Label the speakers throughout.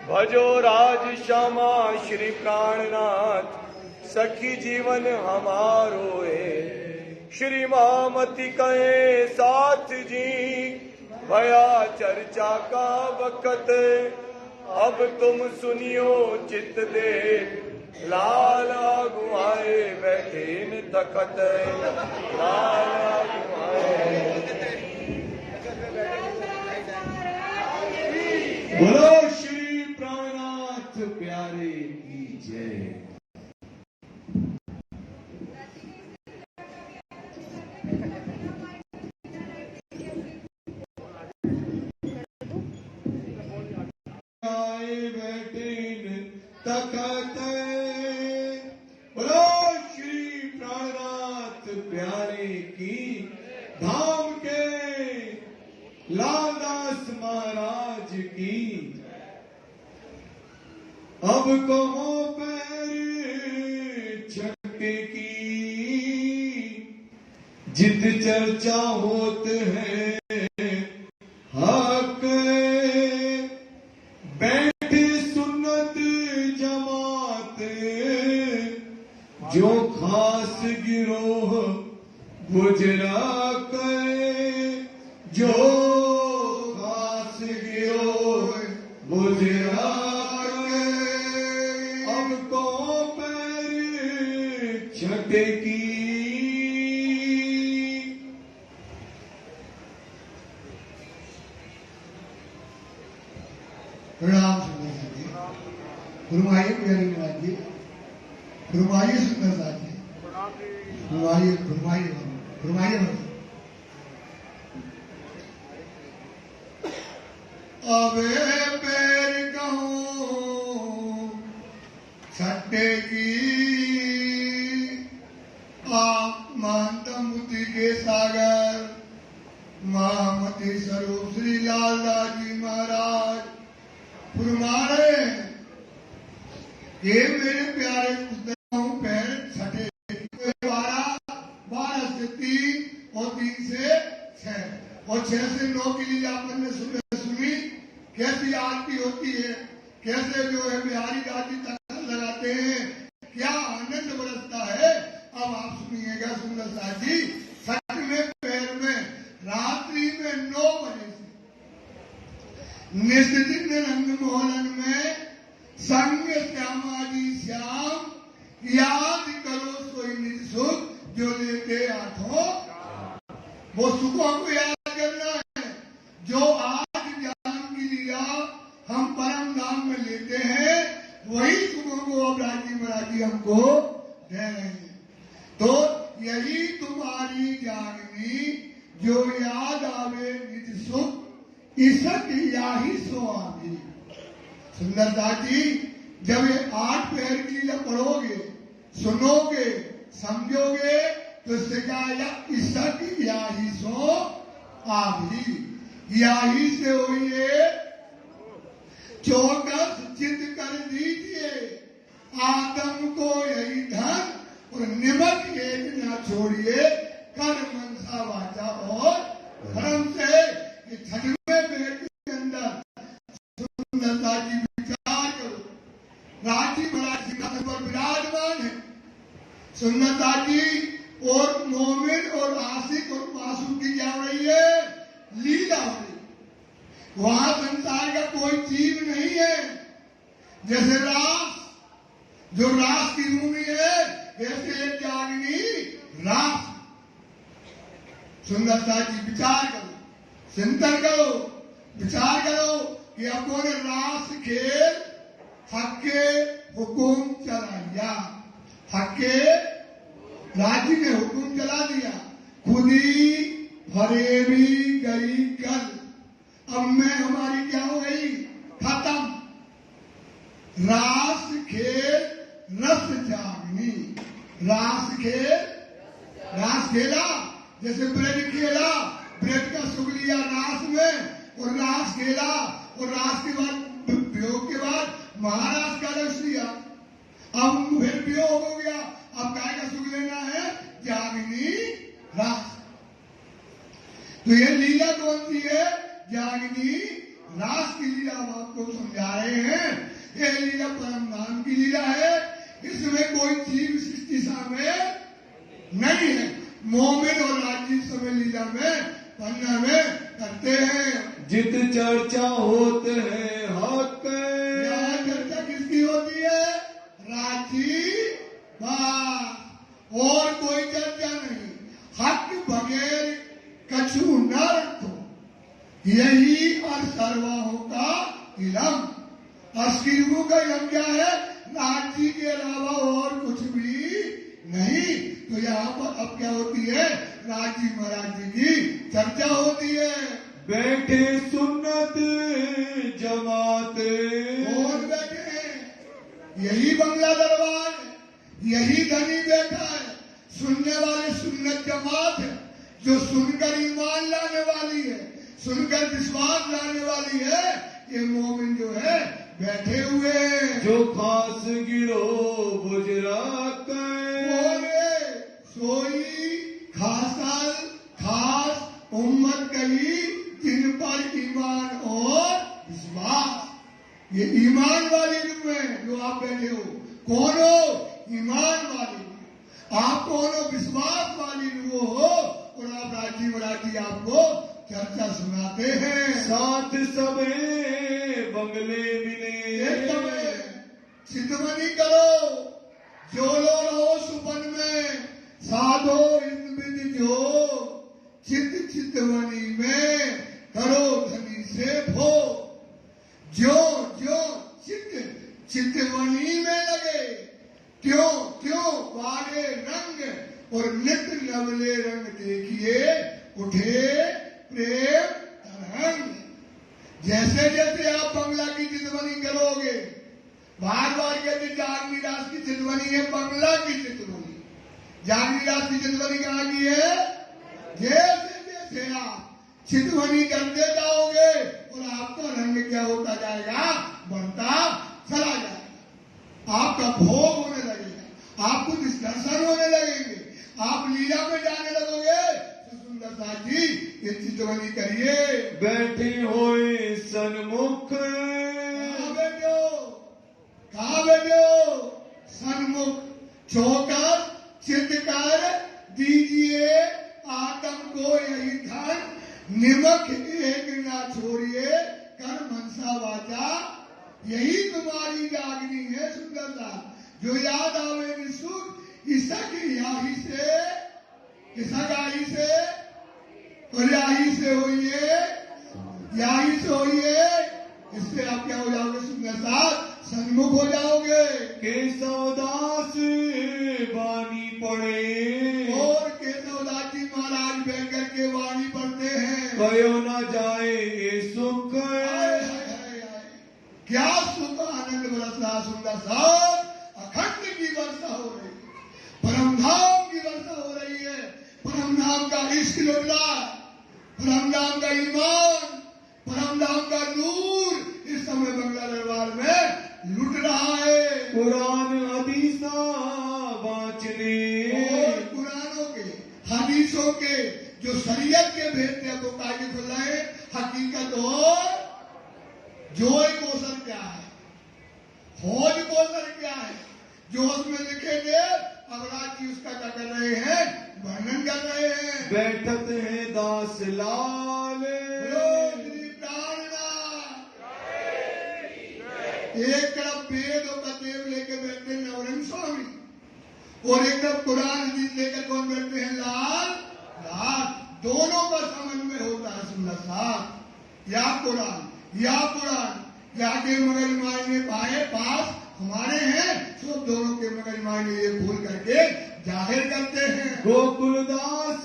Speaker 1: भजो राज श्यामा श्री प्राणनाथ, सखी जीवन हमारो है। श्री मामती कहे साथ जी, भया चर्चा का वक्त, अब तुम सुनियो चित दे, लाला गुआए बैठे न तखत, लाला गुआए। बोलो श्री प्राणनाथ प्यारे की जय। तखत, बोलो श्री प्राणनाथ प्यारे की, धाम के लालदास महाराज की। अब कहो पैर छठे की, जित चर्चा होत है हक, बैठे सुन्नत जमात, जो खास गिरोह गुजरा करे, जो खास गिरोह गुजरा करे। अब को पैर छठे की,
Speaker 2: प्रणाम सुंदर जी, फरमाइए प्यारी महाराज जी, फरमाइए सुंदर साहब जी, फरमाइए फरमाइए फरमाइए। अबे पैर कहूं छठे की, आप मानता मुक्ति के सागर, महामती स्वरूप श्री लालदास जी महाराज फरमा रहे हैं, ये मेरे प्यारे पैर छठे, 12 से 3 और 3 से 6 और 6 से 9 की लीला अपन ने सुनी, कैसी आरती होती है, कैसे जो है बिहारी दादी तक लगाते हैं, क्या आनंद बरसता है। अब आप सुनिएगा सुंदर साथ जी, 6वें पैर में रात्रि में 9 बजे से निश्चित रंग मोहन में संग श्यामा जी श्याम, याद करो सोई निज सुख, जो लेते हाथों वो सुखों को याद करना है, जो आज ज्ञान की लीला हम परम धाम में लेते हैं, वही सुखों को अब राजी महाराजी हमको दे रहे हैं। तो यही तुम्हारी जागनी, जो याद आवे निज सुख, ईसक याही सो आवी। सुंदरदास जी, जब ये 8 पैर की लीला पढ़ोगे, सुनोगे, समझोगे, तो इससे क्या आया, ईसक याही सो आवी। याही से होइए चौकस चित कर दीजिए, आदम को यही धन और निमक एक न छोड़िए, कर मनसा वाचा और धर्म से। ये 6वें पैर के अंदर सुंदरता जी विचार करो, राजी महाराज सिंहासन पर विराजमान है, सुंदरता जी और मोमिन और आशिक और मासूम की क्या हो रही है, लीला हो रही। वहां संसार का कोई चीज नहीं है, जैसे रास, जो रास की भूमि है, ऐसे एक जागनी रास। सुंदरता जी विचार करो, चिंतन करो, विचार करो कि आपको ने रास खेल हक्के हुकुम चलाया, हक्के राज्य ने हुकुम चला दिया, खुदी फरेबी गई कल, अब मैं हमारी क्या हो गई, खत्म। रास खेल रस जागनी, रास खेल, रास खेला जैसे ब्रज खेला, ब्रज का सुख लिया रास में, और रास खेला, और रास के बाद वियोग के बाद महाराज का रस लिया, अब फिर वियोग हो गया, अब काय का सुख लेना है, जागनी रास। तो ये लीला कौन सी है, जागनी रास की लीला हम आपको समझा रहे हैं। ये लीला परम धाम की लीला है, इसमें कोई जीव सृष्टि शामिल नहीं है। मोमिन और राजीव समय लीला में पन्ना में करते हैं।
Speaker 1: जित चर्चा होत है हक,
Speaker 2: यहाँ चर्चा किसकी होती है? राजी बात, और कोई चर्चा नहीं। हक बगैर कछु न रखो, यही और सर्वाहों का इलम। अस्किरु का इलम क्या है? नाथ जी के अलावा और कुछ भी नहीं। तो यहाँ पर अब क्या होती है? नाथ जी महाराज जी की चर्चा होती है।
Speaker 1: बैठे सुन्नत जमात,
Speaker 2: कौन बैठे हैं? यही बंगला दरबार है, यही धनी बैठा है। सुनने वाले सुन्नत जमात है, जो सुनकर ईमान लाने वाली है, सुनकर विश्वास लाने वाली है। ये मोमिन जो है बैठे हुए हैं।
Speaker 1: जो खास गिरो बुजरा
Speaker 2: सोई खासल खास उम्मत कही, जिन पर ईमान और विश्वास। ये ईमान वाली रूप में जो आप बैठे हो, कौन हो? ईमान वाली। आप कौन हो? विश्वास वाली रूप हो। और आप राजी आपको चर्चा सुनाते हैं।
Speaker 1: साथ सबे बंगले मिले,
Speaker 2: चितवनी करो, जोलो रहो सुपन में, साधो इस जो चितवनी में करो धनी से भो। जो चितवनी में लगे, क्यों वारे रंग और नित्य नवले रंग देखिए उठे प्रेम तरंग। जैसे जैसे आप बंगला की चितवनी करोगे, बार बार कहते जागनी दास की चितवनी है बंगला की चितवनी। जागनी दास की चितवनी कहाँ की है? जैसे जैसे आप चितवनी करते जाओगे और आपका रंग क्या होता जाएगा? बढ़ता चला जाएगा। आपका भोग होने लगेगा, आपको दर्शन होने लगेंगे, आप लीला में जाने लगोगे। तो सुंदर साथ जी ये चितवनी करिए।
Speaker 1: बैठे होए सन्मुख,
Speaker 2: कहाँ बैठे हो? सन्मुख। चौकर चित्तकर दीजिए आत्म को यही धन, निमक एक ना छोड़िए कर मनसा वाचा। यही तुम्हारी जागनी है सुंदरता, जो याद आवे निसुख इसक याही से, इसक आई से और याही से होइए, याही से होइए। इससे आप क्या हो जाओगे? सुंदरता सन्मुख हो जाओगे।
Speaker 1: केशवदास वाणी पढ़े,
Speaker 2: और केशवदास जी महाराज बैठ करके वाणी पढ़ते हैं।
Speaker 1: कयो न जाए ये सुख,
Speaker 2: क्या सुख आनंद बरसा सुंदर साथ, अखंड की वर्षा हो रही है, परमधाम की वर्षा हो रही है। परमधाम का इश्क लुट रहा है, परमधाम का ईमान, परमधाम का नूर इस समय बंगला दरबार में लुट रहा है।
Speaker 1: कुरान हदीसा वाचने,
Speaker 2: और कुरानों के हदीसों के जो शरीयत के भेद थे वो कायदे खुल रहे हैं। हकीकत और जोय कौशल क्या है, फौज कौशल क्या है, जो उसमें लिखेंगे अवराज जी उसका क्या कर रहे हैं? वर्णन कर रहे हैं।
Speaker 1: बैठत है दास लाल,
Speaker 2: एक तरफ वेद और कतेब लेके बैठते हैं नवरंग स्वामी, और एक तरफ कुरान हदीस लेकर कौन बैठते हैं? लाल लाल। दोनों का समन्वय होता है सुंदर साथ। या कुरान या के मगर मायने पाए पास हमारे हैं, सब दोनों के मगर मायने ये भूल करके जाहिर करते हैं।
Speaker 1: गोकुलदास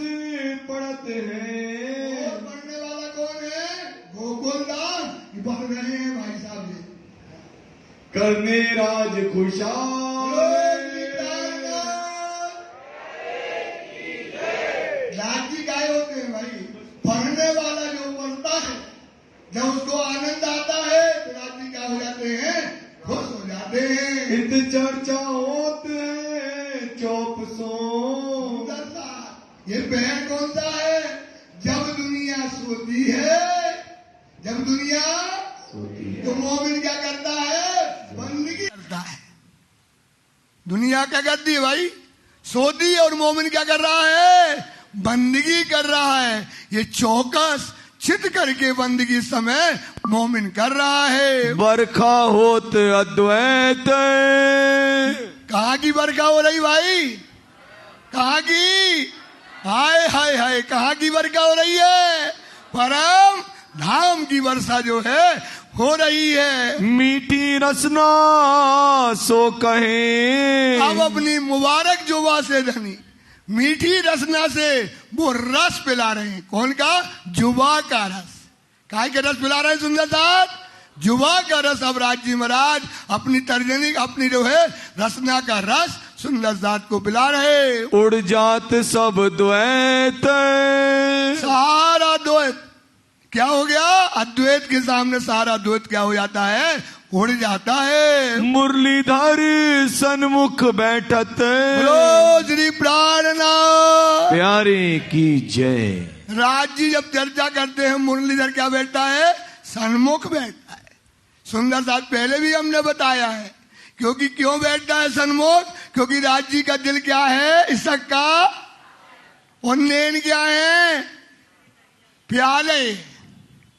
Speaker 1: पढ़ते हैं,
Speaker 2: और पढ़ने वाला कौन है? गोकुलदास पढ़ रहे हैं भाई साहब जी।
Speaker 1: करने राज खुशाल,
Speaker 2: राजी गाय होते हैं भाई। पढ़ने वाला जो पढ़ता है, जब उसको आनंद आता है तो राजी क्या हो जाते हैं? खुश हो जाते हैं।
Speaker 1: इत चर्चा होते हैं चौपसों,
Speaker 2: ये पहर कौन सा है? जब दुनिया सोती है, जब दुनिया तो मोमिन क्या करता है? दुनिया क्या करती है भाई? सोती है। और मोमिन क्या कर रहा है? बंदगी कर रहा है। ये चौकस चित करके बंदगी समय मोमिन कर रहा है।
Speaker 1: बरखा होत अद्वैत।
Speaker 2: कहाँ की बरखा हो रही भाई? कहाँ की? हाय हाय हाय, कहाँ की बरखा हो रही है? परम धाम की वर्षा जो है हो रही है।
Speaker 1: मीठी रसना सो कहे।
Speaker 2: अब अपनी मुबारक जुबा से धनी मीठी रसना से वो रस पिला रहे हैं। कौन का? जुबा का रस। काय के रस पिला रहे हैं? सुंदर साथ जुबा का रस। अब राज जी महाराज अपनी तर्जनी अपनी जो है रसना का रस सुंदर जात को पिला रहे।
Speaker 1: उड़ जात सब द्वैत।
Speaker 2: सारा द्वैत क्या हो गया? अद्वैत के सामने सारा द्वैत क्या हो जाता है? उड़ जाता है।
Speaker 1: मुरलीधर सन्मुख बैठत।
Speaker 2: बोलो श्री प्राणनाथ
Speaker 1: प्यारे की जय।
Speaker 2: राज जी जब चर्चा करते हैं मुरलीधर क्या बैठता है? सन्मुख बैठता है। सुंदर साथ पहले भी हमने बताया है। क्योंकि क्यों बैठता है सन्मुख? क्योंकि राज जी का दिल क्या है? इसक का। और नैन क्या है? प्याले।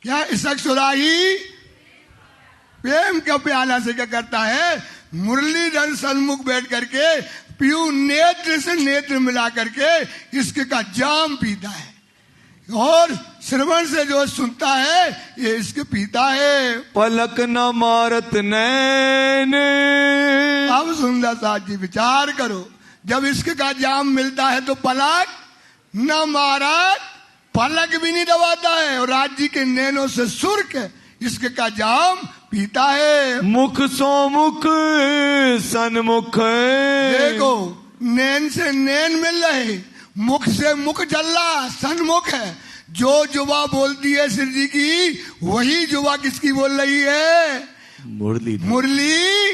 Speaker 2: क्या इसक सुराही प्रेम का प्याला से क्या करता है? मुरलीधर सन्मुख बैठ करके पीयू नेत्र से नेत्र मिला करके इसके का जाम पीता है। और श्रवण से जो सुनता है ये इसके पीता है।
Speaker 1: पलक न मारत नैन।
Speaker 2: अब सुंदर साथ जी विचार करो, जब इसके का जाम मिलता है तो पलक न मारत, पलक भी नहीं दबाता है। और राज जी के नैनों से सुर्ख इसके का जाम पीता है।
Speaker 1: मुख सो मुख सन्मुख।
Speaker 2: देखो नैन से नैन मिल रहे, मुख से मुख चल रहा, सन्मुख है। जो जुबा बोलती है श्री जी की वही जुबा किसकी बोल रही है?
Speaker 1: मुरली।
Speaker 2: मुरली।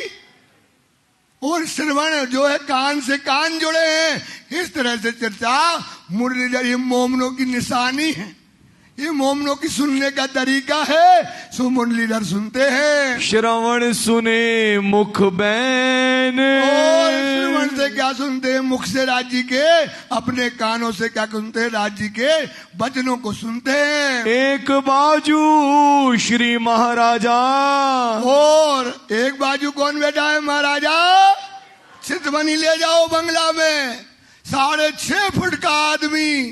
Speaker 2: और श्रवण जो है कान से कान जुड़े हैं। इस तरह से चर्चा मुरलीधर ये मोमनों की निशानी है, ये मोमनों की सुनने का तरीका है। सो मुरलीधर सुनते हैं।
Speaker 1: श्रवण सुने मुख बैन।
Speaker 2: और श्रवण से क्या सुनते हैं? मुख से राज जी के, अपने कानों से क्या सुनते हैं? राज जी के वचनों को सुनते हैं।
Speaker 1: एक बाजू श्री महाराजा।
Speaker 2: और एक बाजू कौन बैठा है? महाराजा। चितवनी ले जाओ बंगला में। 6.5 फुट का आदमी,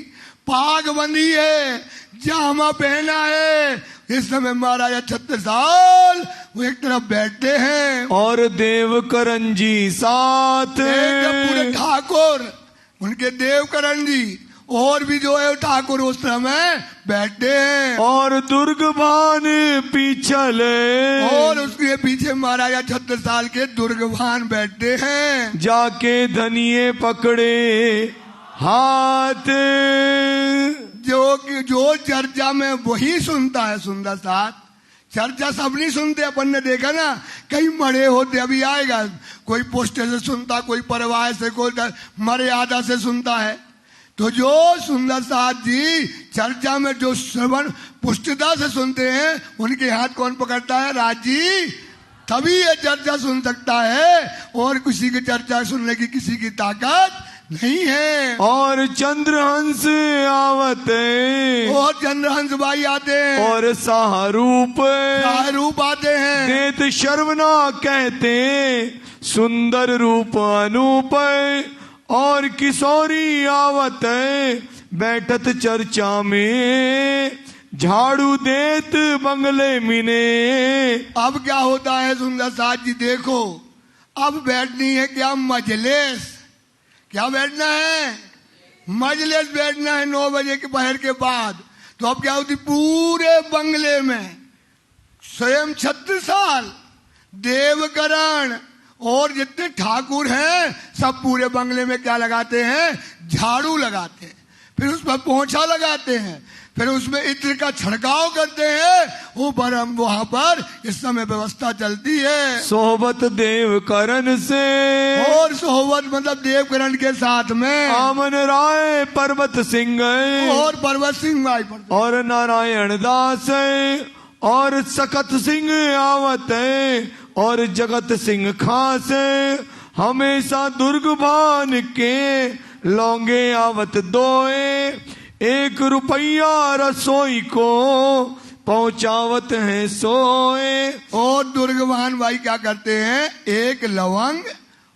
Speaker 2: पाग बंदी है, जामा पहना है। इस समय महाराजा 36 साल वो एक तरफ बैठते हैं
Speaker 1: और देवकरण जी साथ।
Speaker 2: पूरे ठाकुर उनके देवकरण जी और भी जो है ठाकुर उस समय बैठते हैं।
Speaker 1: और दुर्गभान पीछले।
Speaker 2: और उसके पीछे महाराजा 36 साल के दुर्गभान बैठते हैं।
Speaker 1: जाके धनिये पकड़े हाथ।
Speaker 2: जो चर्चा में वही सुनता है। सुंदर साथ चर्चा सब नहीं सुनते। अपन ने देखा ना कई मरे होते, अभी आएगा, कोई पोस्टर से सुनता, कोई परवाह से, कोई मर्यादा से सुनता है। तो जो सुंदर साथ जी चर्चा में जो श्रवण पुष्टता से सुनते हैं उनके हाथ कौन पकड़ता है? राज जी। तभी ये चर्चा सुन सकता है। और किसी की चर्चा सुनने की किसी की ताकत नहीं है।
Speaker 1: और चंद्रहंस आवते।
Speaker 2: और चंद्रहंस भाई आते हैं।
Speaker 1: और साहरूप
Speaker 2: आते हैं।
Speaker 1: देत शर्वना कहते सुंदर रूप अनूप। और किशोरी आवत बैठत चर्चा में झाड़ू देत बंगले मिने।
Speaker 2: अब क्या होता है सुंदर साथ जी? देखो अब बैठनी है क्या? मजलिस। क्या बैठना है? मजलिस बैठना है 9 बजे के पहर के बाद। तो अब क्या होती? पूरे बंगले में स्वयं 36 साल देवकरण और जितने ठाकुर हैं सब पूरे बंगले में क्या लगाते हैं? झाड़ू लगाते हैं। फिर उस पर पोंछा लगाते हैं। फिर उसमें इत्र का छिड़काव करते हैं। वो पर हम वहां पर इस समय व्यवस्था चलती है।
Speaker 1: सोहबत देवकरण से।
Speaker 2: और सोहबत मतलब देवकरण के साथ में
Speaker 1: आमन राय पर्वत सिंह।
Speaker 2: और पर्वत सिंह भाई
Speaker 1: और नारायण दास। और सकत सिंह आवत। और जगत सिंह खास। हमेशा दुर्ग भान के लौंगे आवत दोए, 1 रुपया रसोई को पहुंचावत है सोए।
Speaker 2: और दुर्गवान भाई क्या करते हैं, 1 लवंग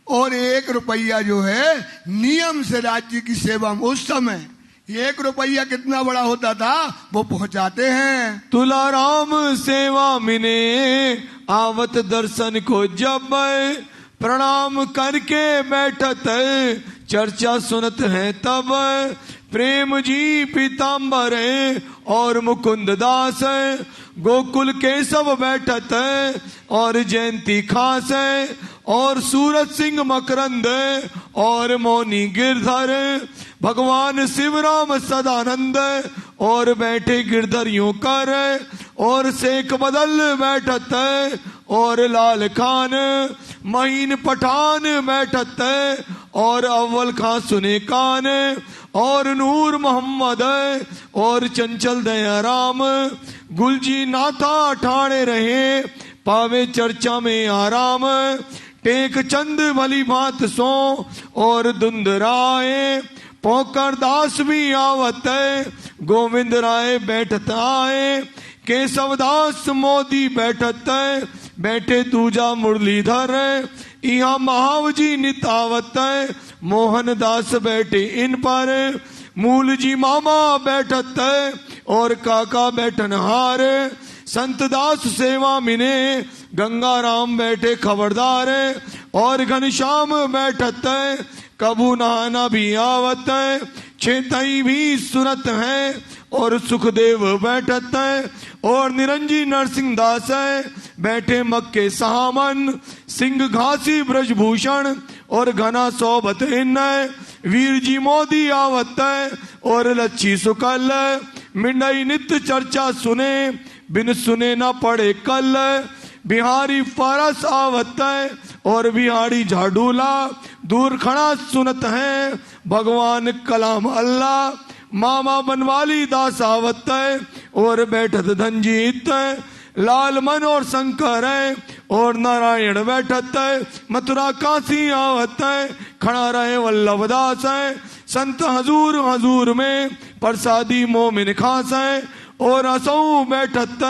Speaker 2: और 1 रुपया जो है नियम से राज्य की सेवा में, उस समय 1 रुपया कितना बड़ा होता था वो पहुंचाते हैं।
Speaker 1: तुलाराम सेवा मिने आवत दर्शन को जब, प्रणाम करके बैठत चर्चा सुनत है तब। प्रेम जी पीताम्बर और मुकुंद दास, गोकुल के सब बैठत और जयंती खास, और सूरज सिंह मकरंद और मौनी गिरधर, भगवान शिवराम सदानंद और बैठे गिरधरियों कर, और शेख बदल बैठत और लाल खान, महीन पठान बैठत और अव्वल खां सुने कान, और नूर मोहम्मद और चंचल दया राम, गुलजी नाथा ठाणे रहे पावे चर्चा में आराम। टेक चंद भली भांत सो और धुंध राय, पोकर दास भी आवत गोविंद राय बैठत आए। केशव दास मोदी बैठत बैठे दूजा मुरलीधर, यहाँ महावजी नितावत मोहन दास बैठे इन पर। मूल जी मामा बैठत और काका बैठन हार, संत दास सेवा मिने गंगा राम बैठे खबरदार, और घनश्याम बैठत कबू नहाना भी आवत, छेतई भी सुनत है और सुखदेव बैठत, और निरंजी नरसिंह दास बैठे मक्के सहामन, सिंह घासी ब्रजभूषण और घना सोबत इन, वीर जी मोदी आवत और लच्छी सुकल, मिंडई नित्य चर्चा सुने बिन सुने न पड़े कल। बिहारी फारस आवत और बिहारी झाडूला, दूर खड़ा सुनत है भगवान कलाम अल्लाह। मामा बनवाली दास आवत और बैठत धनजीत, लाल मन और शंकर और नारायण बैठत, मथुरा काशी आवत खड़ा रहे वल्लभ दास, संत हजूर हजूर में प्रसादी मोमिन खास, और असऊ बैठत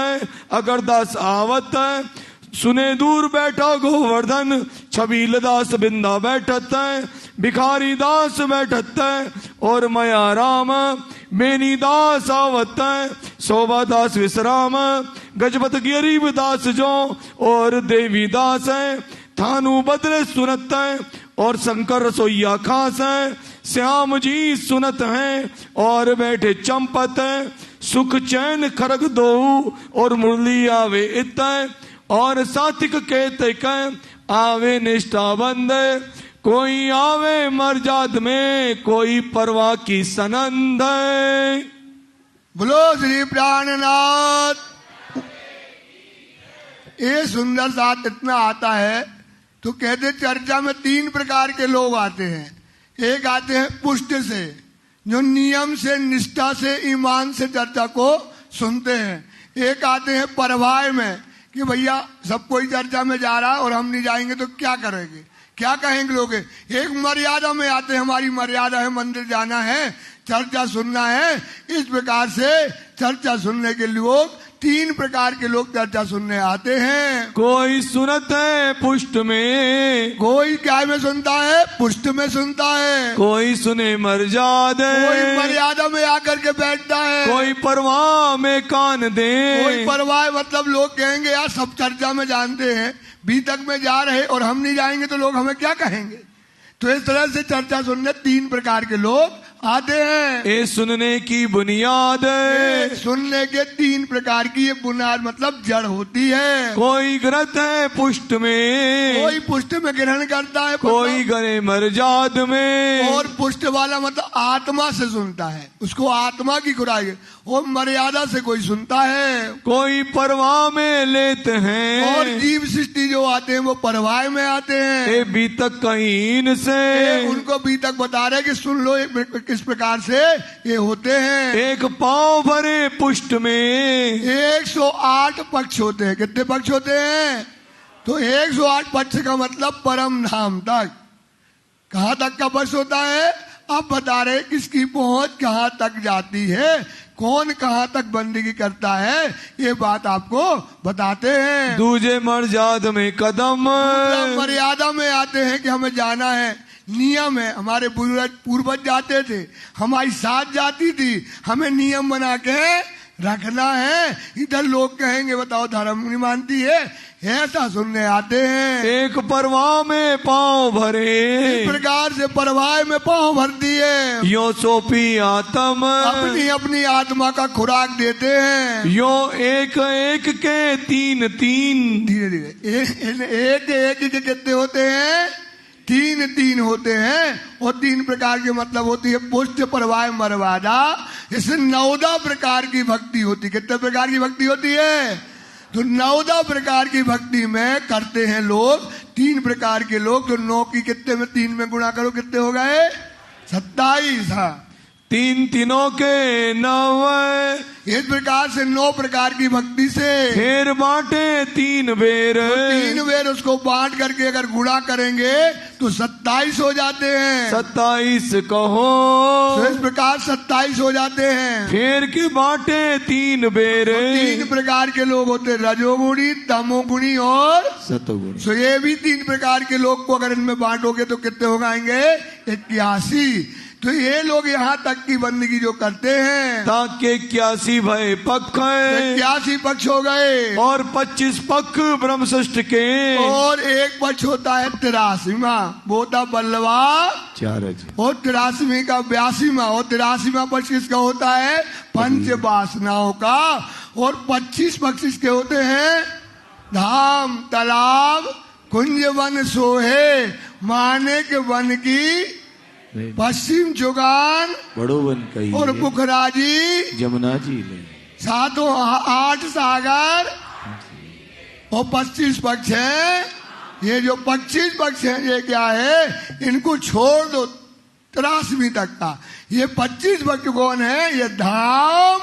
Speaker 1: अगरदास आवत, सुने दूर बैठा गोवर्धन छबील दास बिंदा बैठत, भिखारी दास बैठत और मया राम, बेनी दास आवत शोभा दास विश्राम, गजपत गरीब दास जो और देवी दास, थानु बदले सुनत और शंकर रसोईया खास, श्याम जी सुनत हैं और बैठे चंपत, सुख चैन खरग दो और मुरली आवे इत, और सातिक के तक आवे निष्ठा बंद, कोई आवे मरजाद में कोई परवाह की सनंद।
Speaker 2: बोलो श्री प्राणनाथ। ये सुंदर साथ इतना आता है तो कहते चर्चा में 3 प्रकार के लोग आते हैं। एक आते हैं पुष्ट से, जो नियम से निष्ठा से ईमान से चर्चा को सुनते हैं। एक आते हैं परवाह में कि भैया सब कोई चर्चा में जा रहा है और हम नहीं जाएंगे तो क्या करेंगे, क्या कहेंगे लोग। एक मर्यादा में आते हैं, हमारी मर्यादा है, मंदिर जाना है, चर्चा सुनना है। इस प्रकार से चर्चा सुनने के लोग 3 प्रकार के लोग चर्चा सुनने आते हैं।
Speaker 1: कोई सुनत है पुष्ट में,
Speaker 2: कोई क्या में सुनता है, पुष्ट में सुनता है।
Speaker 1: कोई सुने मर्याद,
Speaker 2: कोई मर्यादा में आकर के बैठता है।
Speaker 1: कोई परवाह में कान दे,
Speaker 2: कोई परवाह मतलब लोग कहेंगे यार सब चर्चा में जानते हैं, बीतक में जा रहे और हम नहीं जाएंगे तो लोग हमें क्या कहेंगे। तो इस तरह से चर्चा सुनने 3 प्रकार के लोग आते हैं।
Speaker 1: ये सुनने की बुनियाद,
Speaker 2: सुनने के 3 प्रकार की ये बुनियाद मतलब जड़ होती है।
Speaker 1: कोई ग्रत है पुष्ट में,
Speaker 2: कोई पुष्ट में ग्रहण करता है,
Speaker 1: कोई गरे मर्याद में,
Speaker 2: और पुष्ट वाला मतलब आत्मा से सुनता है, उसको आत्मा की खुराक है। और मर्यादा से कोई सुनता है,
Speaker 1: कोई परवाह में लेते हैं,
Speaker 2: और जीव सृष्टि जो आते हैं वो परवाह में आते हैं।
Speaker 1: ए बीतक कहीं से
Speaker 2: उनको बीतक बता रहे कि सुन लो किस प्रकार से ये होते हैं।
Speaker 1: एक पांव भरे पुष्ट में
Speaker 2: 108 पक्ष होते हैं। कितने पक्ष होते हैं? तो 108 पक्ष का मतलब परम धाम तक। कहाँ तक का पक्ष होता है? अब बता रहे किसकी पहुंच कहाँ तक जाती है, कौन कहाँ तक बंदगी करता है, ये बात आपको बताते हैं।
Speaker 1: दूजे मर्यादा में कदम,
Speaker 2: मर्यादा में आते हैं कि हमें जाना है, नियम है। हमारे पूर्वज जाते थे, हमारी साथ जाती थी, हमें नियम बना के रखना है। इधर लोग कहेंगे बताओ धर्म नहीं मानती है, ऐसा सुनने आते हैं।
Speaker 1: एक परवाह में पांव भरे,
Speaker 2: इस प्रकार से परवाह में पांव भर दिए,
Speaker 1: यो सौंपी आत्म,
Speaker 2: अपनी अपनी आत्मा का खुराक देते हैं।
Speaker 1: यो एक एक के तीन तीन,
Speaker 2: धीरे धीरे एक एक के कितने होते हैं? तीन तीन होते हैं। और तीन प्रकार के मतलब होती है पुष्ट, परवाह, मरवादा। इससे 9 प्रकार की भक्ति होती। कितने प्रकार की भक्ति होती है? तो 9 प्रकार की भक्ति में करते हैं लोग। 3 प्रकार के लोग, तो 9 की कितने में 3 में गुणा करो कितने हो गए? 27। हाँ,
Speaker 1: तीन तीनों के 9।
Speaker 2: इस प्रकार से 9 प्रकार की भक्ति से
Speaker 1: फिर बांटे 3 बेर,
Speaker 2: 3 बेर उसको बांट करके अगर गुणा करेंगे तो 27 हो जाते हैं।
Speaker 1: 27 कहो,
Speaker 2: तो इस प्रकार 27 हो जाते हैं।
Speaker 1: फिर के बांटे 3 बेर,
Speaker 2: 3 प्रकार के लोग होते, रजोगुणी, तमोगुणी और
Speaker 1: सतोगुणी।
Speaker 2: सो ये भी 3 प्रकार के लोग को अगर इनमें बांटोगे तो कितने हो जाएंगे? 81। तो ये लोग यहाँ तक की बंदगी जो करते हैं,
Speaker 1: ताकि 81 भय पक्ष है,
Speaker 2: 81 पक्ष हो गए।
Speaker 1: और 25 पक्ष ब्रह्मशिष्ट के,
Speaker 2: और एक पक्ष होता है 83वां, वो होता बल्लवा।
Speaker 1: 4
Speaker 2: और 83वीं का 82वां, और 83वां पक्ष किसका होता है? पंच वासनाओं का। और 25 पक्ष इसके होते हैं धाम, तालाब, कुंज, वन, सोहे, माने के वन की, पश्चिम जुगान,
Speaker 1: बड़ो वन कही,
Speaker 2: और पुखराजी,
Speaker 1: जमुना जी ले,
Speaker 2: 8 सागर, और 25 पक्ष है। ये जो 25 पक्ष है ये क्या है? इनको छोड़ दो 83वीं तक का। ये 25 पक्ष कौन है? ये धाम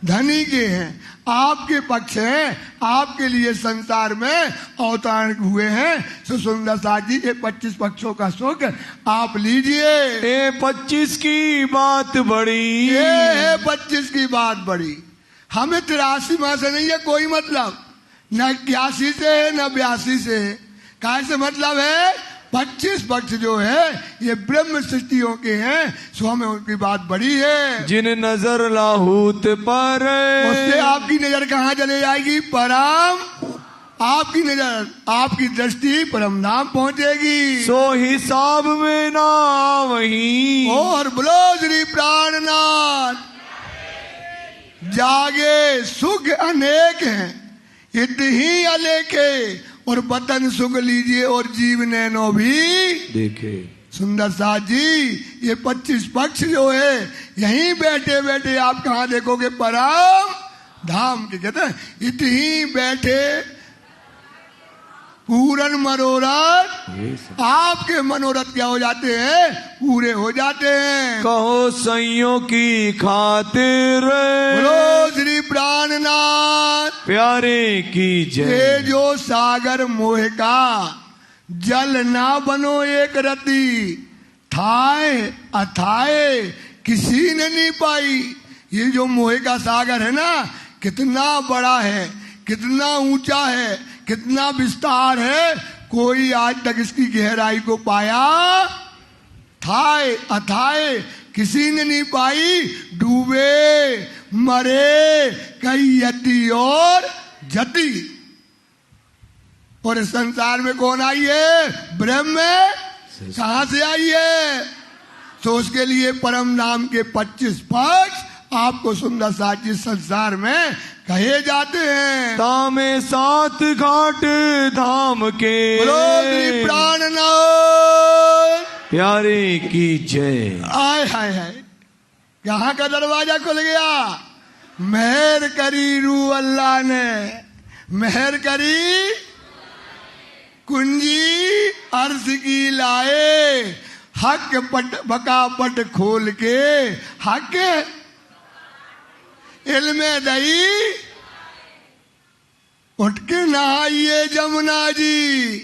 Speaker 2: धनी के हैं, आपके पक्ष हैं, आपके लिए संसार में अवतरण हुए हैं। सो सुंदर साथ जी ये 25 पक्षों का सुख आप लीजिए।
Speaker 1: ये 25 की बात बड़ी,
Speaker 2: ये है 25 की बात बड़ी। हमें 83 माह से नहीं है कोई मतलब, न 81 से है न 82 से है। काय से मतलब है? 25 पक्ष जो है ये ब्रह्म सृष्टियों के हैं, सो हमें उनकी बात बड़ी है।
Speaker 1: जिन नजर लाहूत पर,
Speaker 2: उससे आपकी नजर कहाँ चले जाएगी? परम। आपकी नजर, आपकी दृष्टि परम धाम पहुंचेगी।
Speaker 1: सो हिसाब में ना वही,
Speaker 2: और बोलो श्री प्राणनाथ। जागे सुख अनेक हैं, इत ही अलेखे, और बतन सुख लीजिए और जीव नैनो भी
Speaker 1: देखे।
Speaker 2: सुंदर साथ जी ये 25 पक्ष जो है यहीं बैठे बैठे आप कहाँ देखोगे? परम धाम के कहते हैं। इतनी बैठे पूरन मनोरथ, आपके मनोरथ क्या हो जाते हैं? पूरे हो जाते हैं।
Speaker 1: कहो सैयों की खातिर,
Speaker 2: बोलो श्री प्राणनाथ
Speaker 1: प्यारे की जय।
Speaker 2: ये जो सागर मोह का जल ना बनो एक रति, थाए अथाए किसी ने नहीं पाई। ये जो मोह का सागर है ना, कितना बड़ा है, कितना ऊंचा है, कितना विस्तार है, कोई आज तक इसकी गहराई को पाया थाए अथाए किसी ने नहीं पाई। डूबे मरे कई यति और जति, और इस संसार में कौन आई है? ब्रह्म। कहां से आई है? तो उसके लिए परम नाम के 25 पक्ष आपको सुंदर साची संसार में कहे जाते हैं।
Speaker 1: तामे 7 घाट धाम के,
Speaker 2: बोलो श्री प्राणनाथ
Speaker 1: प्यारे की जय।
Speaker 2: आय हाय हाय, यहाँ का दरवाजा खुल गया। मेहर करी रू अल्लाह ने, मेहर करी कुंजी अर्ज की लाए, हक पट बका पट खोल के, हक इल्म दई उठ के नहाइए जमुना जी,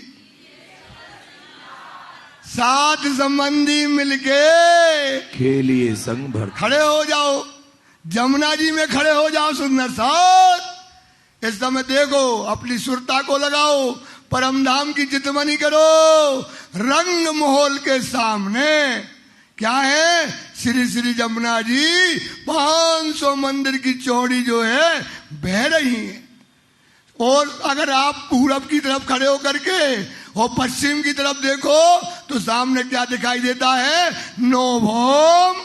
Speaker 2: सात संबंधी मिलके
Speaker 1: खेलिए संग भर।
Speaker 2: खड़े हो जाओ, जमुना जी में खड़े हो जाओ सुंदर साथ। इस समय देखो, अपनी सुरता को लगाओ, परम धाम की चितमनी करो। रंग महल के सामने क्या है? श्री श्री जमुना जी 500 मंदिर की चौड़ी जो है बह रही है। और अगर आप पूरब की तरफ खड़े होकर के और पश्चिम की तरफ देखो तो सामने क्या दिखाई देता है? नौभौम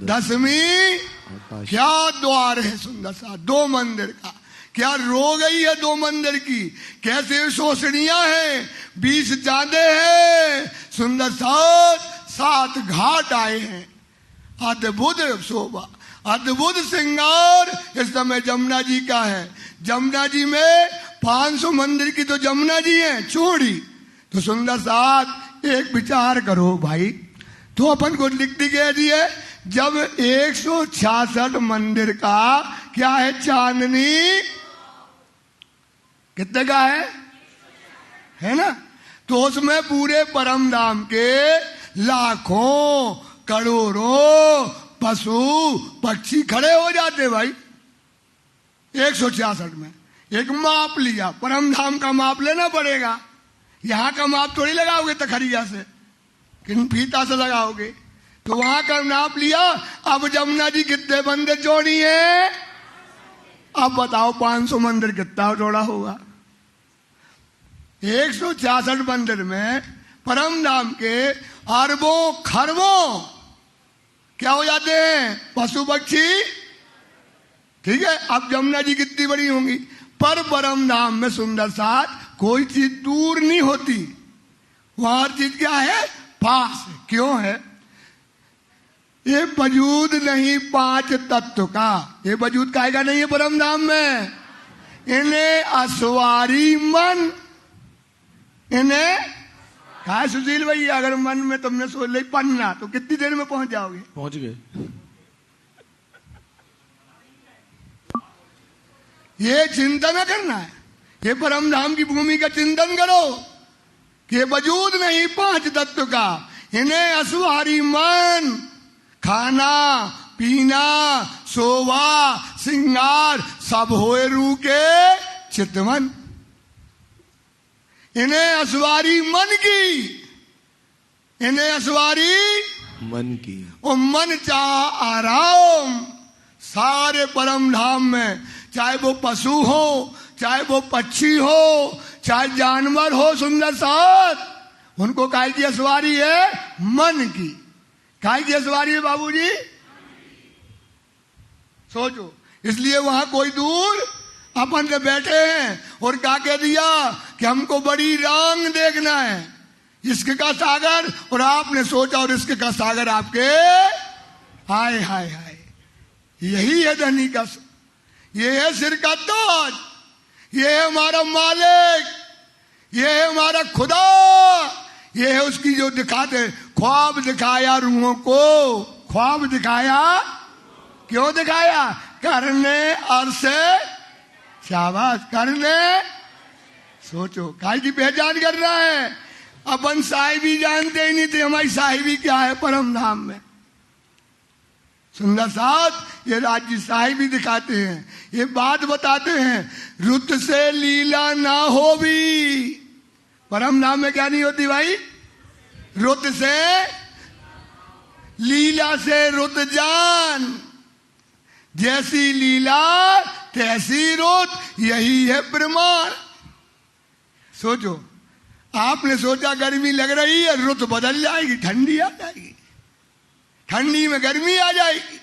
Speaker 2: दसवीं क्या द्वार है सुंदर सा, 2 मंदिर का। क्या रो गई है 2 मंदिर की, कैसे शोषणियां हैं, 20 चांदे हैं सुंदर साथ, 7 घाट आए हैं। अद्भुत शोभा, अद्भुत श्रृंगार इस समय जमुना जी का है। जमुना जी में 500 मंदिर की तो जमुना जी है चौड़ी। तो सुंदर साथ एक विचार करो भाई, तो अपन को लिखती कह दी है, जब 166 मंदिर का क्या है चांदनी कितने का है ना? तो उसमें पूरे परम धाम के लाखों करोड़ों पशु पक्षी खड़े हो जाते भाई। 166 में एक माप लिया, परम धाम का माप लेना पड़ेगा। यहाँ का माप थोड़ी लगाओगे तखरिया से, किन फीता से लगाओगे। तो वहां का नाप लिया। अब जमुना जी कितने मंदिर चौड़ी है? अब बताओ 500 मंदिर कितना चौड़ा होगा? 166 मंदिर में परम धाम के अरबों खरबों क्या हो जाते हैं? पशु पक्षी। ठीक है, अब जमुना जी कितनी बड़ी होंगी, पर परम धाम में सुंदर साथ कोई चीज दूर नहीं होती, वहां हर चीज क्या है? पास है। क्यों है? ये वजूद नहीं 5 तत्व का, ये वजूद काहेगा नहीं है परम धाम में। इन्हें असवारी मन, इन्हें कहा सुशील भाई, अगर मन में तुमने सोच ली पन्ना तो कितनी देर में पहुंच जाओगे?
Speaker 1: पहुंच गए।
Speaker 2: ये चिंतन करना है, ये परम धाम की भूमि का चिंतन करो कि ये वजूद नहीं 5 तत्व का, इन्हें असवारी मन, खाना पीना शोभा श्रृंगार सब होए रू के चितवन। इन्हें असवारी मन की, इन्हें असवारी
Speaker 1: मन की,
Speaker 2: और मन चाह आराम सारे परम धाम में, चाहे वो पशु हो, चाहे वो पक्षी हो, चाहे जानवर हो सुंदर साथ, उनको काय की असवारी है? मन की। काय की असवारी है बाबूजी? सोचो, इसलिए वहां कोई दूर अपन से बैठे हैं और क्या कह दिया कि हमको बड़ी रंग देखना है, इश्क का सागर, और आपने सोचा और इश्क का सागर आपके हाय हाय हाय, यही है धनी का, ये है सिर का ताज, ये है हमारा मालिक, ये है हमारा खुदा, ये है उसकी जो दिखाते ख्वाब दिखाया रूहों को, ख्वाब दिखाया। क्यों दिखाया? करने अरसे शाबाश, करने। सोचो काय की पहचान कर रहा है। अपन साहिबी जानते ही नहीं थे, हमारी साहिबी क्या है परम धाम में। सुंदर साथ ये राज्य साहिबी दिखाते हैं, ये बात बताते हैं, रुत से लीला ना हो भी। परम धाम में क्या नहीं होती भाई? रुत से लीला से रुत जान, जैसी लीला तैसी रुत, यही है प्रमाण। सोचो, आपने सोचा गर्मी लग रही है, रुत बदल जाएगी, ठंडी आ जाएगी, ठंडी में गर्मी आ जाएगी।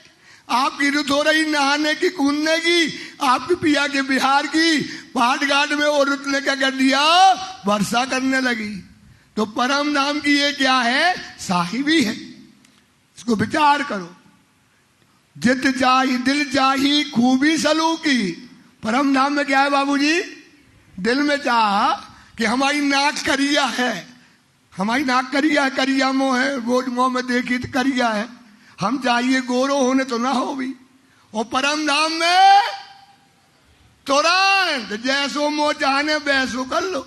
Speaker 2: आपकी रुत हो रही नहाने की, कूदने की, आपकी पिया के बिहार की, पाट घाट में वो रुत ने क्या कर दिया? वर्षा करने लगी। तो परम धाम की ये क्या है? साहिबी है। इसको विचार करो। जित चाही दिल चाही खूबी सलूकी। परम धाम में क्या है बाबूजी? दिल में चाह कि हमारी नाक करिया है, हमारी नाक करिया है, करिया मोह है, वो मोह में देखी तो करिया है, हम चाहिए गोरो होने तो ना हो भी। और परम धाम में तुरंत जैसो मोह चाहने वैसो कर लो।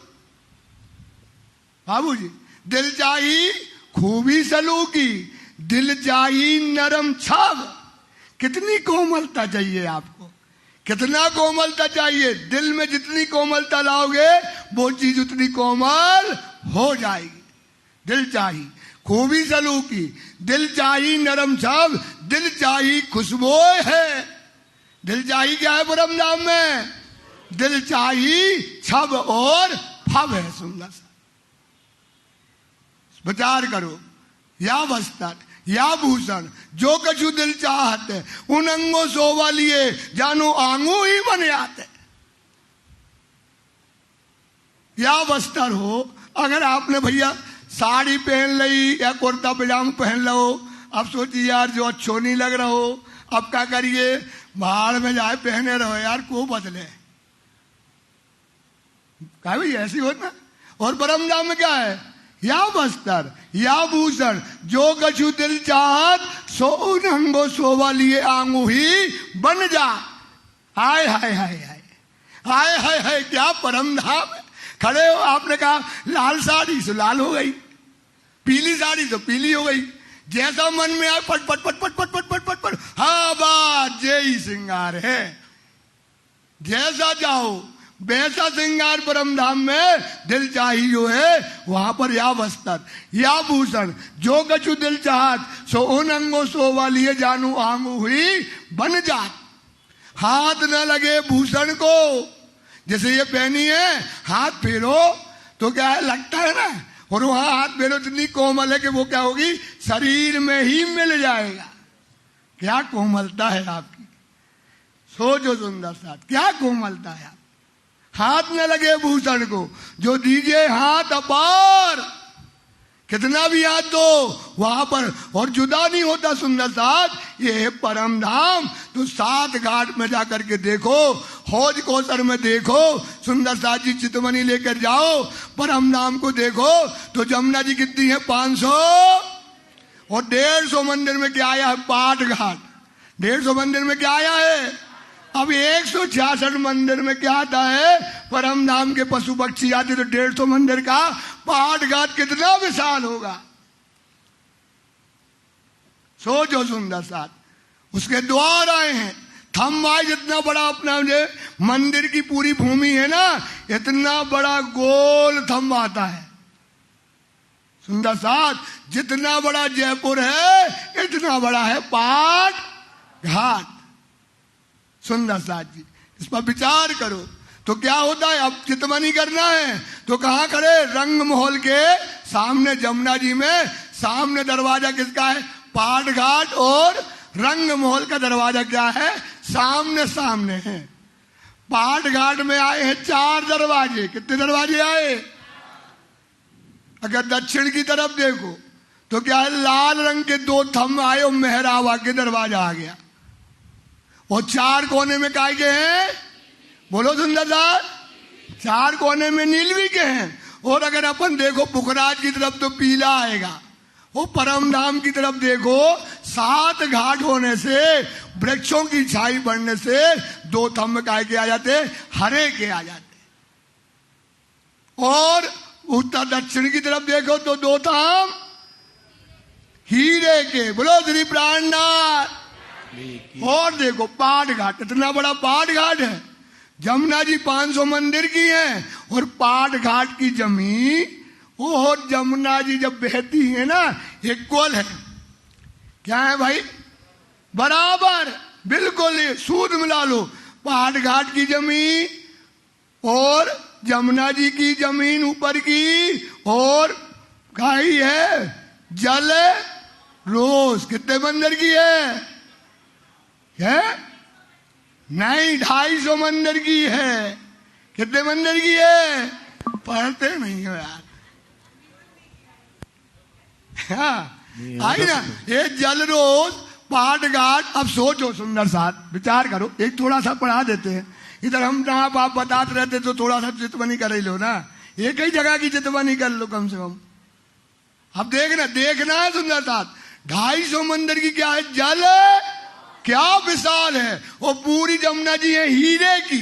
Speaker 2: बाबूजी, दिल चाही खूबी सलूकी, दिल चाही नरम छाव। कितनी कोमलता चाहिए आपको, कितना कोमलता चाहिए। दिल में जितनी कोमलता लाओगे वो चीज उतनी कोमल हो जाएगी। दिल चाही खूबी सलूकी, दिल चाही नरम छाव, दिल चाही खुशबू है। दिल चाही क्या है परम धाम में? दिल चाही छब और फब है। सुंदर सा विचार करो, या वस्त्र या भूषण जो कछु दिल चाहते, उन अंगों शोभा लिए जानो आंगू ही बने आते। या वस्त्र हो, अगर आपने भैया साड़ी पहन ली या कुर्ता पजामा पहन लो, अब सोचिए यार जो अच्छो नहीं लग रहा हो, अब क्या करिए? बाहर में जाए पहने रहो यार, को बदले क्या भाई ऐसी होता। और परम धाम में क्या है? या वस्त्र या भूषण जो कछु दिल चाहत, सो उन अंगो शोभा लिए आंगू ही बन जा। हाय हाय हाय हाय हाय हाय हाय, क्या परम धाम है। खड़े हो, आपने कहा लाल साड़ी तो लाल हो गई, पीली साड़ी तो पीली हो गई, जैसा मन में आए पट पट पट पट पट पट पट पट पट, हाँ बात यही श्रृंगार है। जैसा चाहो वैसा श्रृंगार परम धाम में। दिल चाही जो है वहां पर या वस्त्र या भूषण जो कछु दिल चाहत, सो उन अंगों शोभा लिए जानू आंगू हुई बन जात। हाथ न लगे भूषण को, जैसे ये पहनी है, हाथ फेरो तो क्या है, लगता है ना, और वहां हाथ फेरो इतनी कोमल है कि वो क्या होगी, शरीर में ही मिल जाएगा। क्या कोमलता है आपकी, सोचो सुंदर साथ, क्या कोमलता है। हाथ न लगे भूषण को, जो दीजिए हाथ अपार, कितना भी हाथ दो वहां पर, और जुदा नहीं होता सुंदर साथ। ये है परम धाम। तो 7 घाट में जाकर के देखो, हौज कौसर में देखो, सुंदर साथ जी चितमनी लेकर जाओ, परम धाम को देखो तो जमुना जी कितनी है, 500, और 150 मंदिर में क्या आया है, पाठ घाट। 150 मंदिर में क्या आया है, अब 166 मंदिर में क्या आता है, परम धाम के पशु पक्षी आते, तो 150 मंदिर का पाठ घाट कितना विशाल होगा। सोचो सुंदर साथ, उसके द्वार आए हैं, थम आए, जितना बड़ा अपना मंदिर की पूरी भूमि है ना, इतना बड़ा गोल थम आता है। सुंदर साथ, जितना बड़ा जयपुर है इतना बड़ा है पाठ घाट। सुंदर साथ जी, इस पर विचार करो तो क्या होता है। अब चितमनी करना है तो कहाँ करे, रंग महल के सामने, जमुना जी में सामने दरवाजा किसका है, पाठ घाट, और रंग महल का दरवाजा क्या है, सामने सामने है। पाठ घाट में आए हैं 4 दरवाजे। कितने दरवाजे आए? अगर दक्षिण की तरफ देखो तो क्या है, लाल रंग के 2 थंब आए और मेहराबा के दरवाजा आ गया, और 4 कोने में काय के हैं, बोलो सुंदर दास, 4 कोने में नीलवी के हैं। और अगर अपन देखो पुखराज की तरफ तो पीला आएगा, वो परम धाम की तरफ देखो 7 घाट होने से, वृक्षों की छाई बढ़ने से 2 थंब काय के आ जाते, हरे के आ जाते। और उत्तर दक्षिण की तरफ देखो तो 2 थंब हीरे के, बोलो श्री प्राणनाथ। और देखो पाठ घाट, इतना बड़ा पाठ घाट है। जमुना जी 500 मंदिर की है, और पाठ घाट की जमीन, और जमुना जी जब बहती है ना, इक्वल है। क्या है भाई, बराबर, बिल्कुल सूद मिला लो। पाठ घाट की जमीन और जमुना जी की जमीन ऊपर की, और खाई है जल रोज। कितने मंदिर की है नहीं, 250 मंदिर की है। कितने मंदिर की है, पढ़ते नहीं हो यार। हाँ, आई ना, ये जल रोज, पाठ घाट। अब सोचो सुंदर साथ, विचार करो, एक थोड़ा सा पढ़ा देते हैं इधर, हम ना आप बताते रहते तो थोड़ा सा चितवनी कर ही लो ना, एक ही जगह की चितवनी कर लो कम से कम। अब देखना है सुंदर साथ, 250 मंदिर की क्या है, जल क्या विशाल है। और पूरी जमुना जी है हीरे की,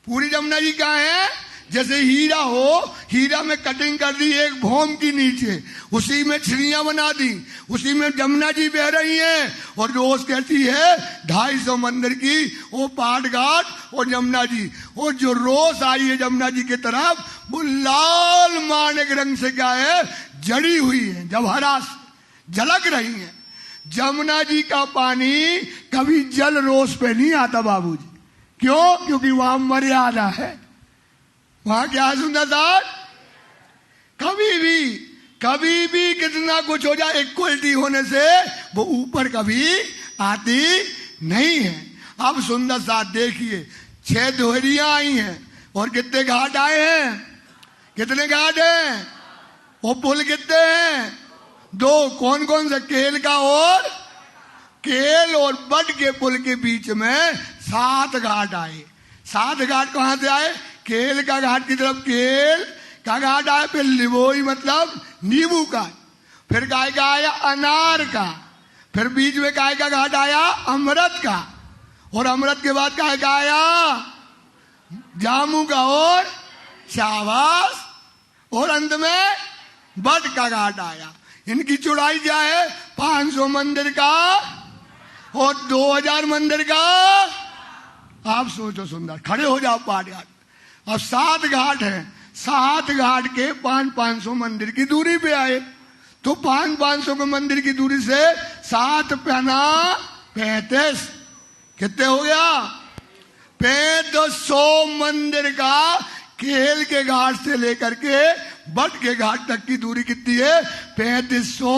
Speaker 2: पूरी जमुना जी कहाँ है? जैसे हीरा हो, हीरा में कटिंग कर दी एक भौम की नीचे, उसी में छिड़ियां बना दी, उसी में जमुना जी बह रही हैं। और रोज कहती है 250 मंदिर की वो पाट घाट और जमुना जी। और जो रोज आई है जमुना जी की तरफ, वो लाल माणिक रंग से क्या है? जड़ी हुई है, जवाहरात झलक रही है। जमुना जी का पानी कभी जल रोज पे नहीं आता बाबूजी। क्यों? क्योंकि वहां मर्यादा है। वहां क्या सुंदर साथ, कभी भी कितना कुछ हो जाए, इक्वलिटी होने से वो ऊपर कभी आती नहीं है। अब सुंदर साथ देखिए, 6 दोहरियां आई हैं और कितने घाट आए हैं? कितने घाट हैं? वो पुल कितने हैं? 2। कौन कौन से? केल का और केल और बट के पुल के बीच में 7 घाट आए। 7 घाट कहां से आए? केल का घाट की तरफ केल का घाट आया, फिर लिबोई मतलब नींबू का, फिर गाय का आया अनार का, फिर बीच में गाय का घाट आया अमृत का, और अमृत के बाद गाय का आया जामू का और शाबाश, और अंत में बट का घाट आया। इनकी चौड़ाई क्या है? 500 मंदिर का और 2000 मंदिर का। आप सोचो सुंदर, खड़े हो जाओ पाट घाट। अब 7 घाट हैं, 7 घाट के 500 मंदिर की दूरी पे आए। तो 500 के मंदिर की दूरी से 7 पहना 35, कितने हो गया? 500 मंदिर का केल के घाट से लेकर के बट के घाट तक की दूरी कितनी है? 3500।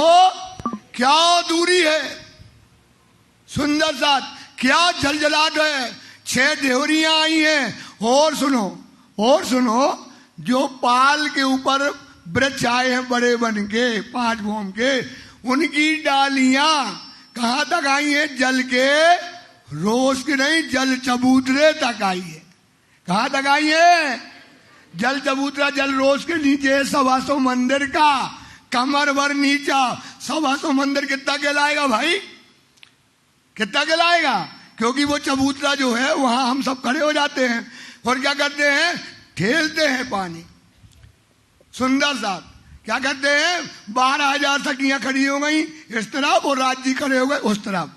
Speaker 2: क्या दूरी है सुंदर साथ, क्या झलझलाहट है। 6 देवरियां आई हैं। और सुनो, जो पाल के ऊपर वृक्ष आए हैं बड़े बन के 5 भौम के, उनकी डालियां कहां तक आई हैं? जल के रोज की नहीं, जल चबूतरे तक आई है। कहां तक आई है? जल चबूतरा, जल रोज के नीचे 125 मंदिर का, कमर भर नीचा। 125 मंदिर कितना कहलाएगा भाई? कितना कहलाएगा? क्योंकि वो चबूतरा जो है वहां हम सब खड़े हो जाते हैं और क्या करते हैं? ठेलते हैं पानी। सुंदर साहब क्या करते हैं? 12,000 सखियां खड़ी हो गई इस तरफ और राज्य खड़े हो गए उस तरफ।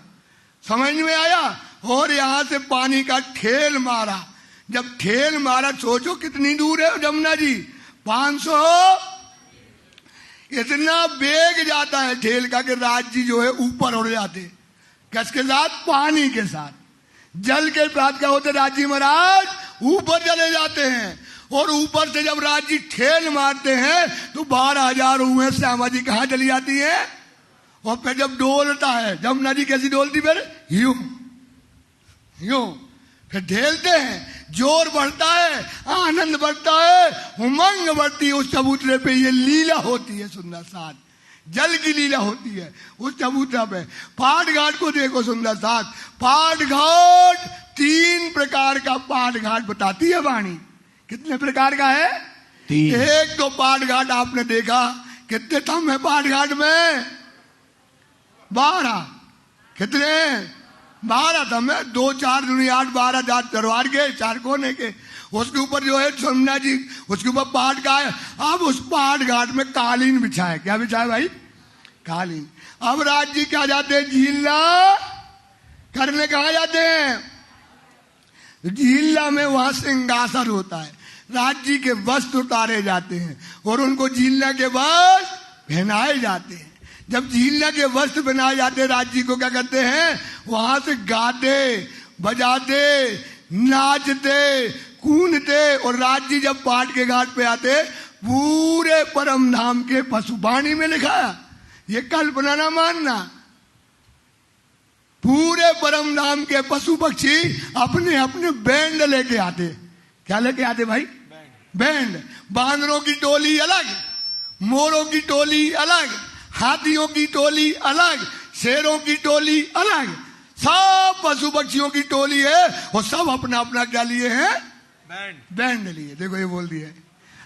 Speaker 2: समझ में आया? और यहां से पानी का ठेल मारा। जब ठेल मारा, सोचो कितनी दूर है जमुना जी? 500। इतना बेग जाता है ठेल का कि राज्य जो है ऊपर उड़ जाते। किसके साथ? पानी के साथ। जल के साथ क्या होते? राज्य महाराज ऊपर चले जाते हैं। और यूपर से जब राज्य ठेल मारते हैं तो 12,000 हुए श्यामा जी कहाँ चली जाती है। और फिर जब डोलता है, जमुना जी कैसी डोलती? फिर यूं यूं फिर ढेलते हैं, जोर बढ़ता है, आनंद बढ़ता है, उमंग बढ़ती है। उस चबूतरे पे ये लीला होती है सुंदर साथ, जल की लीला होती है उस चबूतरा पे। पाट घाट को देखो सुंदर साथ, पाट घाट 3 प्रकार का पाट घाट बताती है वाणी। कितने प्रकार का है? 3। एक तो पाट घाट आपने देखा, कितने थम है पाट घाट में? 12। कितने? 12 थम है। 2 4 दूनी 8, 12 दरबार के 4 कोने के। उसके ऊपर जो है जमुना जी, उसके ऊपर पाट का है। अब उस पाट घाट में कालीन बिछाए। क्या बिछाए भाई? कालीन। अब राज जी क्या जाते हैं? झीलना करने कहा जाते हैं? झीलना में वहां सिंहासन होता है, राज्य के वस्त्र उतारे जाते हैं और उनको झीलना के वस्त्र पहनाए जाते हैं। जब झीलना के वस्त्र पहनाए जाते हैं, राज्य को क्या करते हैं? वहां से गाते बजाते नाचते कूदते। और राज्य जब पाट के घाट पे आते, पूरे परम धाम के पशुवाणी में लिखा, ये कल्पना ना मानना, पूरे परम धाम के पशु पक्षी अपने अपने बैंड लेके आते। क्या लेके आते भाई? बैंड। बांदरों की टोली अलग, मोरों की टोली अलग, हाथियों की टोली अलग, शेरों की टोली अलग, सब पशु पक्षियों की टोली है और सब अपना अपना क्या लिए हैं? बैंड लिए। देखो ये बोल दिया।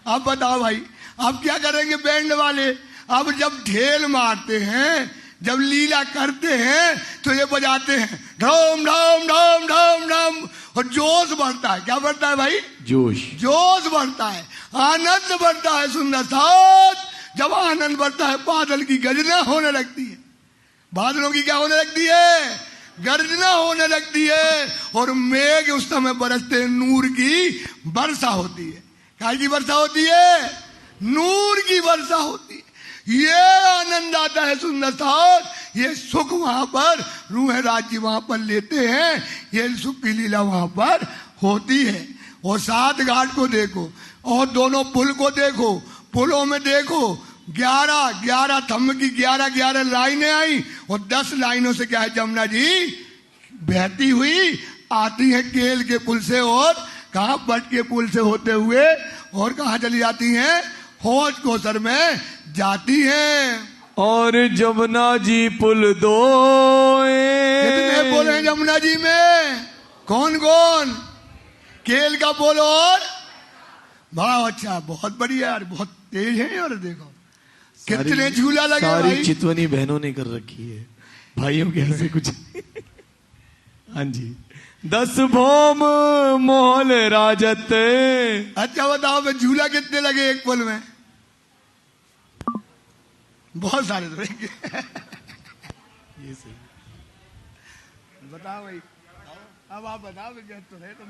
Speaker 2: अब बताओ भाई, अब क्या करेंगे बैंड वाले? अब जब ढेल मारते हैं, जब लीला करते हैं तो ये बजाते हैं ढम ढम ढम ढम ढम, और जोश बढ़ता है। क्या बढ़ता है भाई? जोश बढ़ता है, आनंद बढ़ता है। सुंदर साथ जब आनंद बढ़ता है, बादल की गर्जना होने लगती है। बादलों की क्या होने लगती है? गर्जना होने लगती है। और मेघ उस समय बरसते हैं, नूर की वर्षा होती है। क्या की वर्षा होती है? नूर की वर्षा होती है। ये आनंद आता है सुंदर साथ, ये सुख वहां पर रूह राज्य वहां पर लेते हैं, ये सुख की लीला वहां पर होती है। और सात घाट को देखो और दोनों पुल को देखो, पुलों में देखो 11 थंब की 11 लाइनें आई, और 10 लाइनों से क्या है, जमुना जी बहती हुई आती है केल के पुल से, और कहा बट के पुल से होते हुए, और कहा चली जाती हैं, हौज कोसर में जाती हैं।
Speaker 1: और जमुना जी पुल दो,
Speaker 2: कितने पुल हैं जमुना जी में? कौन कौन? केल का पुल और बड़ा अच्छा, बहुत बढ़िया यार, बहुत तेज है यार। देखो कितने झूला लगे
Speaker 1: सारी
Speaker 2: भाई।
Speaker 1: चितवनी बहनों ने कर रखी है, भाइयों के ऐसे कुछ। हाँ जी। 10 भौम मोहल राजत।
Speaker 2: अच्छा बताओ मैं, झूला कितने लगे एक पुल में? बहुत सारे तो ये सही बताओ भाई। अब आप बताओ तो है तो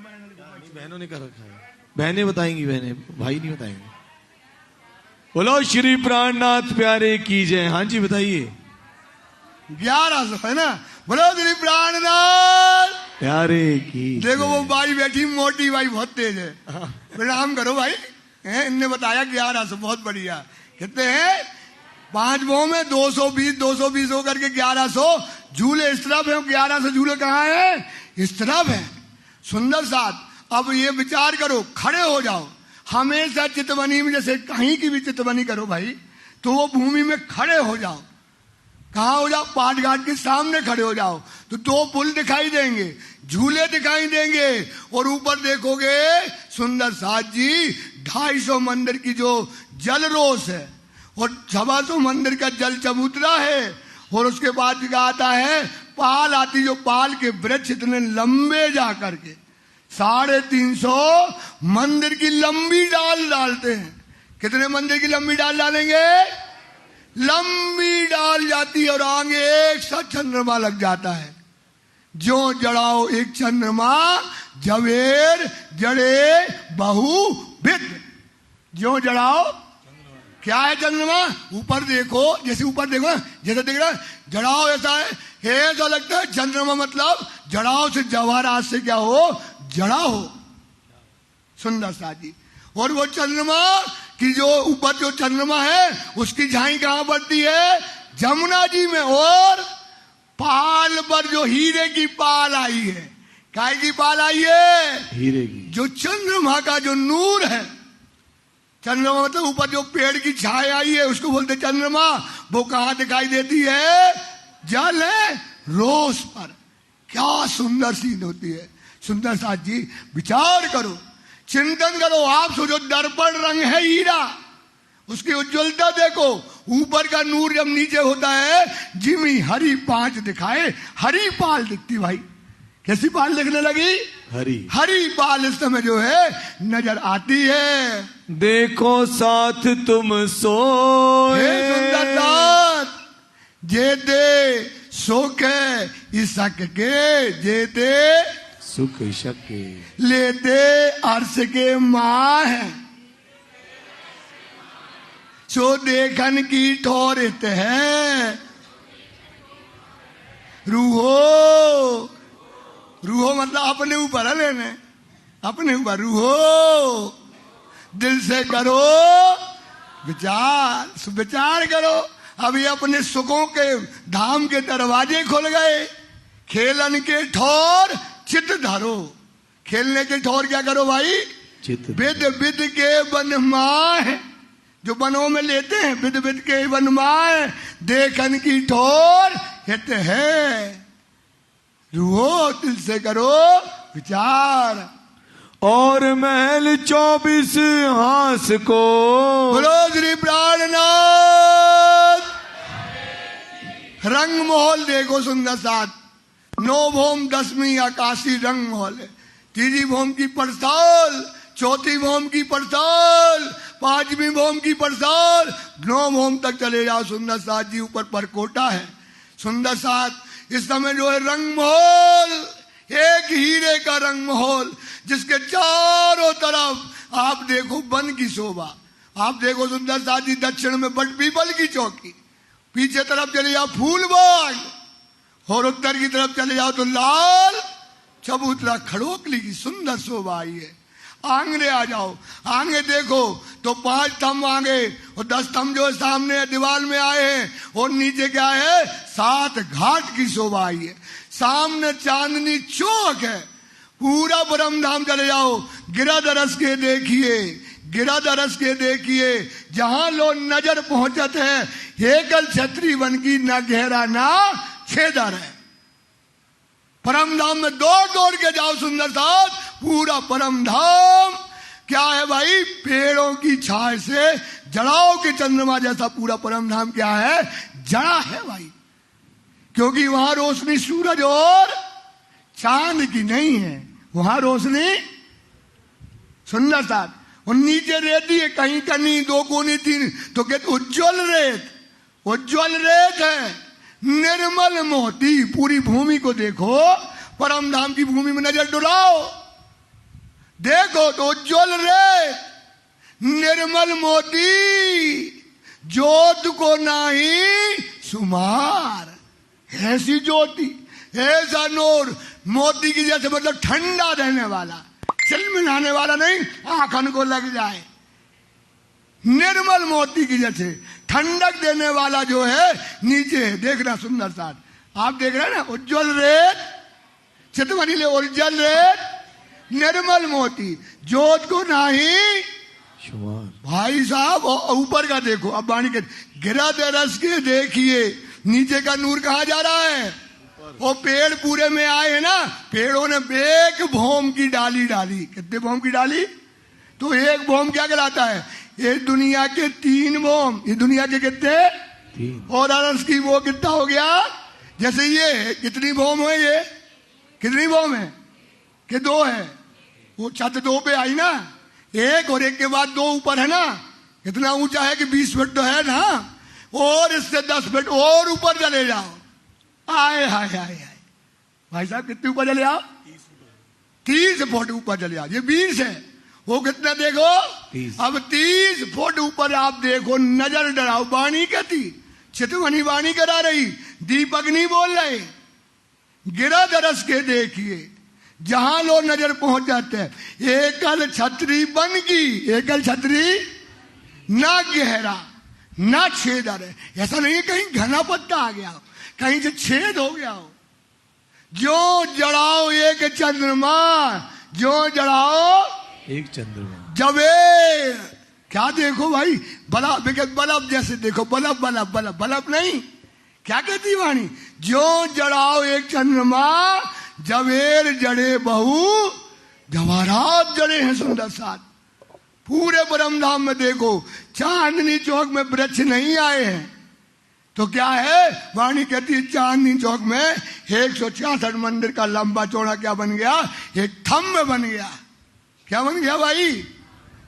Speaker 1: बहनों ने कर रखा है, बहनें बताएंगी, बहनें, भाई नहीं बताएंगे। बोलो श्री प्राणनाथ प्यारे की जय। हाँ जी बताइए।
Speaker 2: 1100 है ना? बोलो श्री प्राणनाथ
Speaker 1: प्यारे की।
Speaker 2: देखो वो बाई बैठी, मोटी बाई, बहुत तेज है। प्रणाम करो भाई। इनने बताया 1100, बहुत बढ़िया। कितने हैं? 5 भौ में 220 होकर के 1100 झूले इस तरफ है। 1100 झूले कहाँ है? इस तरफ है। सुंदर साथ अब ये विचार करो, खड़े हो जाओ हमेशा चितवनी में, जैसे कहीं की भी चितवनी करो भाई, तो वो भूमि में खड़े हो जाओ। कहाँ हो जाओ? पाट घाट के सामने खड़े हो जाओ, तो 2 पुल दिखाई देंगे, झूले दिखाई देंगे, और ऊपर देखोगे सुंदर साथ जी 250 मंदिर की जो जल रोस है, और 250 मंदिर का जल चबूतरा है। और उसके बाद क्या आता है? पाल आती, जो पाल के वृक्ष इतने लंबे जा करके 350 मंदिर की लंबी डाल डालते हैं। कितने मंदिर की लंबी डाल डालेंगे? लंबी डाल जाती है, और आगे एक सा चंद्रमा लग जाता है। जो जड़ाओ एक चंद्रमा, जवेर जड़े बहु विद। जो जड़ाओ क्या है? चंद्रमा। ऊपर देखो, जैसे ऊपर देखो ना, जैसे देख रहा है जड़ाओ ऐसा है, ऐसा लगता है चंद्रमा, मतलब जड़ाओ से जवाहरात से क्या हो? जड़ा हो। सुंदर सा जी। और वो चंद्रमा की जो ऊपर जो चंद्रमा है, उसकी झाई कहां पड़ती है? जमुना जी में। और पाल पर जो हीरे की पाल आई है, काय की पाल आई है?
Speaker 1: हीरे की। जो
Speaker 2: चंद्रमा का जो नूर है, चंद्रमा मतलब ऊपर जो पेड़ की छाया आई है, उसको बोलते चंद्रमा। वो कहां दिखाई देती है? जल है रोस पर। क्या सुंदर सीन होती है। सुंदर साथ जी विचार करो, चिंतन करो। आप सोचो दर्पण रंग है हीरा, उसकी उज्ज्वलता देखो। ऊपर का नूर जब नीचे होता है, जिमी हरी 5 दिखाए, हरी पाल दिखती भाई। कैसी पाल दिखने लगी? हरी पाल इस समय जो है नजर आती है।
Speaker 1: देखो साथ तुम सोए,
Speaker 2: सुंदर साथ जेते सुख इसक के, जेते
Speaker 1: सुख शक के,
Speaker 2: लेते अर्श के माँ है। सो देखन की ठोरत है। रूहो, रूहो मतलब अपने ऊपर है लेने, अपने ऊपर। रूहो दिल से करो विचार, विचार करो। अभी अपने सुखों के धाम के दरवाजे खुल गए। खेलन के ठौर चित धरो। खेलने के ठौर क्या करो भाई?
Speaker 1: चित।
Speaker 2: विद विद के बनमाए, जो बनों में लेते हैं, विद विद के बनमाए। देखन की ठौर हित है। रूहो दिल से करो विचार।
Speaker 1: और महल 24 हास को,
Speaker 2: बोलो श्री प्राणनाथ। रंग महल देखो सुंदर साथ, 9 भौम 10वीं आकाशी रंग महल है, 3 भौम की पड़ताल, 4 भौम की पड़ताल, 5वीं भौम की पड़ताल, 9 भौम तक चले जाओ। सुंदर साथ जी ऊपर परकोटा है। सुंदर साथ इस समय जो है रंग महल, एक हीरे का रंग महल, जिसके चारों तरफ आप देखो वन की शोभा। आप देखो सुंदर साथ जी दक्षिण में बट पीपल की चौकी, पीछे तरफ चले जाओ फूलबाग, और उत्तर की तरफ चले जाओ तो लाल चबूतरा खड़ोकली की सुंदर शोभा आई है। आंगने आ जाओ, आगे देखो तो 5 थंब आगे और 10 थंब जो सामने दीवार में आए हैं, और नीचे क्या है 7 घाट की शोभा आई है। सामने चांदनी चौक है। पूरा ब्रह्मधाम चले जाओ, गिरदरस के देखिए, गिरदरस के देखिए, जहां लोग नजर पहुंचते हैं हेकल छत्री बन की, ना गहरा ना छेदर है। परमधाम में दौड़ दौड़ के जाओ सुंदर साथ, पूरा परमधाम क्या है भाई, पेड़ों की छाया से जड़ाओं के चंद्रमा जैसा पूरा परमधाम क्या है, जड़ा है भाई। क्योंकि वहां रोशनी सूरज और चांद की नहीं है, वहां रोशनी सुंदर साथ। और नीचे रेती है, कहीं कहीं 2 कोनी 3, तो कहते उज्जवल रेत, उज्जवल रेत है, निर्मल मोती। पूरी भूमि को देखो, परमधाम की भूमि में नजर डुलाओ, देखो तो उज्जवल रेत, निर्मल मोती, ज्योत को नाही सुमार। ऐसी ज्योति, ऐसा नूर, मोती की जैसे, मतलब ठंडा रहने वाला, चिलमिलाने वाला नहीं, आंखन को लग जाए। निर्मल मोती की जैसे ठंडक देने वाला जो है नीचे है। देखना सुंदर साथ, आप देख रहे हैं ना, उज्जवल रेत, चितवनी ले उज्जवल रेत, निर्मल मोती, ज्योत को नाही भाई साहब। ऊपर का देखो, अब वाणी के गिरदरस के देखिए, नीचे का नूर कहाँ जा रहा है, वो पेड़ पूरे में आए हैं ना, पेड़ों ने 1 भौम की डाली डाली। कितने भौम की डाली, तो 1 भौम क्या कहलाता है, ये दुनिया के 3 भौम, ये दुनिया के कितने 3, और अरस की वो कितना हो गया, जैसे ये कितनी भौम है, ये कितनी भौम है कि 2 है, वो छत 2 पे आई ना, 1 और 1 के बाद 2 ऊपर है ना, कितना ऊंचा है कि 20 फीट तो है ना, और इससे 10 फीट और ऊपर चले जाओ। आए हाय हाय हाय भाई साहब, कितने ऊपर चले आओ, 30 फुट ऊपर चले आओ। ये 20 है, वो कितना देखो 30। अब 30 फुट ऊपर आप देखो, नजर डराओ। वाणी कहती, चितवनी वाणी करा रही, दीपक नहीं बोल रहे। गिरदरस के देखिए, जहां लोग नजर पहुंच जाते हैं, एकल छतरी बन की, एकल छतरी, ना गहरा ना छेदर है। ऐसा नहीं है कहीं घना पत्ता आ गया हो, कहीं से छेद हो गया हो। जो जड़ाओ एक चंद्रमा, जो जड़ाओ
Speaker 1: एक चंद्रमा,
Speaker 2: जबे क्या देखो भाई, बल्ब बल्ब जैसे देखो, बल्ब बल्ब बल्ब बल्ब नहीं, क्या कहती वाणी, जो जड़ाओ एक चंद्रमा, जवेर जड़े बहु जवाहरात जड़े हैं। सुंदर साथ पूरे ब्रह्मधाम में देखो, चांदनी चौक में वृक्ष नहीं आए हैं, तो क्या है, वाणी कहती है चांदनी चौक में 166 मंदिर का लंबा चौड़ा क्या बन गया, एक थंब बन गया। क्या बन गया भाई,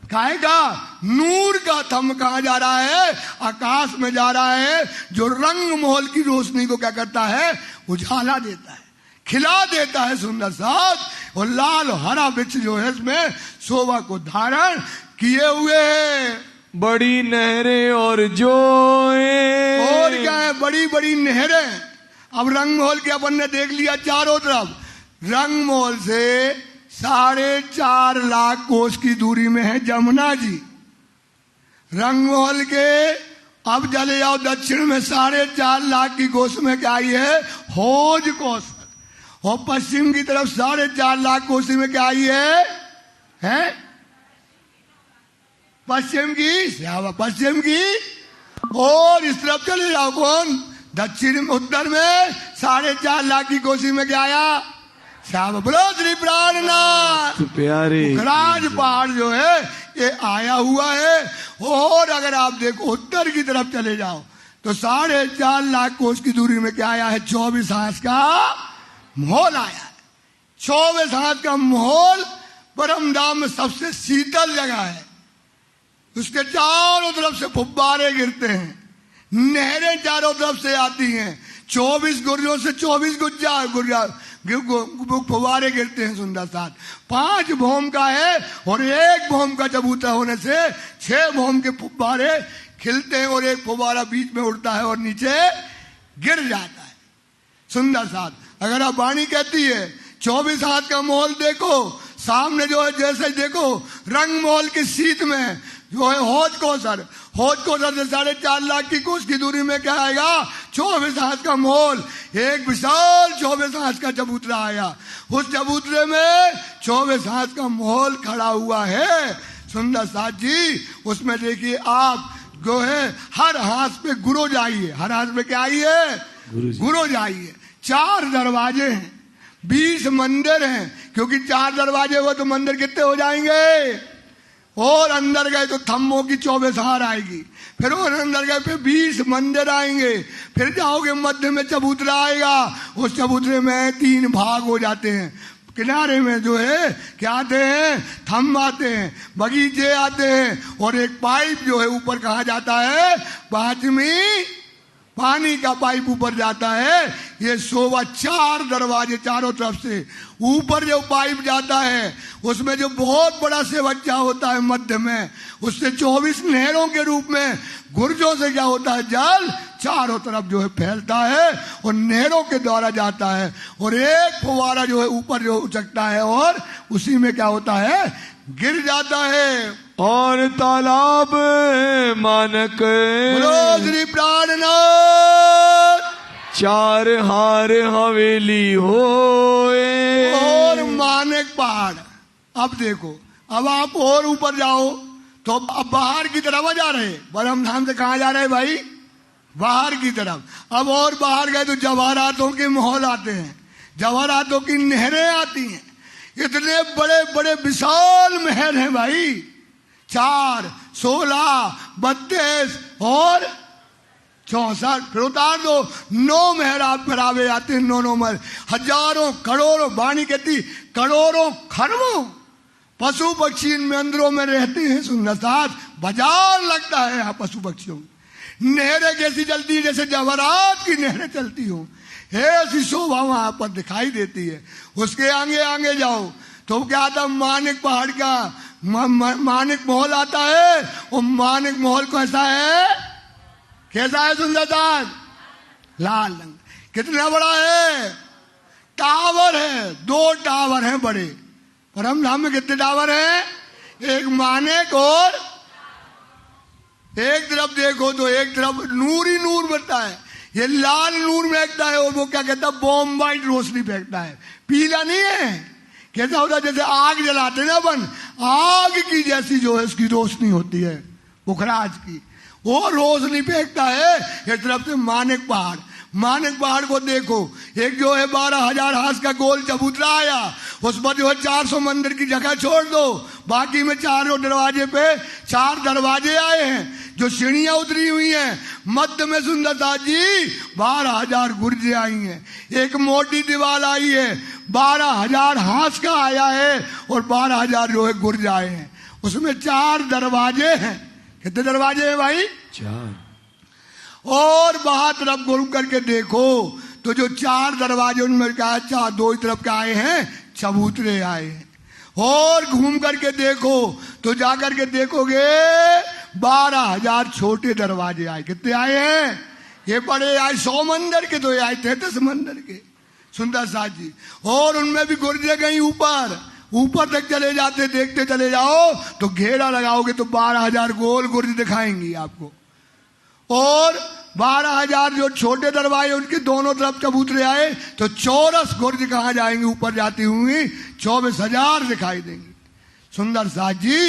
Speaker 2: काहे का, नूर का थंब कहाँ जा रहा है, आकाश में जा रहा है, जो रंग महल की रोशनी को क्या करता है, उजाला देता है, खिला देता है। सुंदर साथ और लाल हरा वृक्ष जो है इसमें शोभा को धारण किए हुए है।
Speaker 1: बड़ी नहरें और जोए,
Speaker 2: और क्या है, बड़ी बड़ी नहरें। अब रंग महल के अपन ने देख लिया चारों तरफ, रंग महल से 4.5 लाख कोस की दूरी में है जमुना जी। रंग महल के अब चले जाओ दक्षिण में 4.5 लाख की कोस में क्या आई है, हौज कोस, और पश्चिम की तरफ 4.5 लाख कोसी में क्या आई है? पश्चिम की, पश्चिम की, और इस तरफ चले जाओ कौन, दक्षिण उत्तर में 4.5 लाख की कोसी में क्या आया, श्याम बोलो श्री प्राणनाथ
Speaker 1: प्यारे
Speaker 2: राज पहाड़ जो है ये आया हुआ है। और अगर आप देखो उत्तर की तरफ चले जाओ तो 4.5 लाख कोस की दूरी में क्या आया है, 24 हाथ का महल आया है। 24 हाथ का महल परमधाम में सबसे शीतल जगह है। उसके चारों तरफ से फुब्बारे गिरते हैं, नहरें चारों तरफ से आती हैं, 24 गुर्जों से 24 फुब्बारे गिरते हैं। सुंदर साथ 5 भौम का है और 1 भौम का चबूतरा होने से 6 भौम के फुब्बारे खिलते हैं और एक फुब्बारा बीच में उड़ता है और नीचे गिर जाता है। सुंदर साथ अगर आप वाणी कहती है 24 हाथ का महल देखो, सामने जो है जैसे देखो रंग महल की सीट में जो है हौज कोसर से 4.5 लाख की कोस की दूरी में क्या आएगा? 24 हाथ का महल। एक विशाल 24 हाथ का चबूतरा आया, उस चबूतरे में 24 हाथ का महल खड़ा हुआ है। सुंदर साथ जी उसमें देखिए आप जो है हर हाथ पे गुरु जाइए, हर हाथ पे क्या आइए? गुरु जाइए। 4 दरवाजे हैं, 20 मंदिर हैं, क्योंकि 4 दरवाजे हुए तो मंदिर कितने हो जाएंगे? और अंदर गए तो थम्बों की 24 हार आएगी, फिर और अंदर गए फिर 20 मंदिर आएंगे, फिर जाओगे मध्य में चबूतरा आएगा, उस चबूतरे में 3 भाग हो जाते हैं। किनारे में जो है क्या आते हैं? थम्ब आते हैं, बगीचे आते हैं और एक पाइप जो है ऊपर कहा जाता है 5वीं पानी का पाइप ऊपर जाता है। ये शोभा 4 दरवाजे चारों तरफ से ऊपर जो पाइप जाता है उसमें जो बहुत बड़ा से बच्चा होता है मध्य में, उससे 24 नहरों के रूप में गुर्जों से क्या होता है? जल चारों तरफ जो है फैलता है और नहरों के द्वारा जाता है और एक फुवारा जो है ऊपर जो उचकता है और उसी में क्या होता है? गिर जाता है।
Speaker 1: और तालाब मानक
Speaker 2: बोलो श्री प्राणनाथ।
Speaker 1: 4 हार हवेली होए
Speaker 2: और मानक पहाड़। अब देखो, अब आप और ऊपर जाओ तो अब बाहर की तरफ जा रहे, परमधाम से कहाँ जा रहे भाई? बाहर की तरफ। अब और बाहर गए तो जवाहरातों के महल आते हैं, जवाहरातों की नहरें आती हैं। इतने बड़े बड़े विशाल महल हैं भाई, 4, 16, 32 और 64, फिर उतार दो 9 महल आप करावे आते हैं। 9 महल, हजारों करोड़ों, वाणी कहती करोड़ों खरबों पशु पक्षी इन मंदिरों में रहते हैं। सुंदर साथ बाजार लगता है यहाँ पशु पक्षियों। नहरें कैसी चलती है? जैसे जवाहरात की नहरें चलती हो, ऐसी शोभा वहां पर दिखाई देती है। उसके आगे आगे जाओ तो क्या आता? मानिक पहाड़ का मानिक महल आता है। वो मानिक महल कैसा है? कैसा है सुंदरदास? लाल रंग। कितना बड़ा है? टावर है, 2 टावर हैं बड़े। परमधाम में कितने टावर हैं? एक मानिक और एक तरफ देखो तो एक तरफ नूर ही नूर बनता है। ये लाल नूर फेंकता है और वो क्या कहता है? बॉम्ब वाइट रोशनी फेंकता है। पीला नहीं है, कैसा होता है? जैसे आग जलाते ना अपन, आग की जैसी जो है उसकी रोशनी होती है, पुखराज की, वो रोशनी फेंकता है। एक तरफ से मानिक पहाड़, मानिक पहाड़ को देखो, एक जो है 12,000 हाथ का गोल चबूतरा आया, उस पर जो है 400 मंदिर की जगह छोड़ दो, बाकी में 4 दरवाजे पे 4 दरवाजे आए हैं, जो सीढ़ियां उतरी हुई हैं। मध्य में सुंदरता जी 12,000 गुर्जे आई हैं, एक मोटी दीवार आई है, 12,000 हाथ का आया है और 12,000 जो है गुर्ज आए हैं। उसमें 4 दरवाजे हैं। कितने दरवाजे हैं भाई?
Speaker 1: 4।
Speaker 2: और बाहर तरफ घूम करके देखो तो जो 4 दरवाजे उनमें क्या है? 4 2 ही तरफ क्या आए हैं? चबूतरे आए हैं। और घूम करके देखो तो जाकर के देखोगे 12,000 छोटे दरवाजे आए। कितने आए हैं? ये बड़े आए 100 मंदिर के, तो ये आए 33 मंदिर के। सुंदर साथ जी, और उनमें भी गुर्जे गई ऊपर, ऊपर तक चले जाते, देखते चले जाओ तो घेरा लगाओगे तो 12,000 गोल गुर्ज दिखाएंगी आपको। और 12,000 जो छोटे दरवाजे उनके दोनों तरफ चबूतरे आए तो चौरस गुर्ज कहाँ जाएंगे? ऊपर जाती हुई 24,000 दिखाई देंगी। सुंदर साथ जी,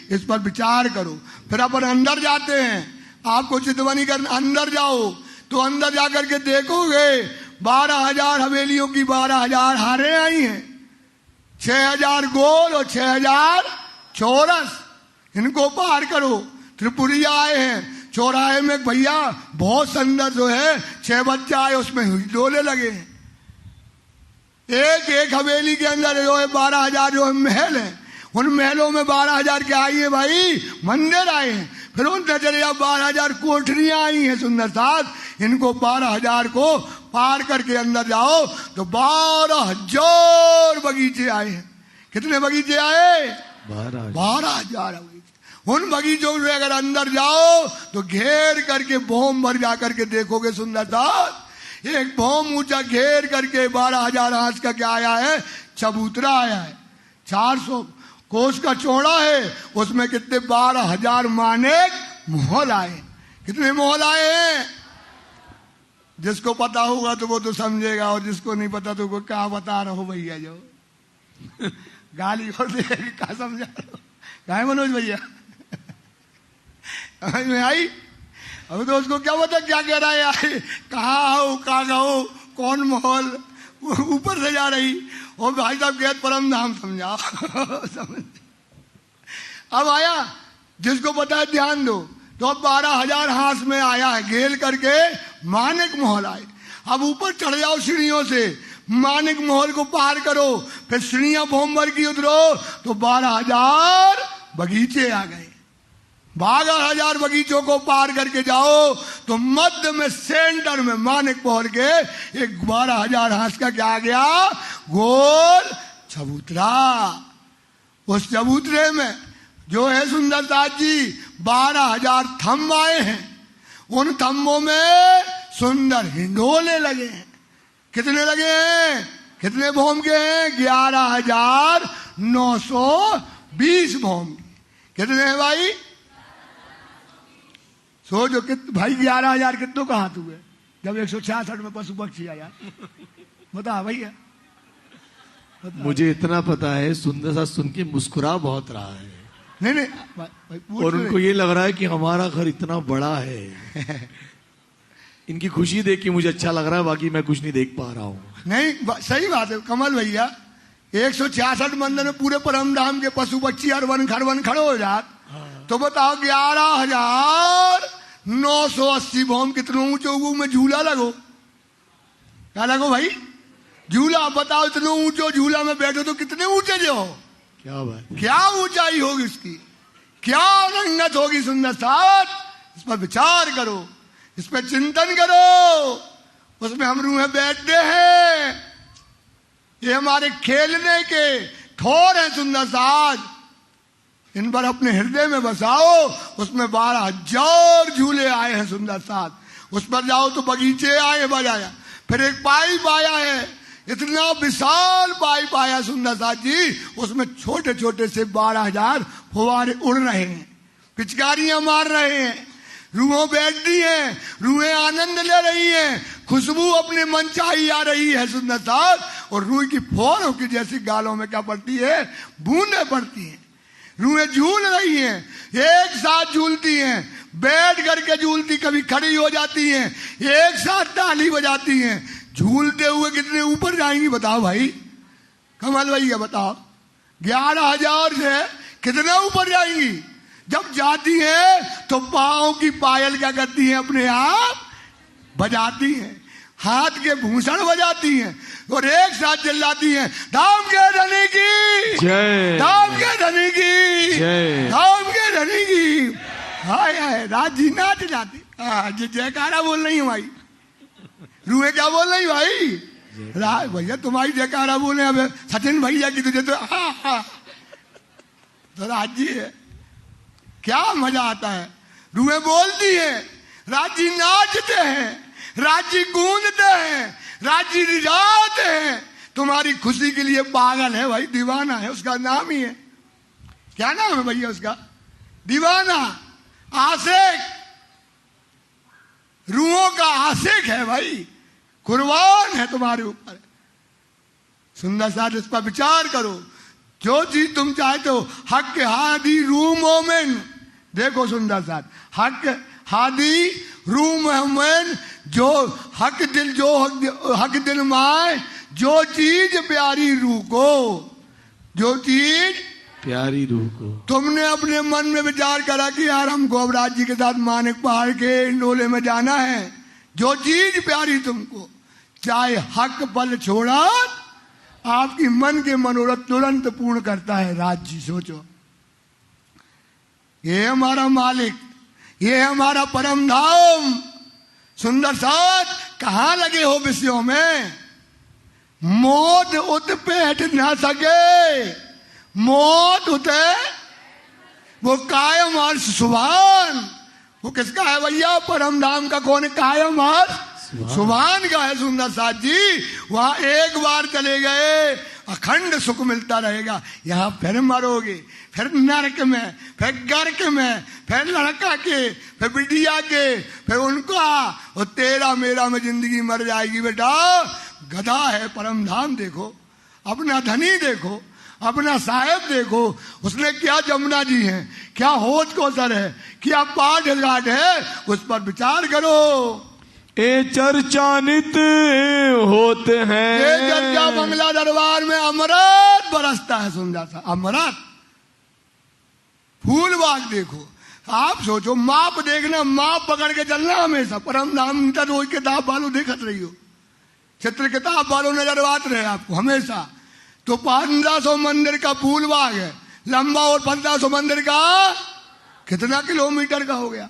Speaker 2: इस पर विचार करो। फिर अपन अंदर जाते हैं, आपको चितवनी करना, अंदर जाओ तो अंदर जाकर के देखोगे 12,000 हवेलियों की 12,000 हारें आई हैं, 6,000 गोल और 6,000 चौरस। इनको पार करो। त्रिपुरिया आए हैं, चौराहे में भैया बहुत सुंदर जो है 6 बच्चे आए, उसमें डोले लगे हैं। एक एक हवेली के अंदर जो है 12,000 जो है महल है, उन महलों में 12,000 क्या आई है भाई? मंदिर आए हैं। फिर उन नजरिया 12,000 कोठरियां आई हैं सुंदर साथ। इनको 12,000 को पार करके अंदर जाओ तो 12,000 बगीचे आए हैं। कितने बगीचे आए? 12,000 बगीचे। उन बगीचों में अगर अंदर जाओ तो घेर करके भौम भर जा करके देखोगे सुंदर साथ। एक भौम ऊंचा घेर करके 12,000 हाथ का क्या आया है? चबूतरा आया है। 400 कोस का चौड़ा है। उसमें कितने? 12,000 मानेक मोहल आए। कितने मोहल आए हैं? जिसको पता होगा तो वो तो समझेगा, और जिसको नहीं पता तो वो क्या बता रहा हो भैया जो गाली और देगा क्या समझा रहा हो? क्या है मनोज भैया? समझ में आई? अब तो उसको क्या पता क्या कह रहा है यार, कहाँ आओ कहाँ गाओ कौन माहौल ऊपर से जा रही। और भाई साहब कहते परम धाम समझाओ समझ। अब आया, जिसको पता है ध्यान दो। तो अब 12,000 हाथ में आया है घेर करके मानिक महल आए। अब ऊपर चढ़ जाओ सीढ़ियों से, मानिक महल को पार करो, फिर सीढ़ियां भोमभर की उतरो तो 12,000 बगीचे आ गए। 12,000 बगीचों को पार करके जाओ तो मध्य में सेंटर में मानिक महल के एक 12,000 हाथ का क्या आ गया? गोल चबूतरा। उस चबूतरे में जो है सुंदरदास जी 12,000 थंब आए हैं। उन थंबों में सुंदर हिंडोले लगे हैं। कितने लगे हैं? कितने भौम के हैं? 11,920 भौम। कितने हैं भाई? सोचो भाई 11,000 कितनों का हाथ हुए जब 166 में पशु पक्षी आया? बता भैया।
Speaker 1: मुझे इतना पता है, सुंदर सा सुन के मुस्कुरा बहुत रहा है।
Speaker 2: नहीं
Speaker 1: और उनको ये लग रहा है कि हमारा घर इतना बड़ा है। इनकी खुशी देख के मुझे अच्छा लग रहा है, बाकी मैं कुछ नहीं देख पा रहा हूँ। नहीं
Speaker 2: सही बात है कमल भैया। 166 मंदिर में पूरे परम धाम के पशु पक्षी हर वन खड़े हो जात। तो बताओ 11,980 भौम कितने ऊंचे में झूला लगो? क्या लगो भाई? झूला। बताओ इतने ऊंचे झूला में बैठो तो कितने ऊंचे जो?
Speaker 1: क्या बात,
Speaker 2: क्या ऊंचाई होगी उसकी, क्या रंगत होगी सुंदर साथ। इस पर विचार करो, इस पर चिंतन करो। उसमें हम रूहें बैठते हैं, ये हमारे खेलने के ठोर हैं सुंदर साथ। इन पर अपने हृदय में बसाओ। उसमें 12,000 झूले आए हैं सुंदर साथ। उस पर जाओ तो बगीचे आए बजाया। फिर एक पाइप आया है, इतना विशाल पाइप आया सुंदर साथ जी। उसमें छोटे छोटे से 12,000 फुवारे उड़ रहे हैं, पिचकारियां मार रहे हैं। रूहें बैठती हैं, रूहें आनंद ले रही हैं, खुशबू अपने मन चाही आ रही है सुंदर साथ। और रूह की फौरों की जैसी गालों में क्या पड़ती है? बूंदें पड़ती हैं। रूहें झूल रही हैं, एक साथ झूलती हैं, बैठ करके झूलती, कभी खड़ी हो जाती हैं, एक साथ ताली बजाती हैं। झूलते हुए कितने ऊपर जाएंगी बताओ भाई? कमल भैया बताओ। 11,000 से कितना ऊपर जाएंगी? जब जाती हैं तो पांव की पायल क्या करती हैं? अपने आप बजाती हैं, हाथ के भूषण बजाती हैं और एक साथ चिल्लाती हैं, धाम के धनी की
Speaker 1: जय,
Speaker 2: धाम के धनी की
Speaker 1: जय,
Speaker 2: धाम के धनी की। हाय हाय राज जी नाच जाती। जयकारा बोल रही हूँ भाई। रूहें क्या बोल रही भाई? राज भैया तुम्हारी जयकारा बोले। अब सचिन भैया की तुझे तो राज जी है, क्या मजा आता है। रूहें बोलती हैं, राज जी नाचते हैं, राज जी गूंजते हैं, राज जी रिझाते हैं। तुम्हारी खुशी के लिए पागल है भाई, दीवाना है, उसका नाम ही है। क्या नाम है भैया उसका? दीवाना, आशिक, रूहों का आशिक है भाई, कुर्बान है तुम्हारे ऊपर। सुंदर साथ इस पर विचार करो। जो चीज तुम चाहते हो, हक हादी रू मोमिन। देखो सुंदर साथ, हक हादी रू मोमिन, जो हक दिल, जो हक दिल माए, जो चीज प्यारी रूह को, जो चीज
Speaker 1: प्यारी रूह को।
Speaker 2: तुमने अपने मन में विचार करा कि यार हमको अब राज जी के साथ मानिक पहाड़ के इंडोले में जाना है। जो चीज प्यारी तुमको, चाहे हक पल छोड़ा आपकी मन के मनोरथ तुरंत पूर्ण करता है। राज जी सोचो, ये हमारा मालिक, ये हमारा परम धाम। सुंदर साथ कहां लगे हो विषयों में? मौत उत पेट ना सके, मौत उते वो कायम और सुभान। वो किसका है भैया? परम धाम का। कौन है? कायम और सुभान का है सुंदर साथ जी। वहां एक बार चले गए अखंड सुख मिलता रहेगा। यहाँ फिर मरोगे, फिर नरक में, फिर गर्क में, फिर लड़का के, फिर बिटिया के, फिर उनका, और तेरा मेरा में जिंदगी मर जाएगी। बेटा गधा है परम धाम। देखो अपना धनी, देखो अपना साहेब, देखो उसने क्या जमुना जी है, क्या होत को सर है, क्या पाठ घाट है, उस पर विचार करो।
Speaker 1: ए चर्चा नित होते हैं,
Speaker 2: ये चर्चा बंगला दरबार में अमृत बरसता है। सुंदर सा अमृत फूल बाग देखो। आप सोचो, माप देखना, माप पकड़ के चलना हमेशा। परम धाम का रोज किताब वालों देखत रही हो, चित्र किताब वालों नजर आते रहे आपको हमेशा। तो 1500 मंदिर का फूल बाग है लंबा, और 1500 मंदिर का कितना किलोमीटर का हो गया?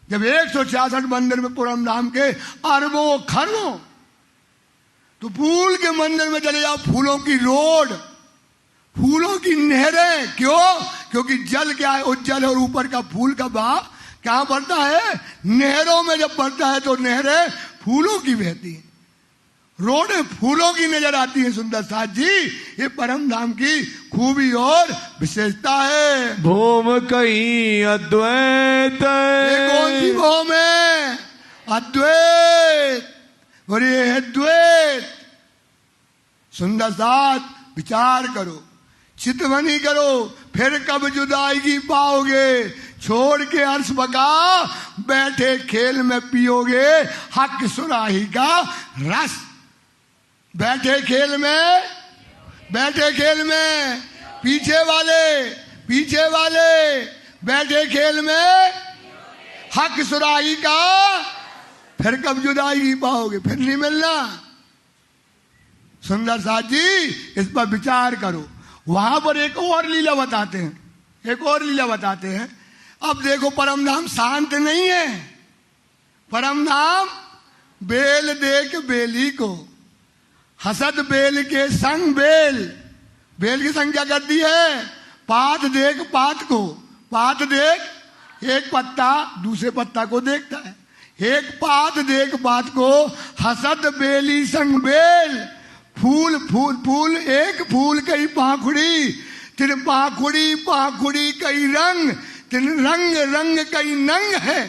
Speaker 2: जब 166 मंदिर में परम धाम के अरबों खरबों, तो फूल के मंदिर में चले जाओ, फूलों की रोड, फूलों की नहरें। क्यों? क्योंकि जल क्या है? उज्जल, और ऊपर का फूल का बहाव कहां पड़ता है? नहरों में जब पड़ता है तो नहरें फूलों की बहती है, रोडें फूलों की नजर आती है। सुंदर साथ जी, ये परम धाम की खूबी और विशेषता है।
Speaker 1: भूम कहीं अद्वैत।
Speaker 2: ये कौन सी भूम है? अद्वैत, और ये है द्वैत। सुंदर साथ विचार करो, चितवनी करो, फिर कब जुदाई पाओगे? छोड़ के अर्श बका बैठे खेल में पियोगे हक सुराही का रस। बैठे खेल में, बैठे खेल में, पीछे वाले बैठे खेल में हक सुराही का, फिर कब जुदाई पाओगे? फिर नहीं मिलना। सुंदर साथ जी इस पर विचार करो। वहां पर एक और लीला बताते हैं, एक और लीला बताते हैं। अब देखो परम धाम शांत नहीं है। परम धाम बेल देख बेली को, हसद बेल के संग बेल, बेल की संग क्या करती है? पात देख पात को, पात देख एक पत्ता दूसरे पत्ता को देखता है, एक पात देख पात को, हसद बेली संग बेल। फूल फूल फूल, एक फूल कई पाखुड़ी, तिन पाखुड़ी पाखुड़ी कई रंग, तिन रंग रंग कई नंग है।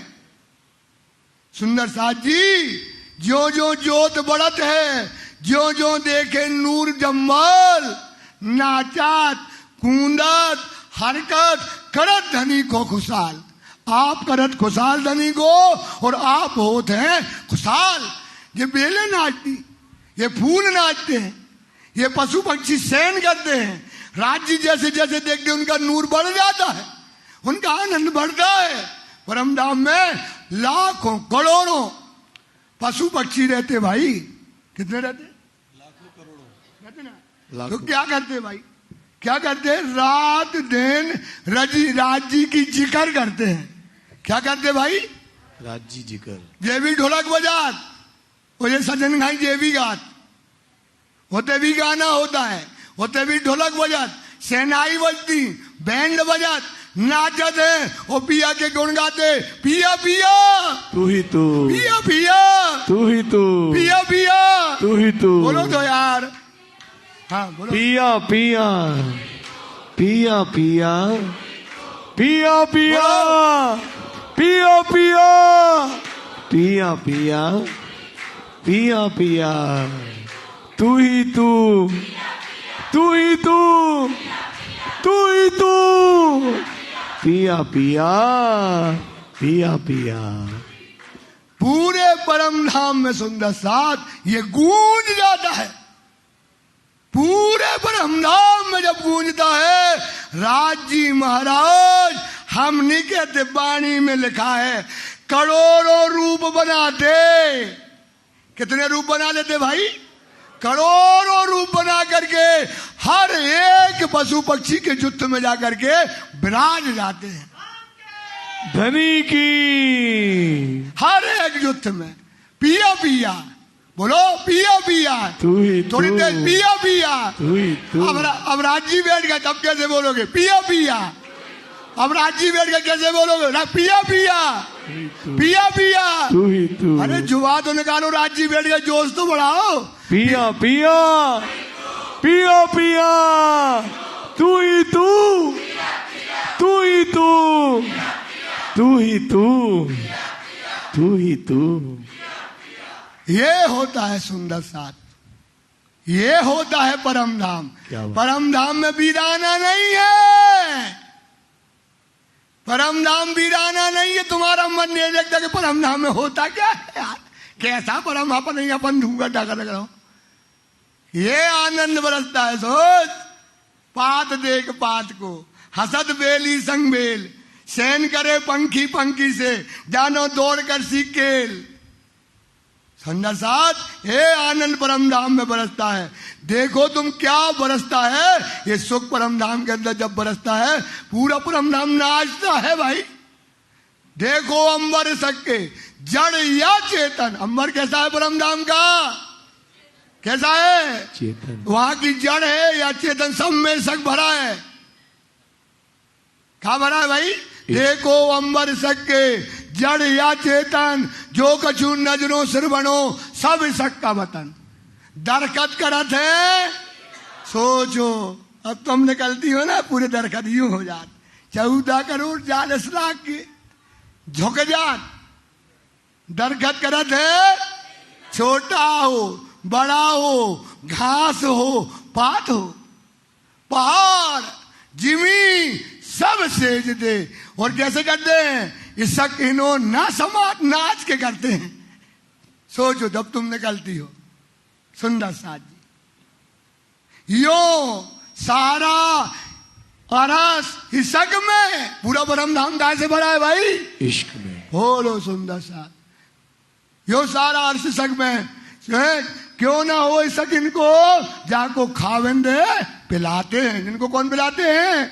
Speaker 2: सुंदर साथ जी, जो जो जोत बढ़त है, जो जो देखे नूर जम्मल, नाचात कूंदत हरकत करत धनी को खुशाल। आप करत खुशाल धनी को, और आप होते हैं खुशाल। ये बेलें नाचती, ये फूल नाचते हैं, ये पशु पक्षी शयन करते हैं। राज्य जैसे जैसे देखते उनका नूर बढ़ जाता है, उनका आनंद बढ़ता है। परम धाम में लाखों करोड़ों पशु पक्षी रहते भाई। कितने रहते? लाखों करोड़ों रहते ना। तो क्या करते भाई? क्या करते? रात दिन राज्य की जिक्र करते हैं। क्या करते भाई?
Speaker 1: राज्य जिक्र।
Speaker 2: ये भी ढोलक बजात, और ये सजन खाई ये भी गात, होते भी गाना होता है, होते भी ढोलक बजात, सेनाई बजती, बैंड बजात, नाचत है, और पिया के गुण गाते। पिया पिया
Speaker 1: तू ही तू,
Speaker 2: पिया पिया
Speaker 1: तू ही तू,
Speaker 2: पिया पिया
Speaker 1: तू ही तू।
Speaker 2: बोलो तो यार। हाँ बोलो।
Speaker 1: पिया पिया पिया पिया पिया पिया पिया पिया पिया पिया पिया पिया, तू ही तू, तू ही तू, तू ही तू, पिया पिया पिया पिया।
Speaker 2: पूरे परम धाम में सुंदर साथ ये गूंज जाता है। पूरे परम धाम में जब गूंजता है, राजी महाराज हमनी के दिवाणी में लिखा है, करोड़ों रूप बनाते। कितने रूप बना लेते भाई? करोड़ों रूप बना करके हर एक पशु पक्षी के जुत्थ में जाकर के विराज जाते हैं।
Speaker 1: धनी की
Speaker 2: हर एक युद्ध में पिया पिया, बोलो पिया पिया,
Speaker 1: तू ही
Speaker 2: थोड़ी
Speaker 1: तू,
Speaker 2: देर पिया पिया।
Speaker 1: तू ही तू।
Speaker 2: अब राजी बैठ गए तब कैसे बोलोगे पिया पिया? अब राजी बैठ गए कैसे बोलोगे ना पिया पिया, पिया पिया,
Speaker 1: तू ही तू।
Speaker 2: अरे जुआ तो निकालो, राजी बैठ गए जोश तो बढ़ाओ।
Speaker 1: पिया पिया पिया पिया, तू ही तू, तू ही तू, तू ही तू, तू ही तू।
Speaker 2: ये होता है सुंदर साथ, ये होता है परम धाम। परम धाम में वीराना नहीं है, परम धाम वीराना नहीं है। तुम्हारा मन नहीं लगता कि परम धाम में होता क्या है यार, कैसा परम अपन नहीं, अपन ढूंढा ढाका लग रहा हूं। ये आनंद बरसता है। सोच पात देख पात को, हसद बेली संग बेल, सैन करे पंखी पंखी से, जानो दौड़ कर सीखेल। सुंदर साथ ये आनंद परम धाम में बरसता है। देखो तुम क्या बरसता है, ये सुख परम धाम के अंदर जब बरसता है पूरा परम धाम नाचता है भाई। देखो अंबर सके जड़ या चेतन, अंबर कैसा है परम धाम का, कैसा है
Speaker 1: चेतन,
Speaker 2: वहां की जड़ है या चेतन, सब में सक भरा है। क्या भरा है भाई? देखो अंबर सके जड़ या चेतन, जो कछु नजरों सिर बनो, सब सक का वतन। दरखत करत है सोचो, अब तुम निकलती हो ना पूरे दरखत यूं हो जात, 14 करोड़ 40 लाख के झुक जात। दरखत करत है, छोटा हो बड़ा हो, घास हो पात हो, पहाड़ जिमी सब सेज दे। और कैसे करते हैं? इसक इनो ना समाज नाच के करते हैं। सोचो जब तुम निकलती हो सुंदर साथ जी, यो सारा अरस इसक में पूरा परम धाम गाय से भरा है भाई,
Speaker 1: इश्क में।
Speaker 2: बोलो सुंदर साथ, यो सारा अरस इसक में, क्यों ना हो इसक इनको जाको खावेंदे पिलाते हैं। इनको कौन पिलाते हैं?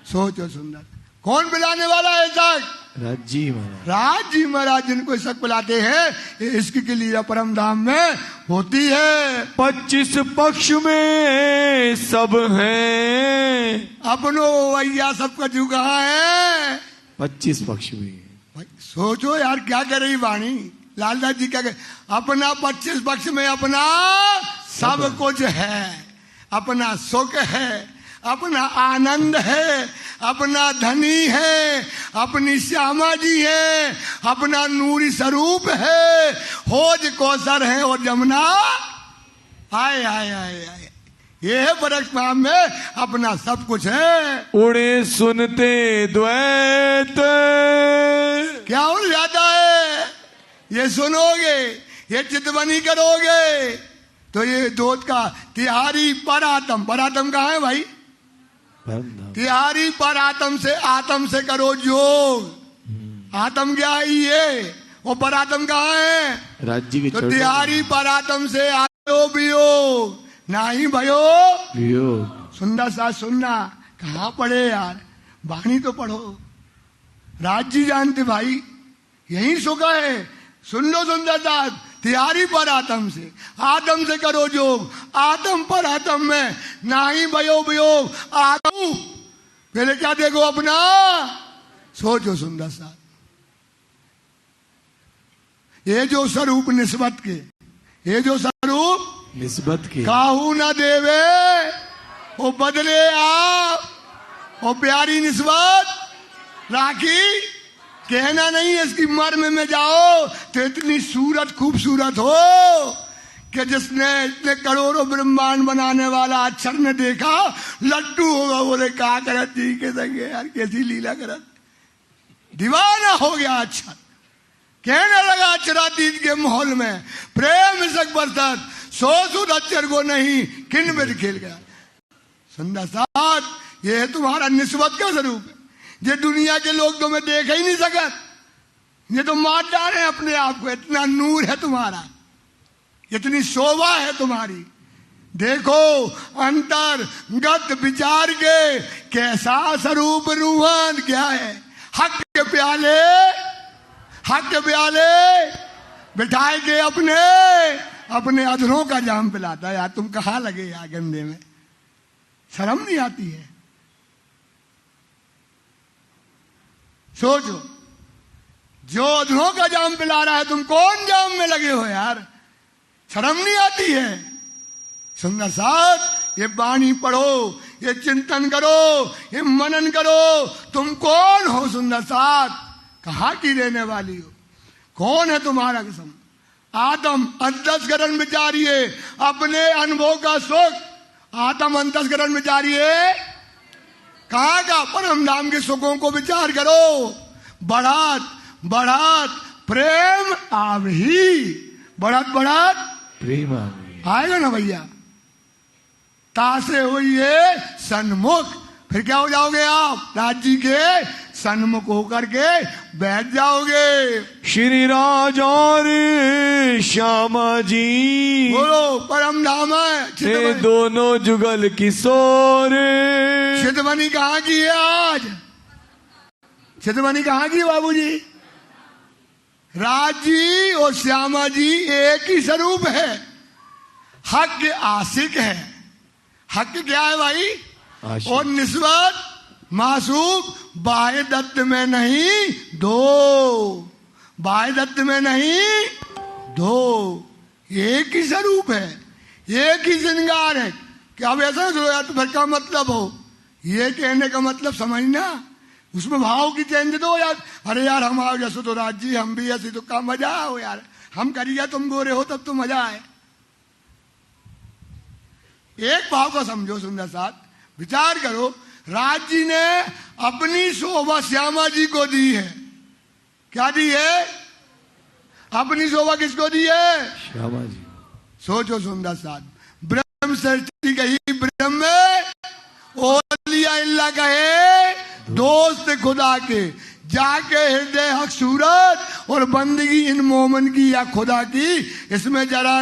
Speaker 2: सोचो सुंदर, कौन पिलाने वाला है इसक?
Speaker 1: राजी महाराज,
Speaker 2: राजी महाराज जिनको इसक पिलाते हैं। इसकी के लिए परम धाम में होती है।
Speaker 1: 25 पक्ष में सब हैं,
Speaker 2: अपनो भैया सबका जू कहाँ है?
Speaker 1: 25 पक्ष में।
Speaker 2: भाई सोचो यार क्या कर रही वाणी लालदास जी, क्या अपना 25 पक्ष में अपना सब कुछ है, अपना सुख है, अपना आनंद है, अपना धनी है, अपनी श्यामा जी है, अपना नूरी स्वरूप है, होज कौसर है और जमुना। आए आए आए आए, ये है बरस में अपना सब कुछ है।
Speaker 1: उड़े सुनते द्वैत,
Speaker 2: क्या उड़ जाता है? ये सुनोगे, ये चितवनी करोगे तो ये दूध का तिहारी पर आत्म, पर आत्म कहाँ है भाई? तिहारी पर आत्म से करो योग। आत्म क्या है ये, वो पर आत्म कहाँ है?
Speaker 1: राज्य की।
Speaker 2: तो तिहारी पर आत्म से आयो वियोग, नाही भयो
Speaker 1: वियोग।
Speaker 2: सुंदर सा सुनना, कहाँ पढ़े यार, वाणी तो पढ़ो। राज्य जानते भाई, यही सुख है। सुन लो सुंदर साथ, तिहारी पर आत्म से करो जोग, आत्म पर आत्म में नाही भयो वियोग। आत्म पहले क्या देखो अपना, सोचो सुंदर साथ, ये जो स्वरूप निस्बत के, ये जो स्वरूप
Speaker 1: निस्बत के,
Speaker 2: काहू ना देवे वो बदले आप, वो प्यारी निस्बत राखी। कहना नहीं है इसकी मर्म में जाओ तो इतनी सूरत खूबसूरत हो कि जिसने इतने करोड़ों ब्रह्मांड बनाने वाला अक्षर ने देखा लड्डू होगा, बोले क्या करत जी के संगे यार, कैसी लीला करत, दीवाना हो गया अक्षर। कहने लगा अक्षरातीत के माहौल में प्रेम सक बरसत, सो सुध अक्षर को नहीं किन में खेल गया। सुंदर साथ, ये है तुम्हारा निस्बत का स्वरूप है। ये दुनिया के लोग तुम्हें देख ही नहीं सकत, ये तो मार डाले अपने आप को। इतना नूर है तुम्हारा, इतनी शोभा है तुम्हारी, देखो अंतर्गत विचार के कैसा स्वरूप रूहान क्या है। हक के प्याले बिठाए के अपने अधरों का जाम पिलाता है। यार तुम कहाँ लगे यार गंदे में, शर्म नहीं आती है? सोचो, जो अधरों का जाम पिला रहा है, तुम कौन जाम में लगे हो यार? शर्म नहीं आती है? सुंदर साथ ये वाणी पढ़ो, ये चिंतन करो, ये मनन करो। तुम कौन हो सुंदर साथ? कहाँ की रहने वाली हो? कौन है तुम्हारा कसम? आत्म अंतस्करण विचारिए, अपने अनुभव का सुख आत्म अंतस्करण विचारिए। कहाँ का? परम धाम के सुखों को विचार करो। बढ़त प्रेम आवही, बढ़त
Speaker 1: प्रेम
Speaker 2: आएगा ना भैया। तासे हुई सन्मुख, फिर क्या हो जाओगे आप? राज्य के सन्मुख होकर के बैठ जाओगे।
Speaker 1: श्री राज और श्यामा जी
Speaker 2: बोलो परम धाम है।
Speaker 1: ये दोनों जुगल किशोर।
Speaker 2: चितमनी कहाँ की है आज? चितमनी कहाँ की बाबूजी? राज जी और श्यामा जी एक ही स्वरूप है। हक आशिक है। हक क्या है भाई? और निस्बत मासूक बाह्य दत्त में नहीं दो, बाह्य दत्त में नहीं दो। एक ही स्वरूप है, एक ही श्रृंगार है। क्या अब ऐसा यार तुम्हारे का मतलब हो? ये कहने का मतलब समझना, उसमें भाव की चेंज दो यार। अरे यार हम आओ जैसे तो राज जी, हम भी ऐसे तो का मजा आओ यार। हम करिए, तुम गोरे हो तब तो मजा आए। एक भाव को समझो सुंदर साथ, विचार करो। राज जी ने अपनी शोभा श्यामा जी को दी है। क्या दी है? अपनी शोभा किसको दी है?
Speaker 1: श्यामा जी।
Speaker 2: सोचो सुंदर साथ, ब्रह्म सृष्टि कही ब्रह्म ओलिया इल्ला कहे दोस्त खुदा के, जाके हृदय हक सूरत और बंदगी इन मोमन की या खुदा की, इसमें जरा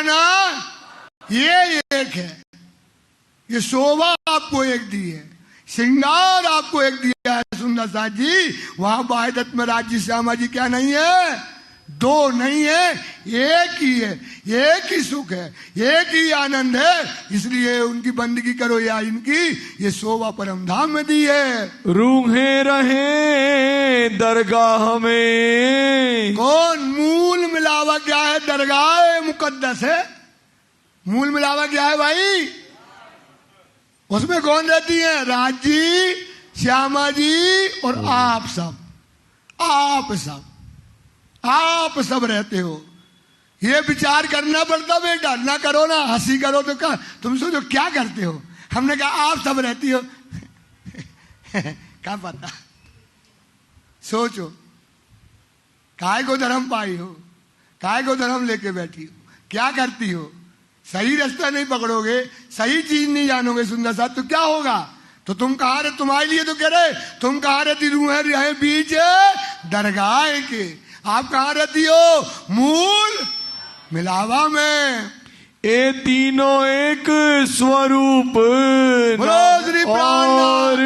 Speaker 2: ना ये एक है। ये शोभा आपको एक दी है, श्रृंगार आपको एक दिया है सुंदर साथ जी। वहां बाह्यदत्त में राज्य श्यामा जी क्या नहीं है? दो नहीं है, एक ही है। एक ही सुख है, एक ही आनंद है। इसलिए उनकी बंदगी करो या इनकी ये शोभा परम धाम में दी है।
Speaker 1: रूहे रहे दरगाह में।
Speaker 2: कौन? मूल मिलावा क्या है? दरगाह मुकद्दस है। मूल मिलावा क्या है भाई? उसमें कौन रहती है? राज जी, श्यामा जी और आप सब रहते हो। ये विचार करना पड़ता बेटा, ना करो ना हंसी करो तो क्या तुम सोचो क्या करते हो। हमने कहा आप सब रहती हो क्या पता। सोचो काय को धर्म पाई हो, काय को धर्म लेके बैठी हो, क्या करती हो? सही रास्ता नहीं पकड़ोगे, सही चीज नहीं जानोगे सुंदर साथ, तो क्या होगा? तो तुम कहाँ रहे? तुम्हारे लिए तो कह रहे, तुम कहाँ रहती? रूहें रहे बीच दरगाह के। आप कहाँ रहती हो? मूल मिलावा में।
Speaker 1: ये तीनों एक स्वरूप
Speaker 2: श्री
Speaker 1: और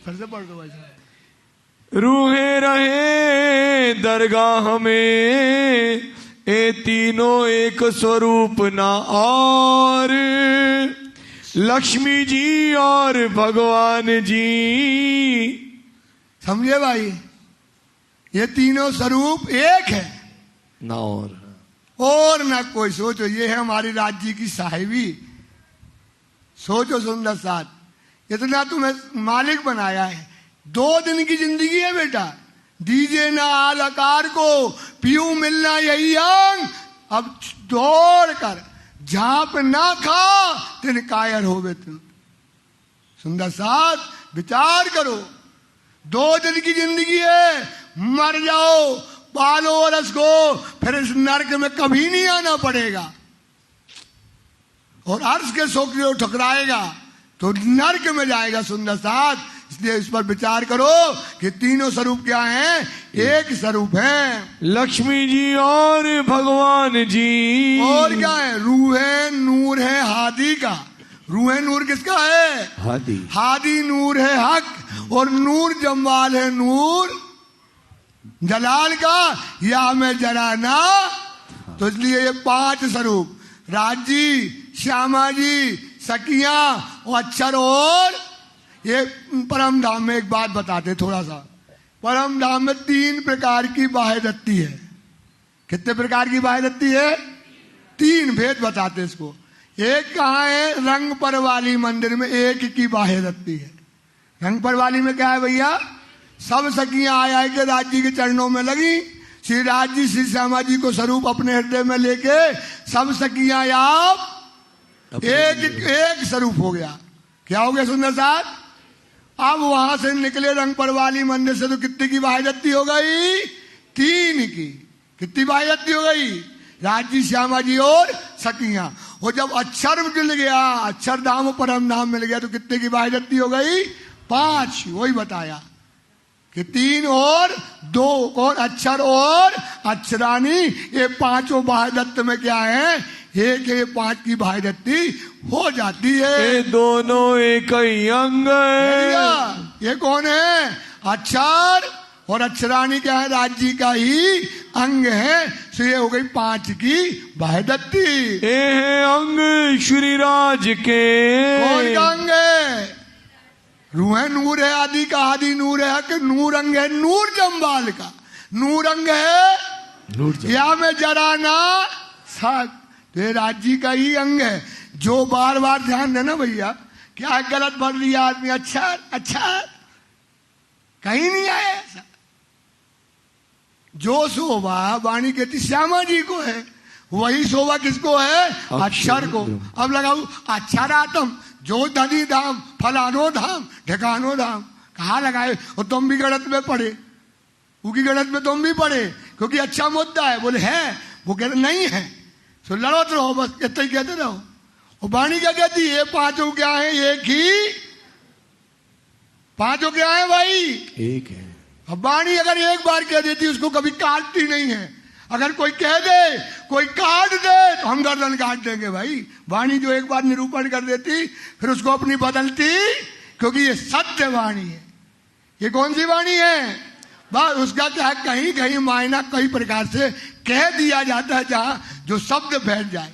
Speaker 2: फिर से पढ़ दो भाई साहब।
Speaker 1: रूहे रहे दरगाह में, ये तीनों एक स्वरूप ना और। लक्ष्मी जी और भगवान जी।
Speaker 2: समझे भाई? ये तीनों स्वरूप एक है
Speaker 1: ना
Speaker 2: और ना कोई। सोचो ये है हमारी राज्य की साहिबी। सोचो सुंदर साथ, इतना तुम्हें मालिक बनाया है। 2 दिन की जिंदगी है बेटा। दीजिए ना आलकार को पीऊ मिलना यही अंग, अब दौड़ कर झांप ना खा तिन कायर होवे तुम। सुंदर साथ विचार करो, 2 दिन की जिंदगी है, मर जाओ, पालो रस को, फिर इस नरक में कभी नहीं आना पड़ेगा। और अर्श के शोक जो ठुकराएगा तो नरक में जाएगा सुंदर साथ। इसलिए इस पर विचार करो कि तीनों स्वरूप क्या हैं। एक स्वरूप है।
Speaker 1: लक्ष्मी जी और भगवान जी।
Speaker 2: और क्या है? रूह है, नूर है हादी का। रूह नूर किसका है?
Speaker 1: हादी।
Speaker 2: हादी नूर है हक, और नूर जमवाल है नूर जलाल का, या में जराना। तो इसलिए ये 5 स्वरूप, राजी, श्यामा जी, सखिया और अक्षर। और ये परम धाम में एक बात बताते थोड़ा सा। परम धाम में 3 प्रकार की बाह्य दत्ती है। कितने प्रकार की बाह्य दत्ती है? 3 भेद बताते इसको। एक कहाँ है? रंग पर वाली मंदिर में एक की बाह्य दत्ती है। रंग पर वाली में क्या है भैया? सब सखियां आए के राज जी के चरणों में लगी। श्री राज जी श्री श्यामा जी को स्वरूप अपने हृदय में लेके सब सखियां आप एक स्वरूप हो गया। क्या हो गया सुंदर साहब? अब वहां से निकले रंग पर वाली मंदिर से तो कितनी की बाह्य दत्ती हो गई? 3 की। कितनी बाह्य दत्ती हो गई? राजी, श्यामा जी और सखियां। और जब अक्षर मिल गया, अक्षर धाम परम धाम मिल गया, तो कितने की बाह्य दत्ती हो गई? 5। वही बताया कि 3 और 2 और अक्षर और अक्षरानी, ये 5 बाह्य दत्त में क्या है? एक 5 की बाह्य दत्ती हो जाती है।
Speaker 1: ये दोनों एक ही अंग है।
Speaker 2: ये कौन है? अक्षर और अक्षरानी क्या है? राज्य का ही अंग है। तो ये हो गई 5 की बाह्य दत्ती।
Speaker 1: ये है अंग श्री राज के।
Speaker 2: कौन का अंग है? रूह नूर है आदि का, आदि नूर है कि नूर अंग है नूर जम्बाल का। नूर अंग है या में जराना साथ। तो ये राज्य का ही अंग है। जो बार बार ध्यान देना भैया, क्या गलत भर लिया आदमी, अच्छा कहीं नहीं आया ऐसा। जो शोभा वाणी कहती श्यामा जी को है, वही शोभा किसको है? अक्षर को। अब लगाऊ अक्षरातम जो धनी धाम, फलानो धाम, ढकानो धाम। कहाँ लगाए? और तुम भी गलत में पढ़े, उनकी गलत में तुम भी पढ़े, क्योंकि अच्छा मुद्दा है। बोले है, वो कहते नहीं है, तो लड़त रहो, बस इतना ही कहते रहो। और वाणी क्या कहती है? 5 क्या है? एक ही। 5 क्या है भाई? एक है। अब वाणी अगर एक बार कह देती, उसको कभी काटती नहीं है। अगर कोई कह दे, कोई काट दे, तो हम गर्दन काट देंगे भाई। वाणी जो एक बार निरूपण कर देती, फिर उसको अपनी बदलती, क्योंकि ये सत्य वाणी है। ये कौन सी वाणी है? बस उसका क्या है? कहीं कहीं मायना कई प्रकार से कह दिया जाता है, जहां जो शब्द बैठ जाए।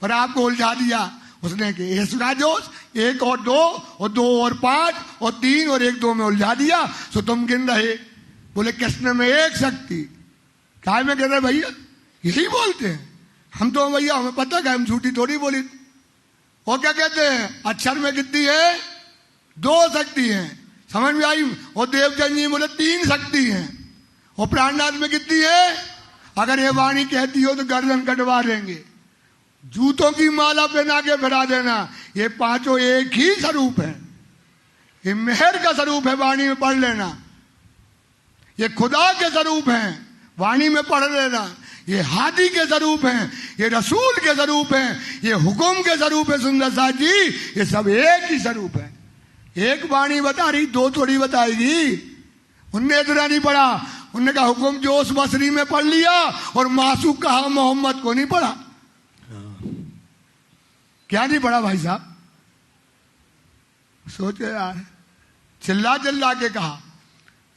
Speaker 2: पर आपको उलझा दिया उसने कि इसका जोश 1 और 2 और 2 और 5 और 3 और 1 2 में उलझा दिया, तो तुम गिन रहे। बोले कृष्ण में एक शक्ति। क्या में कह रहे भैया? यही बोलते हैं हम तो भैया, हमें पता है हम झूठी थोड़ी बोली। वो क्या कहते हैं? अक्षर में कितनी है? 2 शक्ति है। समझ में आई? और देवचंद जी बोले 3 शक्ति है। और प्राणनाथ में कितनी है? अगर ये वाणी कहती हो तो गर्दन कटवा देंगे, जूतों की माला पहना के फिरा देना। ये 5 एक ही स्वरूप है। ये मेहर का स्वरूप है, वाणी में पढ़ लेना। ये खुदा के स्वरूप है, वाणी में पढ़ लेना। ये हादी के स्वरूप हैं, ये रसूल के स्वरूप हैं, ये हुकुम के स्वरूप है। सुंदर साथ जी, ये सब एक ही स्वरूप है। एक वाणी बता रही, 2 थोड़ी बताएगी। उनने इतना नहीं पढ़ा, उनने कहा हुकुम जोश बसरी में पढ़ लिया और मासूक कहा मोहम्मद को नहीं पढ़ा। क्या नहीं पढ़ा भाई साहब? सोचे यार, चिल्ला चिल्ला के कहा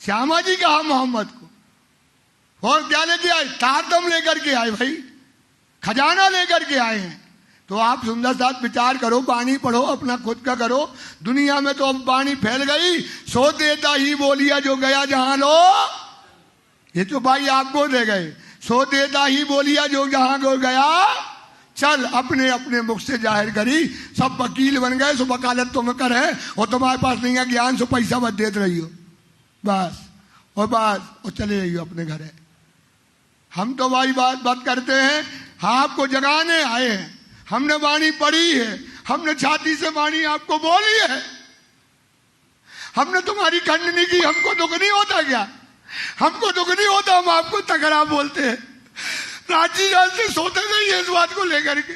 Speaker 2: श्यामा जी कहा मोहम्मद को। और क्या लेके आए? तारतम लेकर के आए भाई, खजाना लेकर के आए हैं। तो आप सुंदर साथ विचार करो, वाणी पढ़ो, अपना खुद का करो। दुनिया में तो अब वाणी फैल गई, सो देता ही बोलिया जो गया जहां लो। ये तो भाई आपको दे गए, सो देता ही बोलिया जो जहां को गया। चल अपने अपने मुख से जाहिर करी, सब वकील बन गए, सो वकालत तुम कर है, और तुम्हारे पास नहीं है ज्ञान, सो पैसा मत देते रही हो बस। और चले रही हो अपने घर है। हम तो भाई बात करते हैं, आपको जगाने आए हैं। हमने वाणी पढ़ी है, हमने छाती से वाणी आपको बोली है। हमने तुम्हारी खंडनी की, हमको दुख नहीं होता क्या? हमको दुख नहीं होता, हम आपको तगड़ा बोलते हैं। राजी जान से सोते नहीं है इस बात को लेकर के।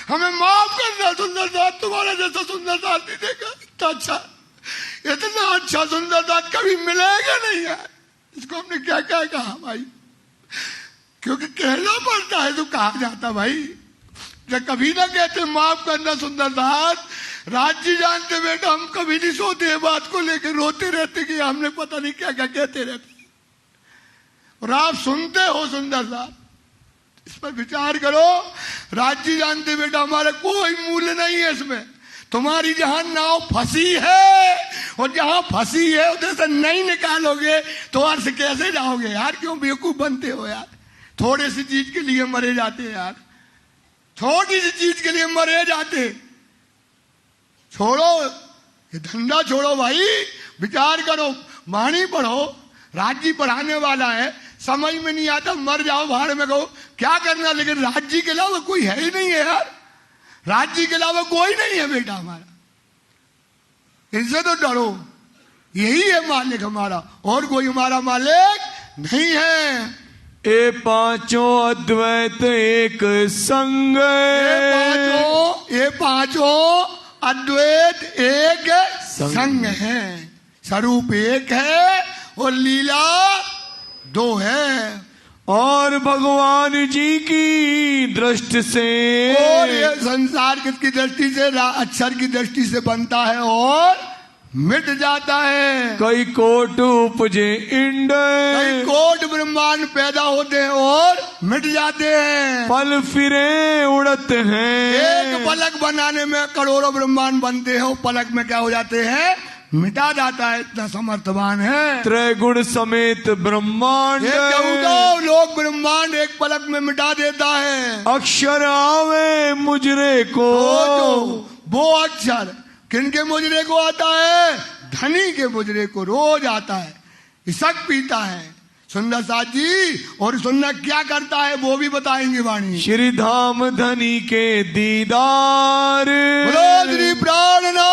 Speaker 2: हमें माफ करना सुंदर साथ, तुम्हारा जैसा सुंदर साथ नहीं देखा। इतना अच्छा सुंदर साथ कभी मिलेगा नहीं है। इसको हमने क्या क्या कहा भाई, क्योंकि कहना पड़ता है तो कहा जाता भाई। जब कभी ना कहते माफ करना सुंदर दास, राज जी जानते बेटा हम कभी नहीं सोते बात को लेकर, रोते रहते कि हमने पता नहीं क्या क्या कहते रहते, और आप सुनते हो सुंदर दास। इस पर विचार करो। राज जी जानते बेटा हमारा कोई मूल्य नहीं है इसमें। तुम्हारी जहां नाव फंसी है और जहां फंसी है उधर से नहीं निकालोगे तो अर्थ कैसे जाओगे यार? क्यों बेवकूफ बनते हो यार? थोड़ी सी चीज के लिए मरे जाते यार, छोटी सी चीज के लिए मरे जाते। छोड़ो ये धंधा, छोड़ो भाई, विचार करो, वाणी पढ़ो। राज्य पढ़ाने वाला है, समझ में नहीं आता मर जाओ भाड़ में, कहो क्या करना, लेकिन राज्य के अलावा कोई है ही नहीं है यार। राज्य के अलावा कोई नहीं है बेटा हमारा, इनसे तो डरो। यही है मालिक हमारा, और कोई हमारा मालिक नहीं है।
Speaker 1: ये पांचों अद्वैत एक संग,
Speaker 2: ये पांचों अद्वैत एक संग है। स्वरूप एक है और लीला दो है।
Speaker 1: और भगवान जी की दृष्टि से,
Speaker 2: और ये संसार की दृष्टि से, अक्षर की दृष्टि से बनता है और मिट जाता है।
Speaker 1: कई कोट उपजे इंड,
Speaker 2: कई कोट ब्रह्मांड पैदा होते हैं और मिट जाते हैं।
Speaker 1: पल फिरे उड़त हैं,
Speaker 2: एक पलक बनाने में करोड़ों ब्रह्मांड बनते हैं, पलक में क्या हो जाते हैं? मिटा जाता है। इतना समर्थवान है।
Speaker 1: त्रैगुण समेत ब्रह्मांड,
Speaker 2: लोग ब्रह्मांड एक पलक में मिटा देता है।
Speaker 1: अक्षर आवे मुजरे को,
Speaker 2: वो अक्षर किनके मुजरे को आता है? धनी के मुजरे को रोज आता है, इसक पीता है। सुंदर साथ जी और सुनना क्या करता है वो भी बताएंगे वाणी।
Speaker 1: श्री धाम धनी के दीदार,
Speaker 2: श्री प्राणनाथ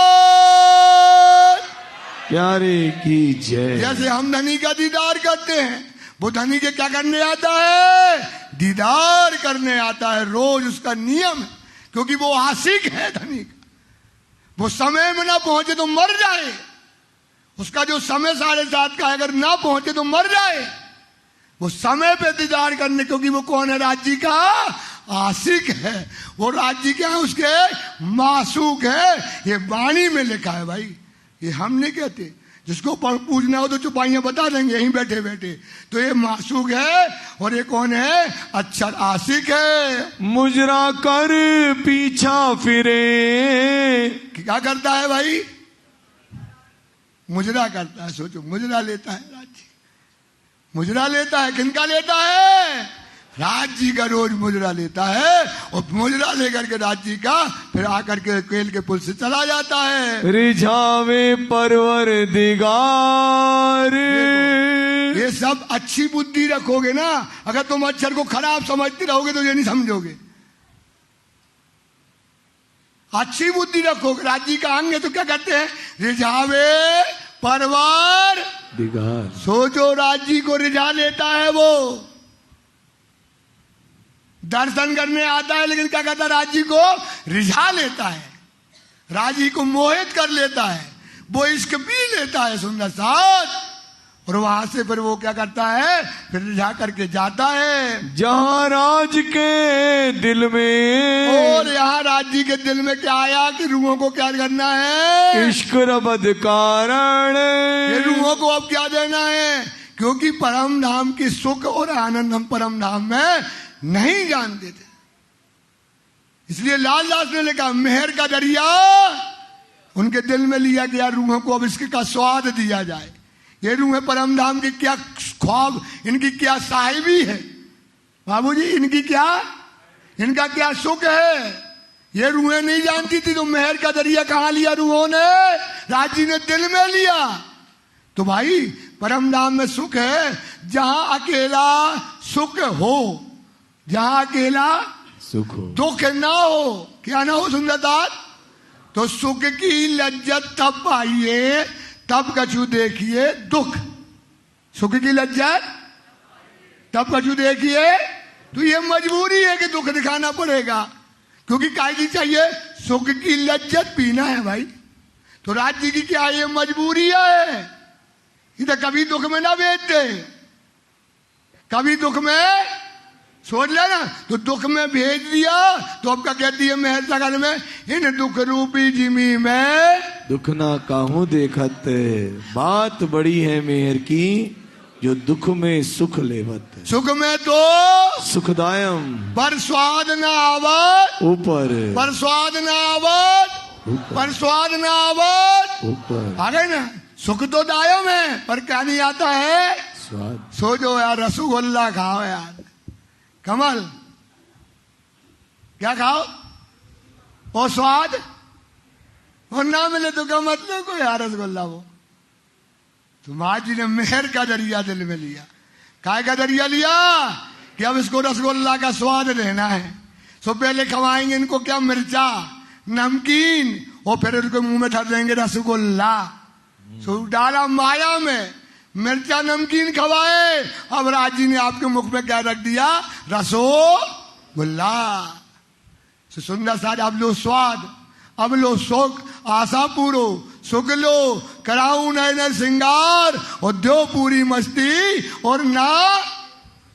Speaker 1: प्यारे की जय।
Speaker 2: जैसे हम धनी का दीदार करते हैं, वो धनी के क्या करने आता है? दीदार करने आता है। रोज उसका नियम है, क्योंकि वो आशिक है धनी का। वो समय में ना पहुंचे तो मर जाए, उसका जो समय 7:30 का है अगर ना पहुंचे तो मर जाए। वो समय पे दीदार करने, क्योंकि वो कौन है? राज्य का आशिक है। वो राज्य क्या है? उसके मासूक है। ये वाणी में लिखा है भाई, ये हम नहीं कहते। जिसको पूछना हो तो चुपाइयां बता देंगे यहीं बैठे बैठे। तो ये मासूक है और ये कौन है? अक्षर आशिक है।
Speaker 1: मुजरा कर पीछा फिरे,
Speaker 2: क्या करता है भाई? मुजरा करता है। सोचो, मुजरा लेता है राज्य, मुजरा लेता है। किनका लेता है? राज्य का रोज मुजरा लेता है, और मुजरा लेकर के राज्य का फिर आकर के केल के पुल से चला जाता है।
Speaker 1: रिझावे परवर दिगार,
Speaker 2: ये सब अच्छी बुद्धि रखोगे ना। अगर तुम अक्षर को खराब समझते रहोगे तो ये नहीं समझोगे। अच्छी बुद्धि रखोगे। राज्य का अंग है तो क्या करते हैं? रिझावे परवर
Speaker 1: दिगार।
Speaker 2: सोचो, राज्य को रिझा लेता है। वो दर्शन करने आता है, लेकिन क्या कहता है? राज्य को रिझा लेता है, राज्य को मोहित कर लेता है, वो इश्क पी लेता है सुंदर साथ। और वहां से फिर वो क्या करता है? फिर रिझा करके जाता है
Speaker 1: जहां राज के दिल में।
Speaker 2: और यहाँ राज्य के दिल में क्या आया कि रूहों को क्या करना है?
Speaker 1: इश्क रबद कारण,
Speaker 2: ये रूहों को अब क्या देना है? क्योंकि परम धाम की सुख और आनंद हम परम धाम में नहीं जानते थे। इसलिए लाल दास ने लिखा, मेहर का दरिया उनके दिल में लिया गया। रूहों को अब इसका स्वाद दिया जाए। ये रूहें परम धाम की क्या ख्वाब, इनकी क्या साहिबी है बाबूजी, इनकी क्या, इनका क्या सुख है। ये रूहें नहीं जानती थी। तो मेहर का दरिया कहां लिया रूहों ने? राज्य ने दिल में लिया। तो भाई परम धाम में सुख है जहां अकेला सुख हो, जहां अकेला
Speaker 1: सुख हो,
Speaker 2: दुख ना हो। क्या ना हो सुंदरदास? तो सुख की लज्जत तब पाइए तब कछु देखिए दुख। सुख की लज्जत तब कछु देखिए। तो ये मजबूरी है कि दुख दिखाना पड़ेगा, क्योंकि कायदी चाहिए सुख की लज्जत पीना है भाई। तो राज्य की क्या ये मजबूरी है? इधर कभी दुख में ना भेजते, कभी दुख में सोच लेना, तो दुख में भेज दिया तो अब क्या कहती है महल सगन में, इन दुख रूपी जिमी में
Speaker 1: दुख ना काहू देखत, बात बड़ी है मेहर की जो दुख में सुख लेवत।
Speaker 2: सुख में तो
Speaker 1: सुखदायम
Speaker 2: पर स्वाद न आवत,
Speaker 1: ऊपर
Speaker 2: पर स्वाद न आवत, पर स्वाद न आवत
Speaker 1: ऊपर।
Speaker 2: आ गए ना, सुख तो दायम है पर क्या नहीं आता है
Speaker 1: स्वाद।
Speaker 2: सोचो यार, रसगुल्ला खाओ यार, कमल क्या खाओ, वो स्वाद, और ना मिले तो क्या मतलब को यार रसगुल्ला। वो तो माँ जी ने मेहर का दरिया दिल में लिया। काय का दरिया लिया कि अब इसको रसगुल्ला का स्वाद लेना है। सो पहले खवाएंगे इनको क्या, मिर्चा नमकीन, और फिर इनको मुंह में ठर देंगे रसगुल्ला। सो डाला माया में, मिर्चा नमकीन खवाए, अब राजी ने आपके मुख में क्या रख दिया, रसोगुल्ला। सुंदर साज, अब लो स्वाद, अब लो सुख, आशा पूरो, सुख लो, कराऊं नए नए श्रृंगार, और दो पूरी मस्ती, और ना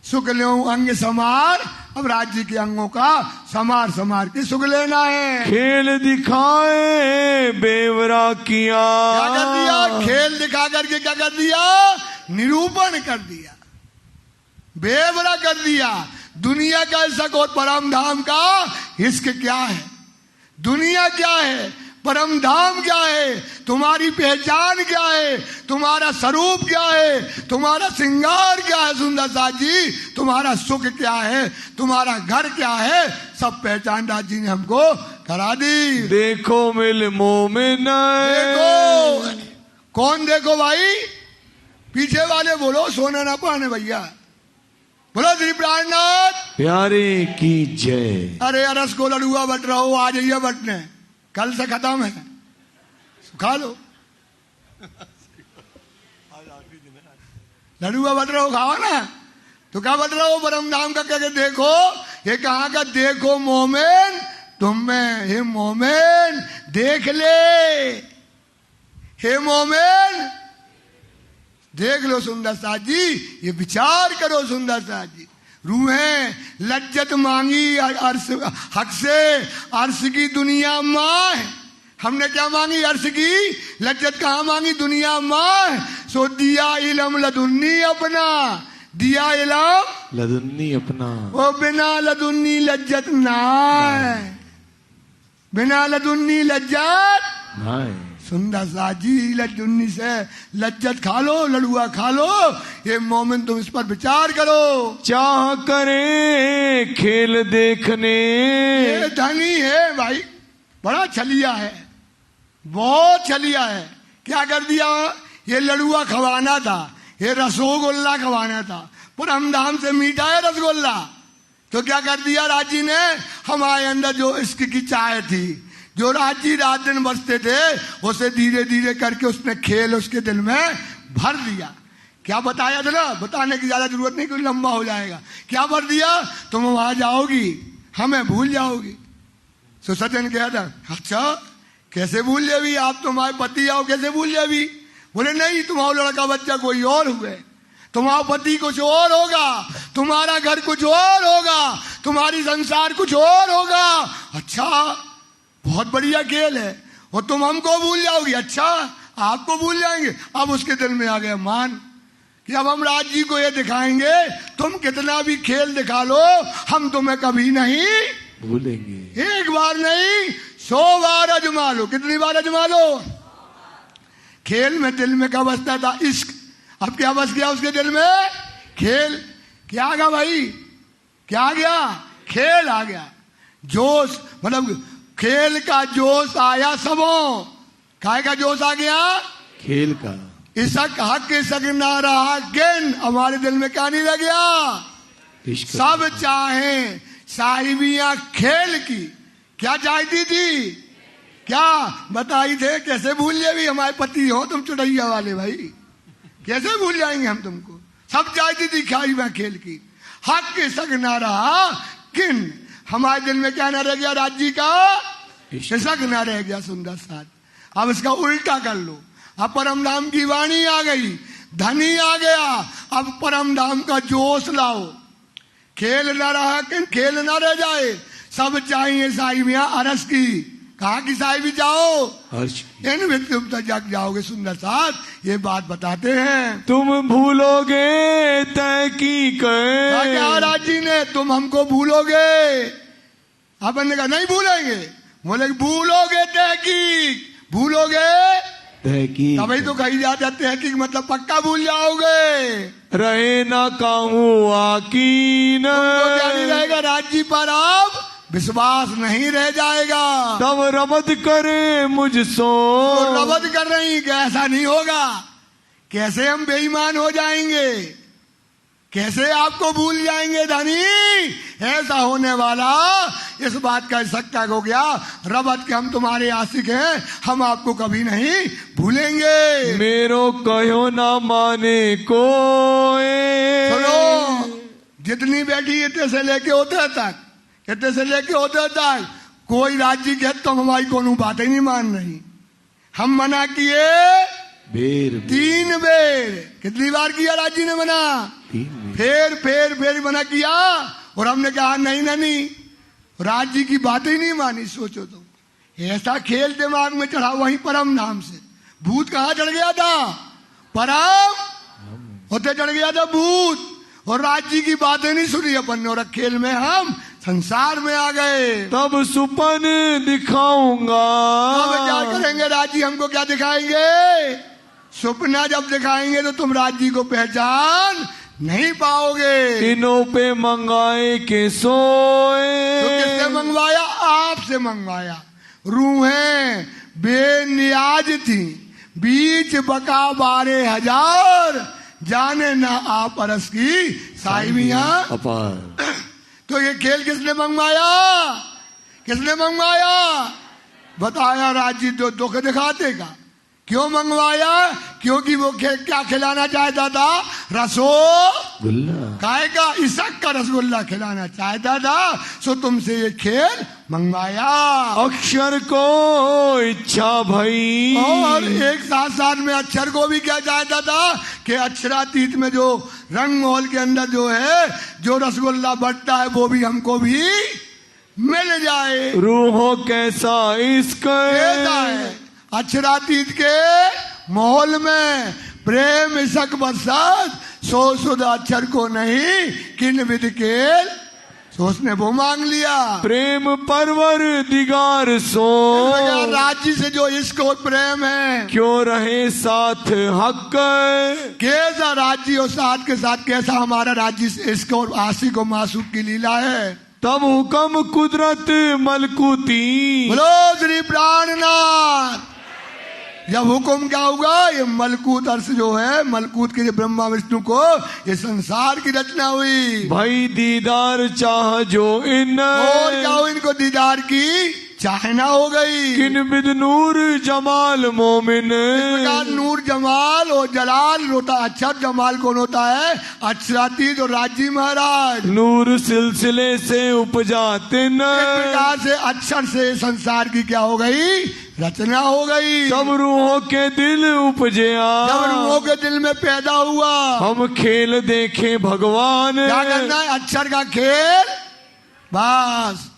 Speaker 2: सुख लो अंग समार। अब राज्य के अंगों का समार समार के सुख लेना है।
Speaker 1: खेल दिखाए बेवरा किया,
Speaker 2: क्या कर दिया, खेल दिखा करके क्या कर दिया, निरूपण कर दिया, बेवरा कर दिया। दुनिया का इश्क और परम धाम का इश्क क्या है, दुनिया क्या है, परम धाम क्या है, तुम्हारी पहचान क्या है, तुम्हारा स्वरूप क्या है, तुम्हारा श्रृंगार क्या है सुंदर साथ जी, तुम्हारा सुख क्या है, तुम्हारा घर क्या है, सब पहचान राज जी ने हमको करा दी।
Speaker 1: देखो मिल मोमिन,
Speaker 2: देखो कौन, देखो भाई पीछे वाले बोलो, सोना ना पाने भैया, बोलो श्री प्राणनाथ
Speaker 1: प्यारे की जय।
Speaker 2: अरे अरस को लड़ुआ बट रहा हो, आ जाइए बटने, कल से खत्म है, खा लो लड़ुआ बट रहा हो, खाओ ना। तो क्या बट रहा हो, परम धाम का क्या, देखो ये कहाँ का, देखो मोमेन तुम में, हे मोमेन देख ले, हे मोमेन देख लो सुंदर साथ जी, ये विचार करो सुंदर साथ जी। रूहें लज्जत मांगी अर्श हक से, अर्श की दुनिया माँ है, हमने क्या मांगी, अर्श की लज्जत कहाँ मांगी, दुनिया माँ है। सो दिया इलम लदुन्नी अपना, दिया इलम
Speaker 1: लदुन्नी अपना,
Speaker 2: वो बिना लदुन्नी लज्जत ना है, बिना लदुन्नी लज्जत
Speaker 1: नाय।
Speaker 2: सुंदर साजी लज्जुन्नी से लज्जत खा लो, लड़ुआ खा लो, ये मोमिन तुम इस पर विचार करो।
Speaker 1: चाह करे खेल देखने,
Speaker 2: ये धनी है भाई, बड़ा छलिया है, बहुत छलिया है। क्या कर दिया, ये लड़ुआ खवाना था, ये रसगुल्ला खवाना था, परम धाम से मीठा है रसगुल्ला। तो क्या कर दिया राजी ने, हमारे अंदर जो इश्क की चाय थी, जो राजी रात दिन बसते थे, उसे धीरे धीरे करके उसने खेल उसके दिल में भर दिया। क्या बताया था ना, बताने की ज्यादा जरूरत नहीं, कोई लंबा हो जाएगा। क्या भर दिया, तुम वहां जाओगी हमें भूल जाओगी। सो सज्जन कहा था, अच्छा कैसे भूल जाएगी, आप तुम्हारे पति आओ कैसे भूल जाएगी। बोले नहीं, तुम्हारा लड़का बच्चा कोई और हुए, तुम्हारा पति कुछ और होगा, तुम्हारा घर कुछ और होगा, तुम्हारी संसार कुछ और होगा। अच्छा बहुत बढ़िया खेल है, और तुम हमको भूल जाओगी, अच्छा आपको भूल जाएंगे। अब उसके दिल में आ गया मान कि अब हम राज जी को ये दिखाएंगे, तुम कितना भी खेल दिखा लो, हम तुम्हें कभी नहीं
Speaker 1: भूलेंगे।
Speaker 2: एक बार नहीं 100 बार अजमा लो। कितनी बार अजमा लो, खेल में दिल में क्या बसता था, इश्क। अब क्या बस गया उसके दिल में, खेल। क्या आ गया भाई, क्या आ गया, खेल आ गया, जोश, मतलब खेल का जोश आया सबों। काय का जोश आ गया, खेल का। इसक हक इसक ना रहा किन, हमारे दिल में क्या नहीं रह गया, सब चाहे साहिबियां खेल की। क्या चाहती थी, क्या बताई थे, कैसे भूल जाए भी, हमारे पति हो तुम चुटैया वाले भाई, कैसे भूल जाएंगे हम तुमको। सब चाहती थी साहिबियां खेल की, हक इसक ना रहा किन, हमारे दिल में क्या न रह गया, राज्य का इश्क न रह गया। सुंदर साथ, अब इसका उल्टा कर लो। अब परम धाम की वाणी आ गई, धनी आ गया, अब परम धाम का जोश लाओ। खेल न रहा, खेल न रह जाए, सब चाहिए साई मियाँ अरस की। कहा कि साई भी जाओ, इन भी तुम तो जग जाओगे। सुंदर साथ ये बात बताते हैं,
Speaker 1: तुम भूलोगे तहकीक।
Speaker 2: क्या राज जी ने, तुम हमको भूलोगे? अपन ने कहा नहीं भूलेंगे। बोले भूलोगे तहकीक, भूलोगे
Speaker 1: तहकीक।
Speaker 2: तभी तो कही जाता है तहकीक मतलब पक्का भूल जाओगे।
Speaker 1: रहे ना काहू आकीन,
Speaker 2: तुमको क्या नहीं रहेगा राज्य पर, अब विश्वास नहीं रह जाएगा।
Speaker 1: तब रबद करे मुझसो।
Speaker 2: तो रबद कर रही कि ऐसा नहीं होगा। कैसे हम बेईमान हो जाएंगे, कैसे आपको भूल जाएंगे धनी? ऐसा होने वाला, इस बात का शक्का हो गया रबत के हम तुम्हारे आशिक हैं, हम आपको कभी नहीं भूलेंगे।
Speaker 1: मेरो कहो ना माने को।
Speaker 2: सुनो, जितनी बैठी इतने से लेके होते तक, इतने से लेके होते तक कोई राज्य के तुम हमारी कोनो बातें नहीं मान रही। हम मना किए
Speaker 1: बेर
Speaker 2: 3 बेर। कितनी बार किया राज्य ने मना? फिर मना किया, और हमने कहा नहीं नहीं, राज्य की बातें ही नहीं मानी। सोचो तुम, ऐसा खेल दिमाग में चढ़ा। वहीं परम नाम से भूत कहाँ चढ़ गया था? परम होते चढ़ गया था भूत, और राज्य की बातें नहीं सुनी अपन ने, और खेल में हम संसार में आ गए।
Speaker 1: तब सुपन दिखाऊंगा।
Speaker 2: अब क्या करेंगे राज्य? हमको क्या दिखाएंगे? सपना जब दिखाएंगे तो तुम राज्य को पहचान नहीं पाओगे।
Speaker 1: इनों पे मंगाए के सोए।
Speaker 2: तो किससे मंगवाया? आपसे मंगवाया। रूहें बेनियाज थी, बीच बका 12,000, जाने ना आप अरस की साई मियाँ
Speaker 1: अपार।
Speaker 2: तो ये खेल किसने मंगवाया? किसने मंगवाया? बताया राज्य तो दुख दिखाते का। क्यों मंगवाया? क्योंकि वो क्या खिलाना चाहता था? रसगुल्ला। काय का? इसक का रसगुल्ला खिलाना चाहता था, सो तुमसे ये खेल मंगवाया।
Speaker 1: अक्षर को इच्छा भई,
Speaker 2: और एक साथ साथ में अक्षर को भी क्या चाहता था कि अक्षरातीत में जो रंग महल के अंदर जो है, जो रसगुल्ला बटता है, वो भी हमको भी मिल जाए।
Speaker 1: रूहो कैसा इश्क
Speaker 2: है। अक्षरातीत के माहौल में प्रेम इसक बरसात, सो सुध अक्षर को नहीं किन विध केल, सो उसने वो मांग लिया।
Speaker 1: प्रेम परवर दिगार सो,
Speaker 2: राज्य से जो इश्क और प्रेम है,
Speaker 1: क्यों रहे साथ हक।
Speaker 2: कैसा राज्य और साथ के साथ कैसा हमारा राज्य से इश्क और आशिक और मासूक की लीला है।
Speaker 1: तब हुक्म कुदरत मलकुती।
Speaker 2: बोलो श्री प्राणनाथ। जब हुक्म क्या होगा? ये मलकूत अर्थ जो है, मलकूत के ब्रह्मा विष्णु को ये संसार की रचना हुई।
Speaker 1: भाई दीदार चाह जो इन,
Speaker 2: और क्या हो? इनको दीदार की चाहना हो गई।
Speaker 1: किन बिद नूर जमाल मोमिन।
Speaker 2: नूर जमाल और जलाल होता है। अक्षर जमाल कौन होता है? अक्षरातीत और राज्य महाराज।
Speaker 1: नूर सिलसिले से उपजाते न,
Speaker 2: इस प्रकार से अक्षर से संसार की क्या हो गई? रचना हो गई।
Speaker 1: सब रूहों के दिल उपजया।
Speaker 2: जब रूहों के दिल में पैदा हुआ,
Speaker 1: हम खेल देखे भगवान।
Speaker 2: क्या करना है? अक्षर का खेल। बस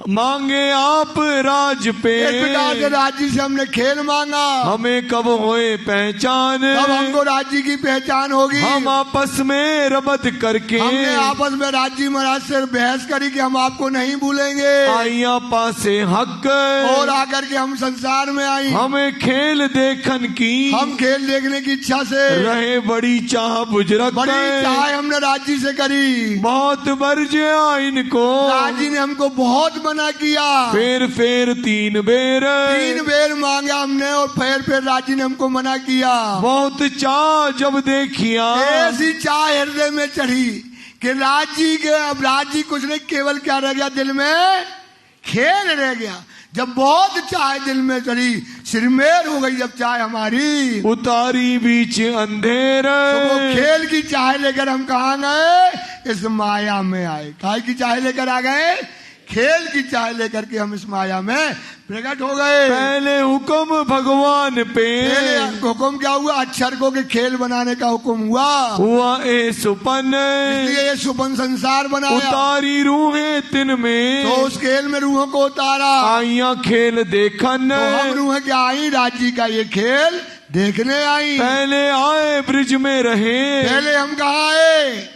Speaker 1: मांगे आप राज पे।
Speaker 2: इस प्रकार से राज्य से हमने खेल मांगा।
Speaker 1: हमें कब होए पहचान,
Speaker 2: तब हमको राज्य की पहचान होगी।
Speaker 1: हम आपस में रबत करके,
Speaker 2: हमने आपस में राज्य महाराज से बहस करी कि हम आपको नहीं भूलेंगे।
Speaker 1: आइया पासे हक,
Speaker 2: और आकर के हम संसार में आई।
Speaker 1: हमें खेल देखन की,
Speaker 2: हम खेल देखने की इच्छा से
Speaker 1: रहे बड़ी चाह बुजरक।
Speaker 2: बड़ी चाह हमने राज्य से करी।
Speaker 1: बहुत बरजिया इनको,
Speaker 2: राज्य ने हमको बहुत मना किया।
Speaker 1: फेर 3 बेर,
Speaker 2: 3 बेर मांगा हमने, और फिर राज्य ने हमको मना किया।
Speaker 1: बहुत चाह जब देखिया,
Speaker 2: ऐसी चाह हृदय में चढ़ी कि राज्य के, अब राज्य कुछ नहीं, केवल क्या रह गया दिल में? खेल रह गया। जब बहुत चाह दिल में चढ़ी, सिरमेर हो गई जब चाह हमारी,
Speaker 1: उतारी बीच अंधेर।
Speaker 2: तो वो खेल की चाह लेकर हम कहाँ गए? इस माया में आए। काय की चाह लेकर आ गए? खेल की चाह लेकर के हम इस माया में प्रकट हो गए।
Speaker 1: पहले हुक्म भगवान पे,
Speaker 2: पहले हुक्म क्या हुआ? अक्षरकों के खेल बनाने का हुक्म हुआ
Speaker 1: ए सुपन,
Speaker 2: इसलिए ये सुपन संसार बनाया।
Speaker 1: उतारी रूहें तिन में,
Speaker 2: तो उस खेल में रूहों को उतारा।
Speaker 1: आइया खेल देखन,
Speaker 2: तो हम रूहें क्या आई? राज्य का ये खेल देखने आई।
Speaker 1: पहले आए ब्रिज में रहे,
Speaker 2: पहले हम कहाँ आए?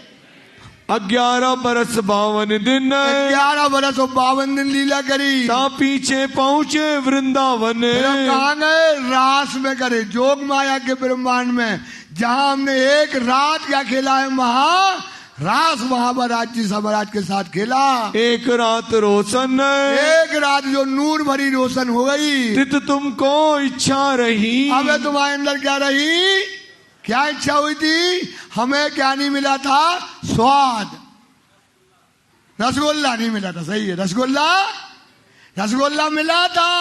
Speaker 1: 11 बरस 52 दिन,
Speaker 2: 11 बरस और 52 दिन लीला करी।
Speaker 1: ता पीछे पहुँचे वृंदावन।
Speaker 2: फिर हम कहाँ गए? रास में करे, जोग माया के ब्रह्मांड में, जहाँ हमने एक रात क्या खेला है? रास महाराज जी महाराज के साथ खेला।
Speaker 1: एक रात रोशन,
Speaker 2: एक रात जो नूर भरी रोशन हो गई।
Speaker 1: तित तुमको इच्छा रही,
Speaker 2: अब तुम्हारे अंदर क्या रही? क्या इच्छा हुई थी? हमें क्या नहीं मिला था? स्वाद, रसगुल्ला नहीं मिला था। सही है, रसगुल्ला मिला था,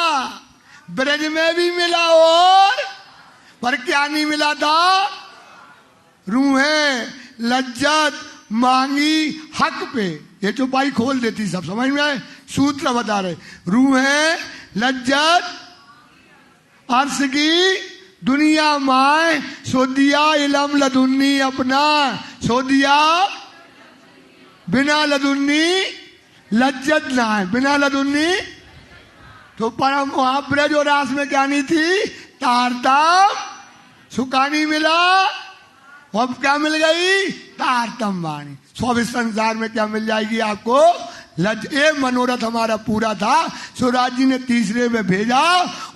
Speaker 2: ब्रज में भी मिला, और पर क्या नहीं मिला था? रूहें लज्जत मांगी हक पे। ये चौपाई खोल देती, सब समझ में आए? सूत्र बता रहे, रूहें लज्जत अर्श की दुनिया माए, सो दिया इलम लदुन्नी अपना, सो दिया बिना लदुन्नी लज्जत ना है, बिना लदुन्नी। तो परम वहां ब्रज और रास में क्या नहीं थी? तारतम सुखा नहीं मिला। अब क्या मिल गई? तारतम वाणी। स्वाभिष्ट संसार में क्या मिल जाएगी आपको? ये मनोरथ हमारा पूरा था। स्वराज जी ने तीसरे में भेजा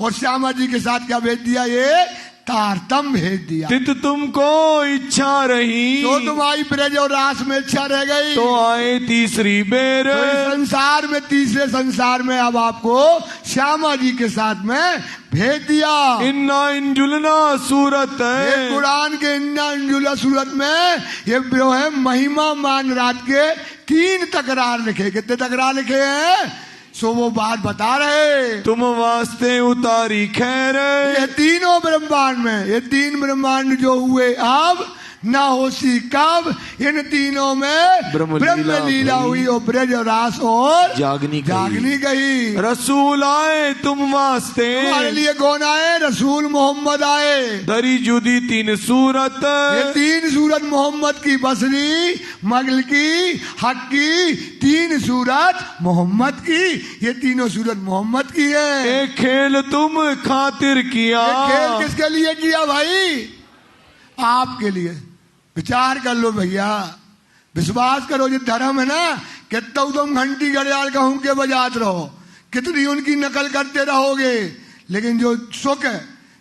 Speaker 2: और श्यामा जी के साथ क्या भेज दिया? ये तारतम भेज दिया।
Speaker 1: तित तुमको इच्छा रही,
Speaker 2: तो तुम्हारी ब्रज और रास में इच्छा रह गई,
Speaker 1: तो आए तीसरी बेर।
Speaker 2: तो संसार में, तीसरे संसार में अब आपको श्यामा जी के साथ में भेज दिया।
Speaker 1: इन्ना इंजुलना सूरत है,
Speaker 2: ये कुरान के इन्ना इंजुला सूरत में ये जो है महिमा मान रात के 3 तकरार लिखे। कितने तकरार लिखे हैं? सो वो बात बता रहे,
Speaker 1: तुम वास्ते उतारी खैर।
Speaker 2: ये तीनों ब्रह्मांड में, ये 3 ब्रह्मांड जो हुए अब ना होशी कब, इन तीनों में ब्रह्म लीला हुई और ब्रज रास और जागनी गई।
Speaker 1: रसूल आए तुम वास्ते,
Speaker 2: तुम्हारे लिए कौन आए? रसूल मोहम्मद आए।
Speaker 1: दरी जुदी 3 सूरत,
Speaker 2: ये 3 सूरत मोहम्मद की, बसरी मगल की हक की 3 सूरत मोहम्मद की। ये तीनों सूरत मोहम्मद की है।
Speaker 1: एक खेल तुम खातिर किया,
Speaker 2: खेल किसके लिए किया भाई? आपके लिए। विचार कर लो भैया, विश्वास करो, जो धर्म है ना, कितना तुम घंटी घड़ियाल कहूं के बजाते रहो, कितनी उनकी नकल करते रहोगे, लेकिन जो सुख है,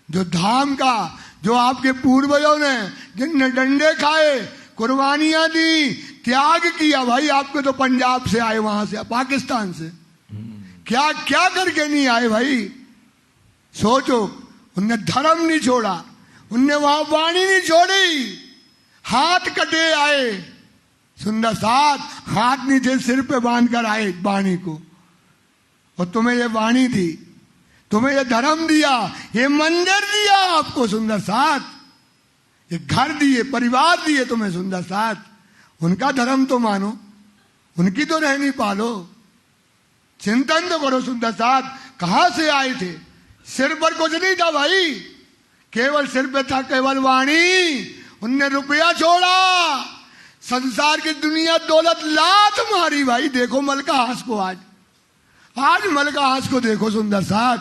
Speaker 2: जो धाम का, जो आपके पूर्वजों ने जिनने डंडे खाए, कुर्बानियां दी, त्याग किया, भाई आपके तो पंजाब से आए, वहां से, पाकिस्तान से, क्या क्या करके नहीं आए भाई? सोचो, उनने धर्म नहीं छोड़ा, उनने वहां वाणी नहीं छोड़ी, हाथ कटे आए। सुंदर साथ हाथ नहीं थे, सिर पे बांध कर आए वाणी को, और तुम्हें ये वाणी दी, तुम्हें ये धर्म दिया, ये मंदिर दिया आपको सुंदर साथ, ये घर दिए, परिवार दिए तुम्हें सुंदर साथ। उनका धर्म तो मानो, उनकी तो रहनी पालो, चिंतन तो करो सुंदर साथ। कहां से आए थे? सिर पर कुछ नहीं था भाई, केवल सिर पे था केवल वाणी। उनने रुपया छोड़ा, संसार की दुनिया दौलत लात मारी भाई। देखो मलका हास को, आज मलका हास को देखो सुंदर साथ।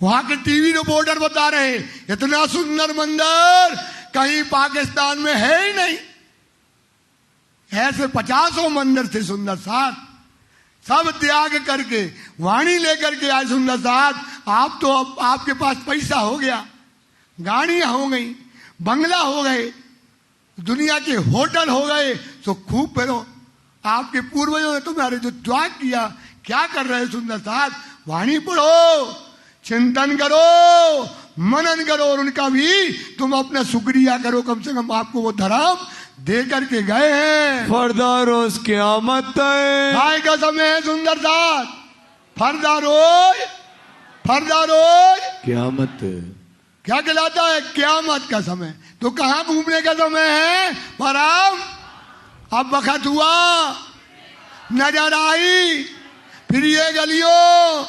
Speaker 2: वहां के टीवी रिपोर्टर बता रहे इतना सुंदर मंदिर कहीं पाकिस्तान में है ही नहीं। ऐसे 50 मंदिर थे सुंदर साथ, सब त्याग करके वाणी लेकर के आए सुंदर साथ। आप तो अब आपके पास पैसा हो गया, गाड़ियां हो गई, बंगला हो गए, दुनिया के होटल हो गए, तो खूब फिरो। आपके पूर्वजों ने तुम्हारे जो त्याग किया, क्या कर रहे सुंदर साथ? वाणी पढ़ो, चिंतन करो, मनन करो, और उनका भी तुम अपना शुक्रिया करो, कम से कम आपको वो धर्म दे करके गए हैं।
Speaker 1: फरदा रोज क़यामत
Speaker 2: काय का समय है सुंदर साथ? फरदा रोज
Speaker 1: क़यामत
Speaker 2: क्या कहलाता है? क़यामत का समय। तो कहाँ घूमने का समय है? परम अब वक्त हुआ नजर आई, फिर ये गलियों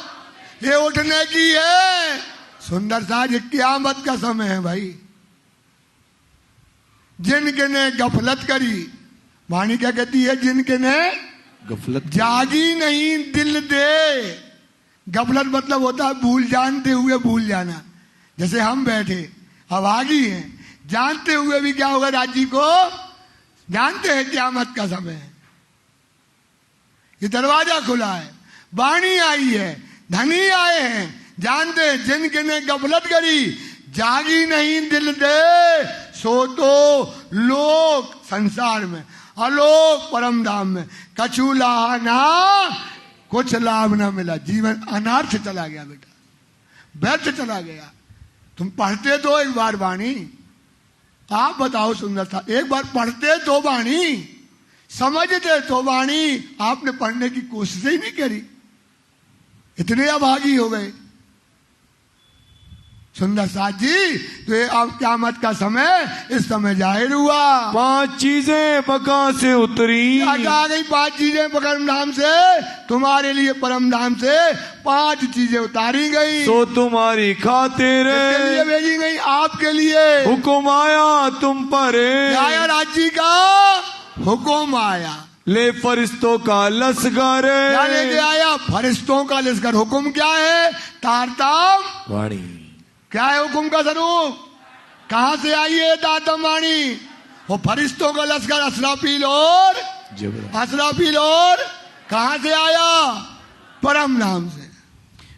Speaker 2: ये उठने की है। सुंदर सा ये क़यामत का समय है भाई। जिनके ने गफलत करी, वाणी क्या कहती है? जिनके ने
Speaker 1: गफलत
Speaker 2: जागी नहीं दिल दे। गफलत मतलब होता है भूल, जानते हुए भूल जाना। जैसे हम बैठे अभागी हैं, जानते हुए भी क्या होगा राज्य को, जानते हैं क़यामत का समय है, ये दरवाजा खुला है, वाणी आई है, धनी आए हैं, जानते हैं। जिनके ने गफलत करी, जागी नहीं दिल दे, सो तो लोक संसार में, अलोक परम धाम में कछु लाना, कुछ लाभ ना मिला। जीवन अनर्थ चला गया बेटा, व्यर्थ चला गया। तुम पढ़ते तो एक बार वाणी, आप बताओ सुंदर था, एक बार पढ़ते तो वाणी, समझते तो वाणी, आपने पढ़ने की कोशिश ही नहीं करी, इतने अभागी हो गए। सुंदर साथ जी, तो ये अब क़यामत का समय इस समय जाहिर हुआ।
Speaker 1: 5 चीजें बका से उतरी,
Speaker 2: आ गई 5 चीजें परम धाम से, तुम्हारे लिए परम धाम से 5 चीजें उतारी गई,
Speaker 1: तो तुम्हारी खातिर
Speaker 2: किसके लिए भेजी गई? आपके लिए।
Speaker 1: हुक्म आया तुम पर,
Speaker 2: आया राज्य का हुक्म आया,
Speaker 1: ले फरिश्तों का लश्कर,
Speaker 2: क्या लेके आया? फरिश्तों का लश्कर। हुक्म क्या है? तारतम
Speaker 1: वाणी।
Speaker 2: क्या है हुक्म का स्वरूप? कहां से आई है तारतम वाणी? वो फरिश्तों का लश्कर असराफील और असराफील, और कहां से आया? परम नाम से।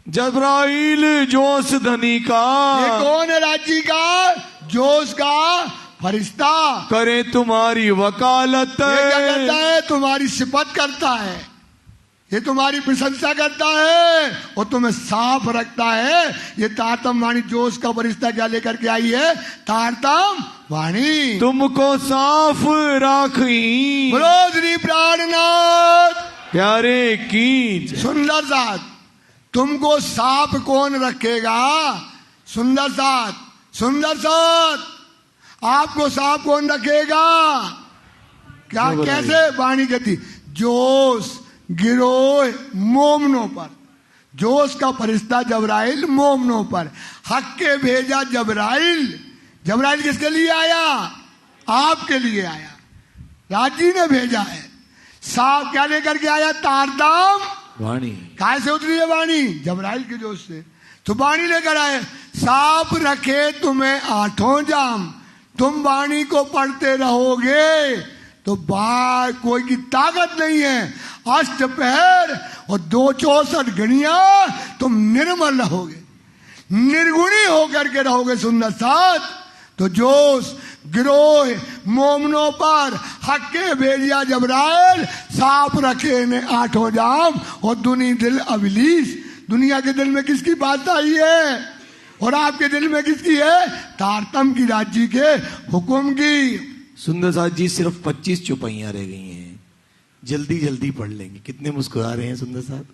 Speaker 1: जबराइल जोश धनी का,
Speaker 2: ये कौन है? राज्य का जोश का फरिश्ता,
Speaker 1: करे तुम्हारी वकालत,
Speaker 2: ये क्या करता है? तुम्हारी सिफत करता है, ये तुम्हारी प्रशंसा करता है और तुम्हें साफ रखता है। ये तारतम वाणी जोश का फरिश्ता क्या लेकर के आई है? तारतम वाणी
Speaker 1: तुमको साफ राखी,
Speaker 2: बोलो श्री प्राणनाथ
Speaker 1: प्यारे की।
Speaker 2: सुंदर साथ, तुमको साफ कौन रखेगा? सुंदर साथ, सुंदर साथ, आपको साफ कौन रखेगा? क्या, कैसे? वाणी कहती जोश गिरोह मोमनों पर, जोश का फरिश्ता जबराइल मोमनों पर, हक के भेजा जबराइल। जबराइल किसके लिए आया? आपके लिए आया, राजी ने भेजा है। साफ क्या लेकर के आया? तारतम
Speaker 1: वाणी।
Speaker 2: काय से उतरी है वाणी? जबराइल के जोश से। तो वाणी लेकर आए, साफ रखे तुम्हें 8 जाम, तुम वाणी को पढ़ते रहोगे तो कोई की ताकत नहीं है। अष्टपहर और 264 घड़ियां तुम निर्मल रहोगे, निर्गुणी होकर के रहोगे। सुंदर साथ, तो जोश गिरोह मोमनों पर हक के भेजिया जबराइल, साफ रखे ने 8 जाम और दुनी दिल अबलीस। दुनिया के दिल में किसकी बात आई है और आपके दिल में किसकी है? तारतम की राज्य के हुक्म की।
Speaker 1: सुंदर साथ जी, सिर्फ 25 चौपाइयां रह गई हैं, जल्दी जल्दी पढ़ लेंगे। कितने मुस्कुरा रहे हैं सुंदर साथ।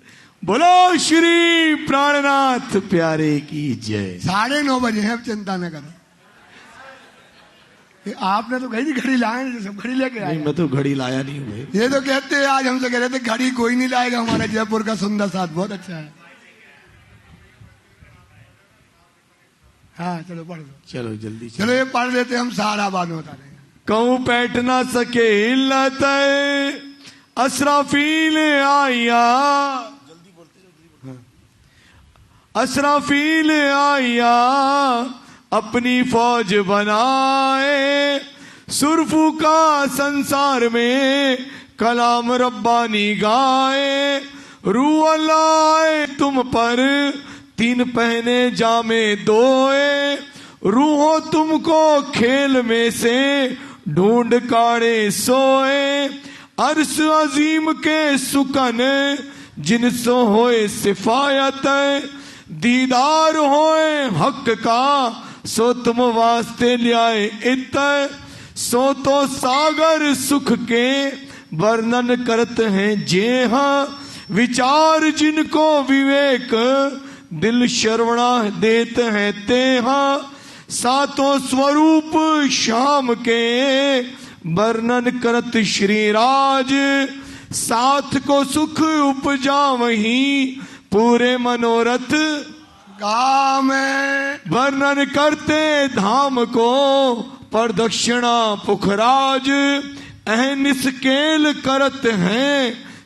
Speaker 1: बोलो श्री प्राणनाथ प्यारे की जय।
Speaker 2: 9:30 बजे है, चिंता न करो। आपने तो कहीं घड़ी लाए, सब घड़ी लेके आए।
Speaker 1: मैं तो घड़ी लाया नहीं हूँ भाई।
Speaker 2: ये तो कहते हैं, आज हमसे कह रहे थे घड़ी कोई नहीं लाएगा, हमारा जयपुर का सुंदर साथ बहुत अच्छा है। हाँ चलो पढ़ दो,
Speaker 1: चलो जल्दी
Speaker 2: चलो ये पढ़ लेते, हम सारा बाद में बता देंगे।
Speaker 1: कहूँ बैठ ना सके इल्लत, असराफील आया, जल्दी बोलते, असराफील आया, अपनी फौज बनाए, सुरफू का संसार में कलाम रब्बानी गाए, रूह लाए तुम पर 3 पहने जामे दोए, रूहो तुमको खेल में से ढूंढ काढ़े सोए, अर्श अजीम के सुकन जिनसो होए सिफायत, दीदार होए हक का सो तुम वास्ते लियाए इत, सो तो सागर सुख के वर्णन करत हैं जे हाँ, विचार जिनको विवेक दिल शरवणा देते हैं ते हाँ, सातों स्वरूप श्याम के वर्णन करत श्री राज, साथ को सुख उपजा वहीं पूरे मनोरथ
Speaker 2: काम
Speaker 1: वर्णन करते धाम को प्रदक्षिणा पुखराज अहनिस केल करत हैं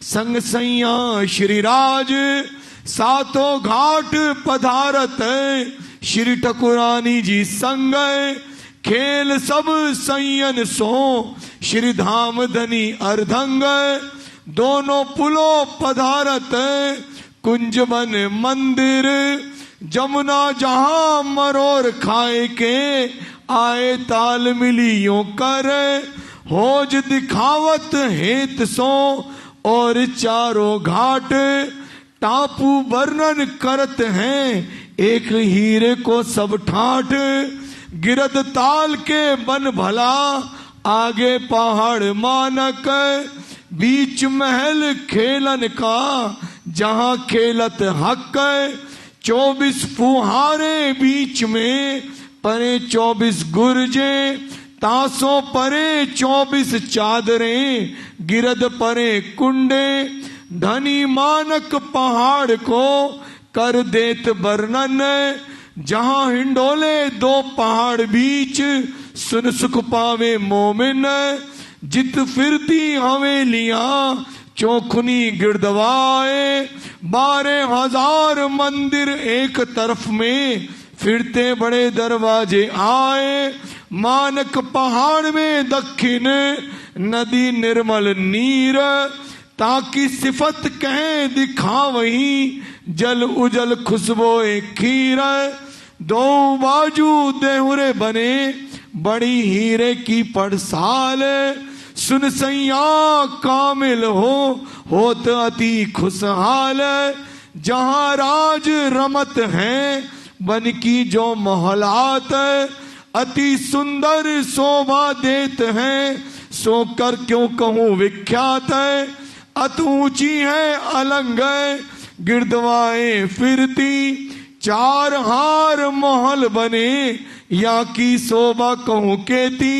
Speaker 1: संग सैया श्री राज सातों घाट पधारत श्री ठकुरानी जी संग खेल सब सैयन सो श्री धाम धनी अर्धंग दोनों पुलों पधारत कुंज बन मंदिर जमुना जहां मरोर खाए के आए ताल मिली यों कर होज दिखावत हेत सो और चारों घाट टापू वर्णन करत हैं एक हीरे को सब ठाठ गिरद ताल के बन भला आगे पहाड़ मानक बीच महल खेलन का जहां खेलत हक 24 फुहारे बीच में परे 24 गुरजे तासों परे 24 चादरें गिरद परे कुंडे धनी मानक पहाड़ को कर देत वर्णन जहां हिंडोले 2 पहाड़ बीच सुन सुख पावे मोमिन जित फिरती हवेलियां चौखुनी गिरदवाए 12,000 मंदिर एक तरफ में फिरते बड़े दरवाजे आए मानक पहाड़ में दक्षिण नदी निर्मल नीर ताकि सिफत कहें दिखा वही जल उजल खुशबोए खीर 2 बाजू देहुरे बने बड़ी हीरे की पड़साल सुन सैया कामिल होत अति खुशहाल जहां राज रमत है बन की जो महलात अति सुंदर शोभा देत हैं सो कर क्यों कहूं विख्यात है अत ऊंची है अलंग गिरदवाएं फिरती 4 हार महल बने या की शोभा कहूं केती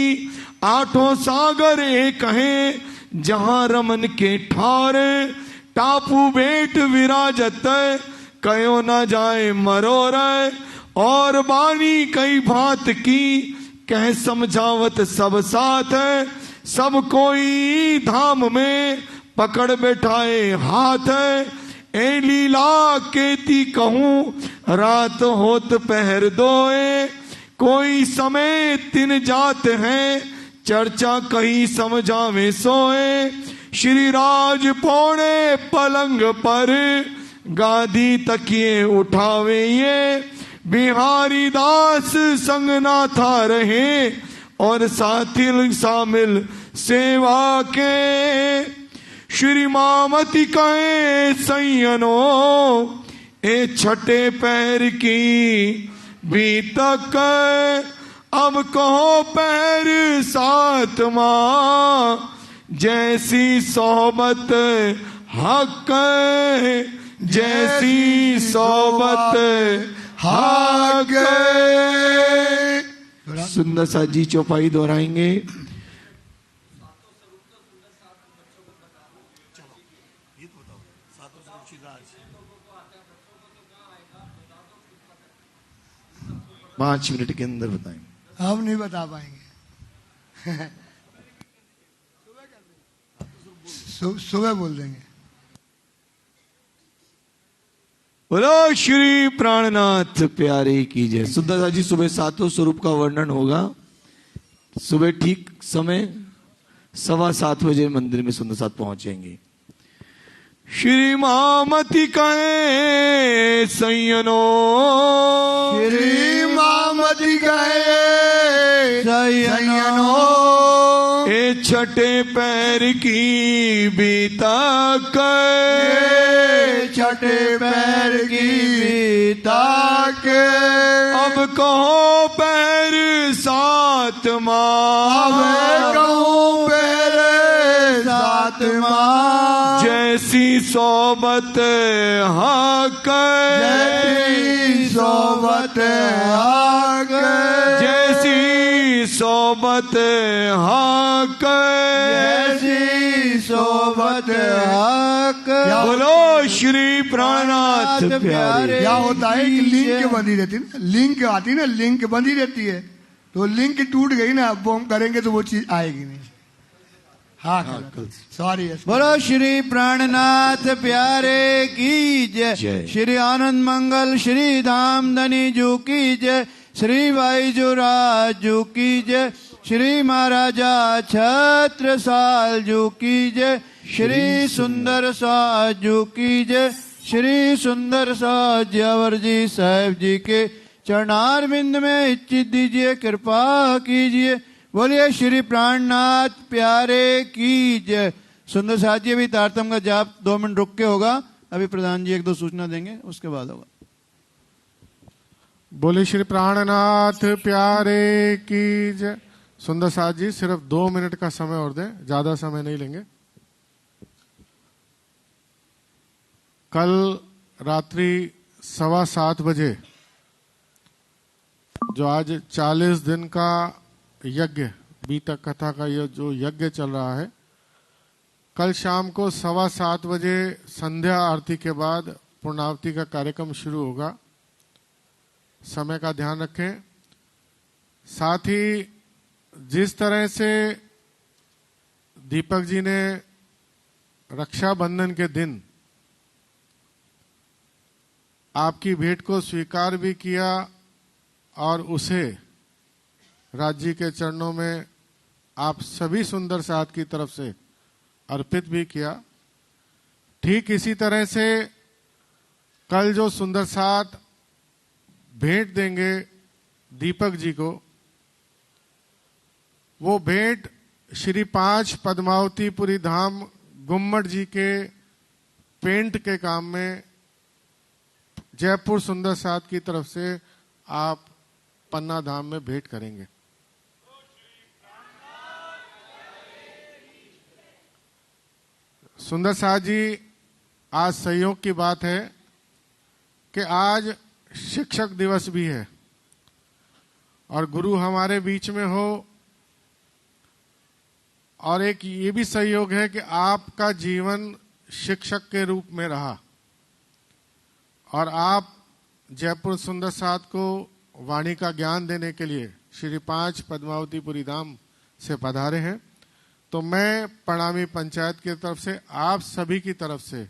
Speaker 1: 8 सागर एक हैं जहां रमन के ठारे टापू बेट विराजत कयो न जाए मरोर और बानी कई भांत की कह समझावत सब साथ सब कोई धाम में पकड़ बैठाए हाथ ए लीला केती कहूं रात होत पहर दोए कोई समय 3 जात हैं चर्चा कहीं समझावे सोए श्री राज पौड़े पलंग पर गादी तकिए उठावे ये बिहारी दास संग ना था रहे और साथी शामिल सेवा के श्री मामती कहे सैयनो ए छठे पैर की भी तक अब कहो पैर सातमा जैसी सोहबत हक जैसी सोहबत हक। सुंदर सा जी चौपाई दोहराएंगे। पांच मिनट के अंदर बताएंगे।
Speaker 2: हम नहीं बता पाएंगे। सुबह बोल देंगे।
Speaker 1: बोलो श्री प्राणनाथ प्यारे की जय। सुंदरदास जी सुबह 7 स्वरूप का वर्णन होगा। सुबह ठीक समय 7:15 बजे मंदिर में सुंदरसाथ पहुंचेंगे। श्री मामती कहे सैयनो
Speaker 2: श्री मामती कहे सैयनो
Speaker 1: ए छठे पैर की बीतक
Speaker 2: छठे पैर की ताक
Speaker 1: अब कहो पैर सातमा
Speaker 2: अब कहो पैर सातमा
Speaker 1: जैसी सोबत हक
Speaker 2: जैसी सोबत हक
Speaker 1: जैसी सोबत हक
Speaker 2: जैसी सोबत
Speaker 3: आवत हक।
Speaker 1: बोलो श्री प्राणनाथ प्यारे।
Speaker 2: क्या होता है कि लिंक बंधी रहती है ना, लिंक आती है ना, लिंक बंधी रहती है, तो लिंक टूट गई ना, अब हम करेंगे तो वो चीज आएगी नहीं। हाँ सॉरी।
Speaker 3: बोलो श्री प्राणनाथ प्यारे की
Speaker 1: जय।
Speaker 3: जय। श्री आनंद मंगल श्री धाम धनी जू की जय। श्री भाईजूराज जू की जय। श्री महाराजा छत्रसाल जू की जय। श्री सुंदर साज जू की जय। श्री सुंदर साज ज्यावर जी साहेब जी के चरणारविंद में इच्छित दीजिए, कृपा कीजिए। बोलिए श्री प्राणनाथ प्यारे की जय। सुंदर साथ जी, अभी तारतम का जाप 2 मिनट रुक के होगा। अभी प्रधान जी 1-2 सूचना देंगे, उसके बाद होगा।
Speaker 4: बोले श्री प्राणनाथ प्यारे की जय। सुंदर साथ जी सिर्फ 2 मिनट का समय और दें, ज्यादा समय नहीं लेंगे। कल रात्रि 7:15 बजे जो आज 40 दिन का यज्ञ, बीतक कथा का यह जो यज्ञ चल रहा है, कल शाम को 7:15 बजे संध्या आरती के बाद पूर्णावती का कार्यक्रम शुरू होगा। समय का ध्यान रखें। साथ ही जिस तरह से दीपक जी ने रक्षाबंधन के दिन आपकी भेंट को स्वीकार भी किया और उसे राज जी के चरणों में आप सभी सुंदर साथ की तरफ से अर्पित भी किया, ठीक इसी तरह से कल जो सुंदर साथ भेंट देंगे दीपक जी को, वो भेंट श्री 5 पद्मावतीपुरी धाम गुम्मट जी के पेंट के काम में जयपुर सुंदर साथ की तरफ से आप पन्ना धाम में भेंट करेंगे। सुंदर साथ जी, आज संयोग की बात है कि आज शिक्षक दिवस भी है और गुरु हमारे बीच में हो, और एक ये भी संयोग है कि आपका जीवन शिक्षक के रूप में रहा और आप जयपुर सुंदर साथ को वाणी का ज्ञान देने के लिए श्री 5 पद्मावतीपुरी धाम से पधारे हैं। तो मैं प्रणामी पंचायत की तरफ से आप सभी की तरफ से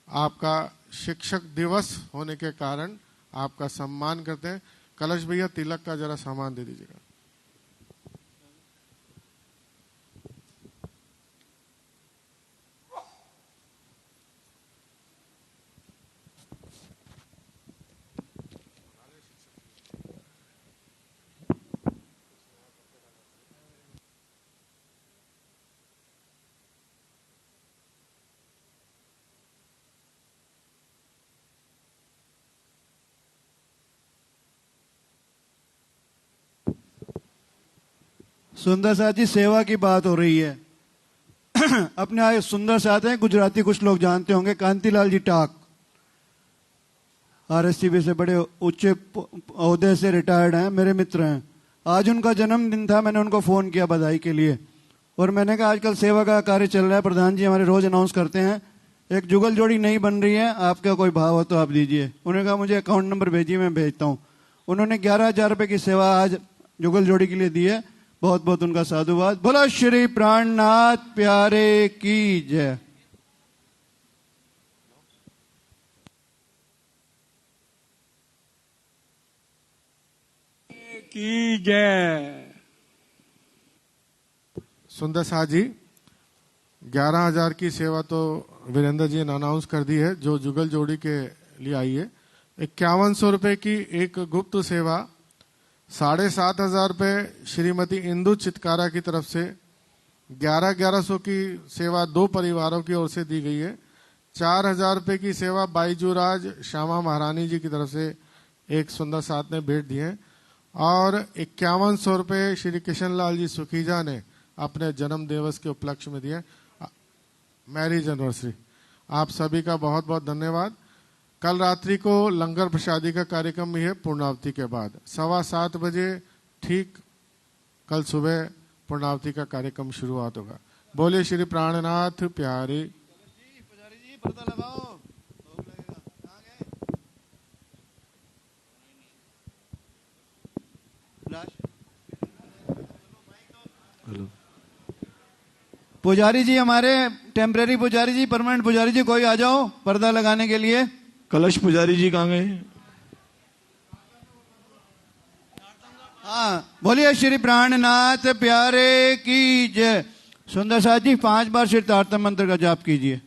Speaker 4: आपका शिक्षक दिवस होने के कारण आपका सम्मान करते हैं। कलश भैया तिलक का जरा सामान दे दीजिएगा।
Speaker 3: सुंदर साथ जी, सेवा की बात हो रही है। अपने आए सुंदर साथ हैं, गुजराती कुछ लोग जानते होंगे, कांतिलाल जी टाक, आरएससीबी से बड़े ऊंचे ओहदे से रिटायर्ड हैं, मेरे मित्र हैं। आज उनका जन्मदिन था, मैंने उनको फोन किया बधाई के लिए, और मैंने कहा आजकल सेवा का कार्य चल रहा है, प्रधान जी हमारे रोज अनाउंस करते हैं, एक जुगल जोड़ी नहीं बन रही है, आपका कोई भाव हो तो आप दीजिए। उन्होंने कहा मुझे अकाउंट नंबर भेजिए, मैं भेजता हूँ। उन्होंने 11,000 रुपए की सेवा आज जुगल जोड़ी के लिए दी है। बहुत बहुत उनका साधुवाद। बोलो श्री प्राणनाथ प्यारे की जय।
Speaker 5: की जय।
Speaker 4: सुंदर साथ जी, 11,000 की सेवा तो वीरेंद्र जी ने अनाउंस कर दी है, जो जुगल जोड़ी के लिए आई है। 5100 रुपए की एक गुप्त सेवा, 7,500 रुपए श्रीमती इंदु चितकारा की तरफ से, 11,1100 की सेवा 2 परिवारों की ओर से दी गई है। 4,000 रुपए की सेवा बाईजूराज श्यामा महारानी जी की तरफ से एक सुंदर साथ ने भेंट दी है, और 5100 रुपए श्री किशन लाल जी सुखीजा ने अपने जन्म दिवस के उपलक्ष्य में दिए, मैरिज एनिवर्सरी। आप सभी का बहुत बहुत धन्यवाद। कल रात्रि को लंगर प्रसादी का कार्यक्रम भी है पूर्णावती के बाद 7:15 बजे ठीक कल सुबह पूर्णावती का कार्यक्रम शुरुआत होगा। बोले श्री प्राणनाथ प्यारे।
Speaker 3: पुजारी जी पर्दा लगाओ, भोग लगेगा। कहाँ गए? पुजारी जी हमारे टेम्परेरी पुजारी जी, परमानेंट पुजारी जी कोई आ जाओ पर्दा लगाने के लिए।
Speaker 1: कलश पुजारी जी कहाँ गए?
Speaker 3: हाँ, बोलिए श्री प्राणनाथ प्यारे की जय। सुंदर साथ जी 5 बार श्री तारतम मंत्र का जाप कीजिए।